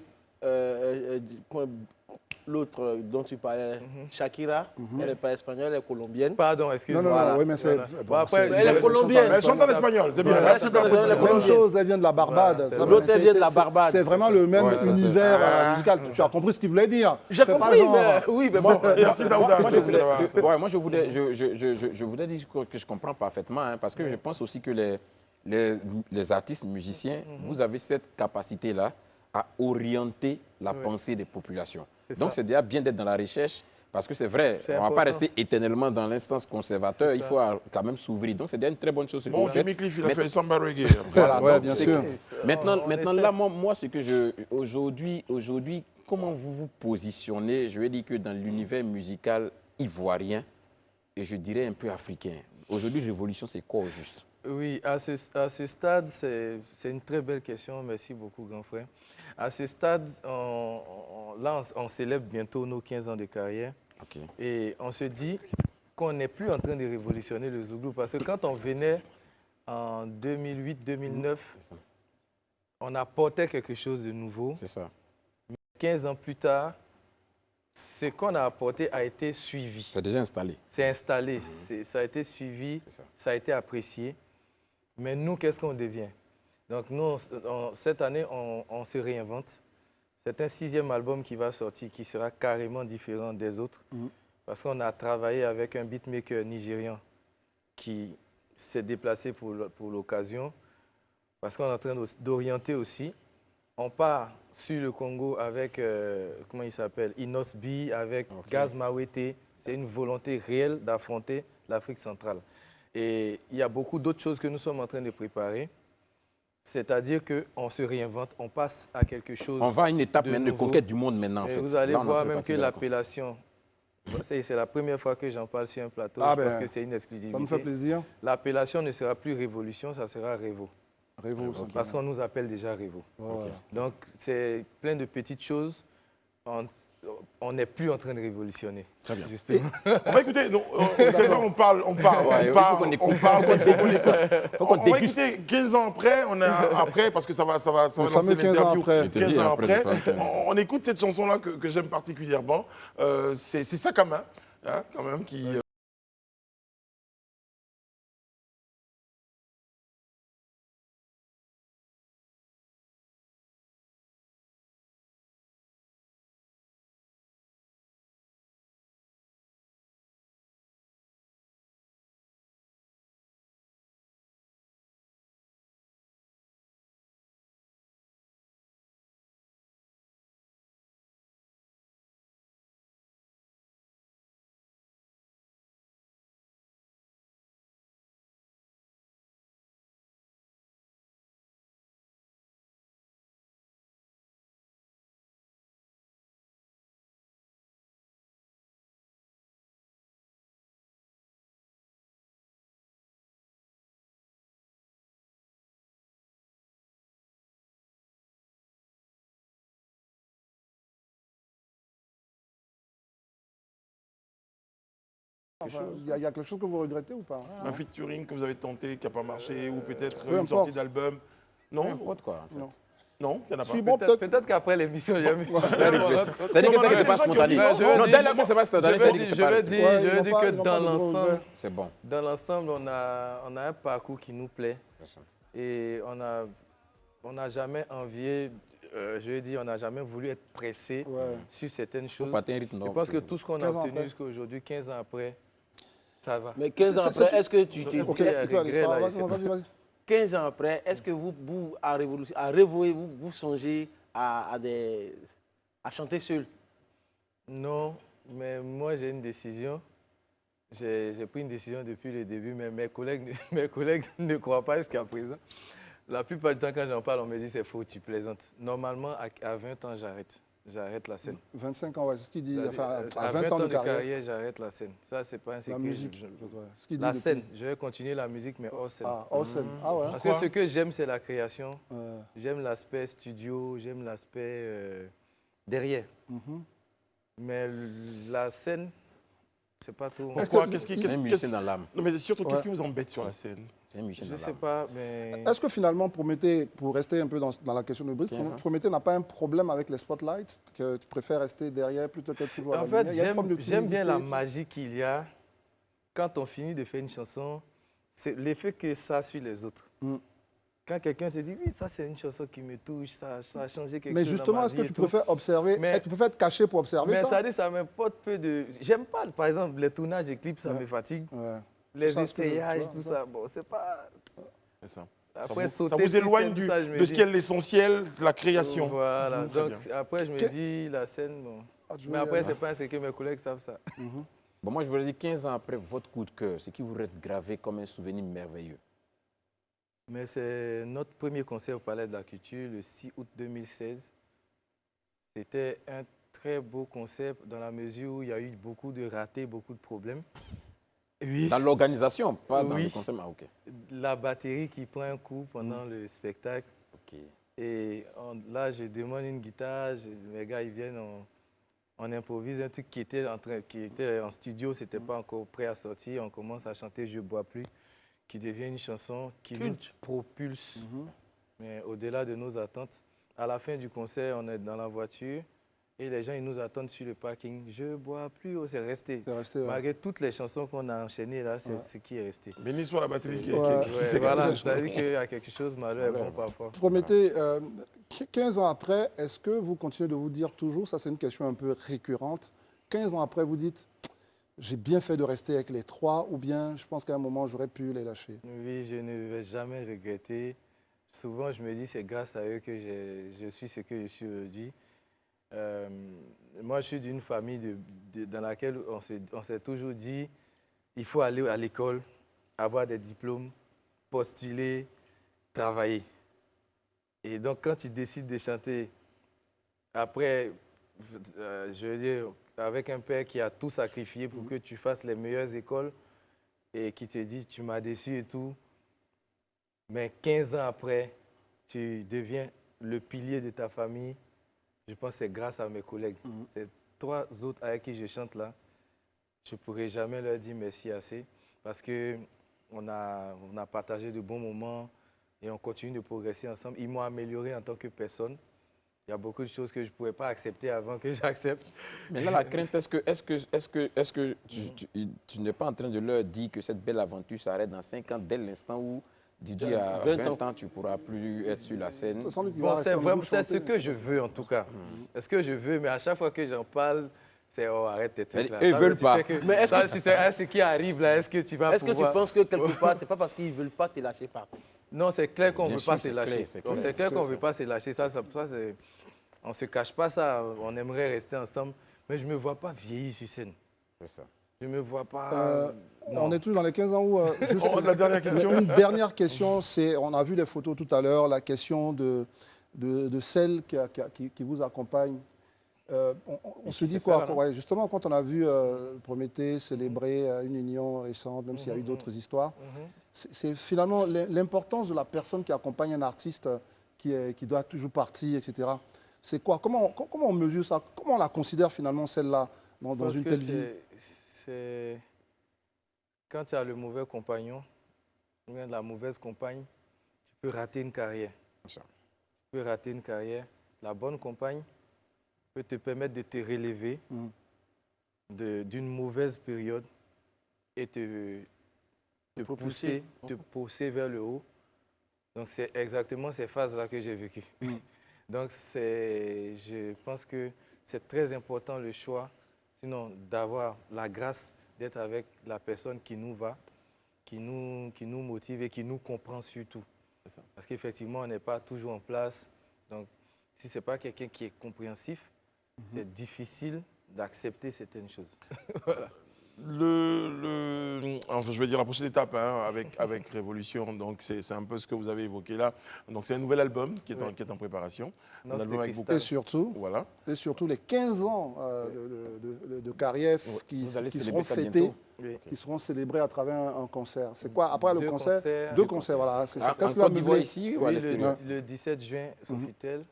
l'autre dont tu parlais, Shakira, elle n'est pas espagnole, elle est colombienne. Pardon, excuse-moi. Non, oui, mais c'est... elle est colombienne. Elle chante en espagnol, c'est bien. Elle chante en espagnol, elle est Même colombienne. chose, elle vient de la Barbade. L'autre, elle vient de la Barbade. C'est vraiment le même univers musical. Tu as compris ce qu'il voulait dire. J'ai compris, mais oui, mais bon. Merci Daouda. Moi, je voudrais dire que je comprends parfaitement, hein, parce que je pense aussi que les artistes musiciens, vous avez cette capacité-là à orienter la pensée des populations. Donc, c'est déjà bien d'être dans la recherche, parce que c'est vrai, on ne va pas rester éternellement dans l'instance conservateur, il faut quand même s'ouvrir. Donc, c'est déjà une très bonne chose. Bon, Jimmy Cliff, il a fait Samba Reggae. Voilà, ouais, donc, bien sûr. Maintenant là, moi, ce que aujourd'hui, comment vous vous positionnez, je vais dire que dans l'univers musical ivoirien, et je dirais un peu africain. Aujourd'hui, Révolution, c'est quoi au juste? Oui, à ce stade, c'est une très belle question. Merci beaucoup, grand frère. À ce stade, on célèbre bientôt nos 15 ans de carrière. Okay. Et on se dit qu'on n'est plus en train de révolutionner le Zouglou. Parce que quand on venait en 2008-2009, on apportait quelque chose de nouveau. C'est ça. 15 ans plus tard, ce qu'on a apporté a été suivi. C'est déjà installé. C'est installé, ça a été suivi, ça a été apprécié. Mais nous, qu'est-ce qu'on devient? Donc nous, cette année, on se réinvente. C'est un 6e album qui va sortir, qui sera carrément différent des autres. Parce qu'on a travaillé avec un beatmaker nigérian qui s'est déplacé pour l'occasion. Parce qu'on est en train d'orienter aussi. On part sur le Congo avec, comment il s'appelle, Inos B, avec Gaz Mawete. C'est une volonté réelle d'affronter l'Afrique centrale. Et il y a beaucoup d'autres choses que nous sommes en train de préparer. C'est-à-dire qu'on se réinvente, on passe à quelque chose. On va à une étape de conquête du monde maintenant, en fait. Vous allez voir même que l'appellation, c'est la première fois que j'en parle sur un plateau, parce que c'est une exclusivité. Ça me fait plaisir. L'appellation ne sera plus Révolution, ça sera Révo. Révo, parce qu'on nous appelle déjà Révo. Okay. Donc, c'est plein de petites choses. On n'est plus en train de révolutionner. Très bien. Justement. On va écouter, c'est vrai, on parle, on va écouter 15 ans après, après, parce que ça va lancer l'interview 15 ans après. On écoute cette chanson-là que j'aime particulièrement. C'est Sakama, hein, quand même, qui... Enfin, il y a quelque chose que vous regrettez ou pas? Un featuring que vous avez tenté, qui n'a pas marché, ou peut-être peu une importe. sortie d'album. Non, N'importe quoi. En fait. Non. non, il n'y en a pas. Si, bon, Peut-être peut-être. qu'après l'émission, j'ai mis. C'est-à-dire que c'est pas spontané. Non, je veux Non, dire- dès lors que c'est pas spontané, ça veut dire que c'est pas. Ouais, je ils veux n'ont dire pas- que ils n'ont pas dans de gros l'ensemble, regrets. C'est bon. dans l'ensemble, on a un parcours qui nous plaît et on n'a jamais envié, je veux dire, on n'a jamais voulu être pressé Ouais. sur certaines choses. Pas un rythme, Je non. pense que tout ce qu'on a 15 ans obtenu après. jusqu'à aujourd'hui, 15 ans après, ça va. Mais 15 ans C'est- après, est-ce que tu Ok. Ok, Il y a tu peux aller, regret, ça va, là, vas-y. 15 ans après, est-ce que vous à révolution, à réveiller, vous songez à chanter seul? Non, mais moi j'ai une décision. J'ai pris une décision depuis le début, mais mes collègues, mes collègues ne croient pas jusqu'à présent. La plupart du temps, quand j'en parle, on me dit c'est faux, tu plaisantes. Normalement, à 20 ans, j'arrête. J'arrête la scène. 25 ans, ouais, c'est ce qu'il dit. Enfin, À à 20 ans de carrière. j'arrête la scène. Ça, c'est pas un secret. La musique. Je- ouais, ce qu'il dit La depuis- scène, je vais continuer la musique, mais hors scène. Ah, hors scène. Ah ouais. Parce que ce que j'aime, c'est la création. Ouais. J'aime l'aspect studio, j'aime l'aspect derrière. Mhm. Mais la scène, c'est pas tout. Pourquoi? C'est un musicien dans l'âme. Non, mais surtout, qu'est-ce Ouais. qui vous embête sur la scène? C'est un musicien Je dans sais l'âme. pas, mais. Est-ce que finalement, Prométhée, pour rester un peu dans la question de Brice, 15 ans. Prométhée n'a pas un problème avec les spotlights, que tu préfères rester derrière plutôt que toujours à la En fait, lumière? Il y a une forme de j'aime bien la timidité. magie qu'il y a quand on finit de faire une chanson. C'est l'effet que ça a sur les autres. Mm. Quand quelqu'un te dit, oui, ça c'est une chanson qui me touche, ça a changé quelque Mais chose dans justement, ma est-ce que vie tu et tout. préfères observer, Mais- tu préfères être caché pour observer Mais ça? ça dit, ça m'importe peu de. J'aime pas, par exemple, les tournages de clips, ça Ouais. me fatigue. Ouais. Les Ça, ce que- essayages, tu vois, tout ça. ça. Bon, c'est pas. C'est ça. Après, ça sauter vous sur éloigne scène, ça, je me de ce dis- qui est l'essentiel, la création. Voilà. Très Donc, après, je me Que- dis, la scène, bon. Ah, tu Mais veux après, dire- c'est pas un secret, mes collègues savent ça. Bon, moi, je voulais dire 15 ans après votre coup de cœur, ce qui vous reste gravé comme un souvenir merveilleux. Mais c'est notre premier concert au Palais de la Culture, le 6 août 2016. C'était un très beau concert dans la mesure où il y a eu beaucoup de ratés, beaucoup de problèmes. Oui. Dans l'organisation, pas dans Oui. le concert. Ah, ok. La batterie qui prend un coup pendant le spectacle. Ok. Et là, je demande une guitare, les gars, ils viennent, on improvise un truc qui était en studio, c'était pas encore prêt à sortir. On commence à chanter Je bois plus, qui devient une chanson qui nous propulse, mais au-delà de nos attentes. À la fin du concert, on est dans la voiture et les gens, ils nous attendent sur le parking. Je bois plus, oh, c'est resté. C'est resté, ouais. Malgré toutes les chansons qu'on a enchaînées, là, c'est ce qui est resté. Béni soit la batterie qui Ouais. s'est Voilà, cassée. c'est-à-dire qu'il y a quelque chose, malheur est bon parfois. Prométhée, 15 ans après, est-ce que vous continuez de vous dire toujours, ça c'est une question un peu récurrente, 15 ans après vous dites, j'ai bien fait de rester avec les trois, ou bien je pense qu'à un moment j'aurais pu les lâcher? Oui, je ne vais jamais regretter. Souvent, je me dis c'est grâce à eux que je suis ce que je suis aujourd'hui. Moi, je suis d'une famille dans laquelle on s'est toujours dit il faut aller à l'école, avoir des diplômes, postuler, travailler. Et donc, quand tu décides de chanter, après, je veux dire, avec un père qui a tout sacrifié pour que tu fasses les meilleures écoles et qui te dit tu m'as déçu et tout, mais 15 ans après, tu deviens le pilier de ta famille. Je pense que c'est grâce à mes collègues. Ces trois autres avec qui je chante là, je ne pourrai jamais leur dire merci assez parce qu'on a partagé de bons moments et on continue de progresser ensemble. Ils m'ont amélioré en tant que personne. Il y a beaucoup de choses que je ne pouvais pas accepter avant que j'accepte. Mais là, la crainte, est-ce que tu n'es pas en train de leur dire que cette belle aventure s'arrête dans 5 ans, dès l'instant où tu dis à 20 ans, tu ne pourras plus être sur la scène? Ça semble qu'il Bon, va c'est rester vraiment en c'est ce chanter, que je veux en tout cas. C'est ce que je veux, mais à chaque fois que j'en parle, c'est oh, arrête tes trucs Mais là. eux, ils Ça, veulent tu pas. sais que- Mais est-ce ça, que tu sais, ah, ce qui arrive là, est-ce que tu vas Est-ce que tu pouvoir- penses que quelque part, c'est pas parce qu'ils ne veulent pas te lâcher partout? Non, c'est clair qu'on ne Bien veut sûr, pas se c'est lâcher. clair, c'est Donc, clair. c'est clair qu'on ne veut pas se lâcher. Ça, c'est... On ne se cache pas ça. On aimerait rester ensemble. Mais je ne me vois pas vieillir sur scène. C'est ça. Je ne me vois pas... non. On est tous dans les 15 ans où... juste La dernière question. Une dernière question, c'est, on a vu les photos tout à l'heure, la question de celle qui vous accompagne. On se Ici, dit c'est quoi ça, ouais, justement, quand on a vu Prométhée célébrer une union récente, même s'il y a eu d'autres histoires, c'est finalement l'importance de la personne qui accompagne un artiste qui doit toujours partir, etc. C'est quoi? Comment on mesure ça? Comment on la considère finalement, celle-là, dans Parce une que telle vie? quand tu as le mauvais compagnon, ou bien la mauvaise compagne, tu peux rater une carrière. Ça. Tu peux rater une carrière. La bonne compagne peut te permettre de te relever d'une mauvaise période et te pousser vers le haut. Donc, c'est exactement ces phases-là que j'ai vécues. Donc, je pense que c'est très important le choix, sinon d'avoir la grâce d'être avec la personne qui nous va, qui nous motive et qui nous comprend surtout. Parce qu'effectivement, on n'est pas toujours en place. Donc, si ce n'est pas quelqu'un qui est compréhensif, c'est difficile d'accepter certaines choses. Voilà. Enfin, je vais dire la prochaine étape avec Révolution, donc c'est un peu ce que vous avez évoqué là. Donc c'est un nouvel album qui est en préparation. Non, Un album avec beaucoup- Et surtout, Voilà. les 15 ans de carrière qui Vous allez seront célébrer ça fêtés, bientôt. Oui. qui seront célébrés à travers un concert. C'est quoi après le Deux concert? concerts. Deux concerts, voilà. C'est ça. En Qu'est-ce qui va Côte d'Ivoire meubler? ici ou à Oui, l'extérieur? le 17 juin, Sofitel,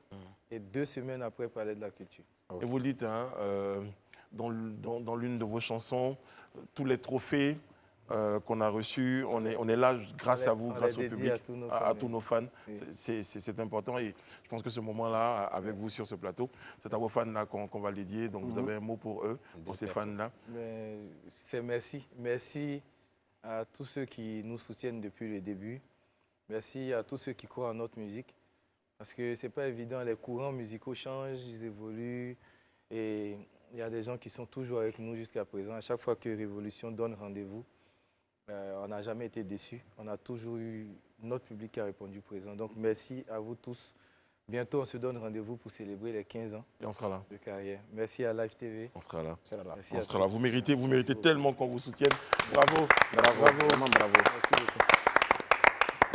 et 2 semaines après, Palais de la Culture. Et vous le dites, dans l'une de vos chansons, tous les trophées qu'on a reçus, on est là grâce à vous, On grâce au les dédie public, à tous nos fans, tous nos fans. Oui. C'est important et je pense que ce moment-là, avec vous sur ce plateau, c'est à vos fans-là qu'on va le dédier. Donc vous avez un mot pour eux, pour ces fans-là. Mais c'est merci. Merci à tous ceux qui nous soutiennent depuis le début. Merci à tous ceux qui croient en notre musique. Parce que ce n'est pas évident, les courants musicaux changent, ils évoluent. Et il y a des gens qui sont toujours avec nous jusqu'à présent. À chaque fois que Révolution donne rendez-vous, on n'a jamais été déçus. On a toujours eu notre public qui a répondu présent. Donc merci à vous tous. Bientôt, on se donne rendez-vous pour célébrer les 15 ans Et on sera là. de carrière. Merci à Live TV. On sera là. Merci On à sera là. tous. Vous méritez Merci beaucoup. tellement qu'on vous soutienne. Bravo. Bravo, vraiment bravo. Merci beaucoup.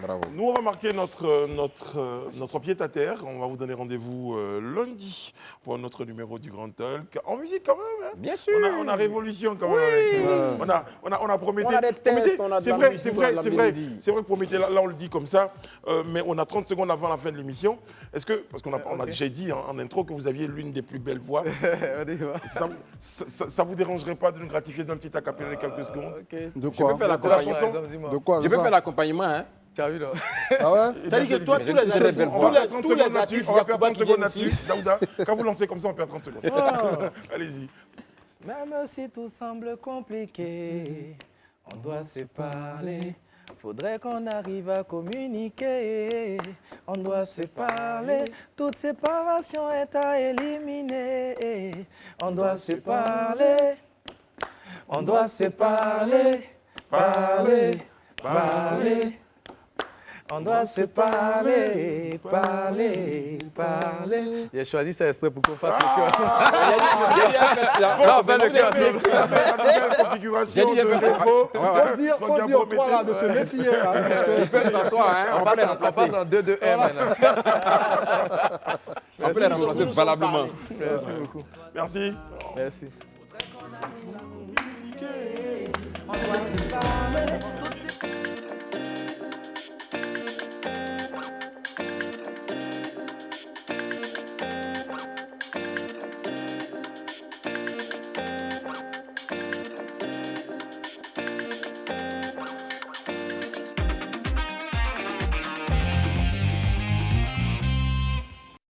Bravo. Nous, on va marquer notre pied-à-terre. On va vous donner rendez-vous lundi pour notre numéro du Grand Talk. En musique quand même. Hein. Bien sûr. On a Révolution quand même. Avec nous. On a Prométhée. On a des tests, on a de C'est la vrai, musique, c'est on a vrai, de la c'est vrai. mélodie. C'est vrai que Prométhée, là on le dit comme ça, mais on a 30 secondes avant la fin de l'émission. Est-ce que, parce qu'on a déjà dit en intro que vous aviez l'une des plus belles voix, On y va. ça vous dérangerait pas de nous gratifier d'un petit acapella de quelques secondes? Ok. De Je peux quoi? faire la l'accompagnement. chanson. Exemple, dis-moi. De quoi? Je peux faire l'accompagnement, hein. Tu as vu, non? Ah ouais? Eh T'as bien, dit que toi, allez-y. tous les Très belle On voix. va perdre 30 secondes là-dessus. artistes, On va perdre 30 qui secondes viennent ici. là-dessus. Daouda, quand vous lancez comme ça, on perd 30 secondes. Allez-y. Même si tout semble compliqué, on doit se parler. Faudrait qu'on arrive à communiquer. On doit se parler. Toute séparation est à éliminer. On doit se parler. On doit se parler. Parler. Parler. On doit se parler, parler, parler. J'ai choisi ça exprès pour qu'on fasse le cœur. La nouvelle configuration de Révo. Faut dire toi là de se méfier. Hein, parce que- On peut s'asseoir, hein. On peut les On passe remplacer. en 2-2-1 maintenant. On peut les remplacer valablement. Merci beaucoup. Merci. Merci. On doit se parler.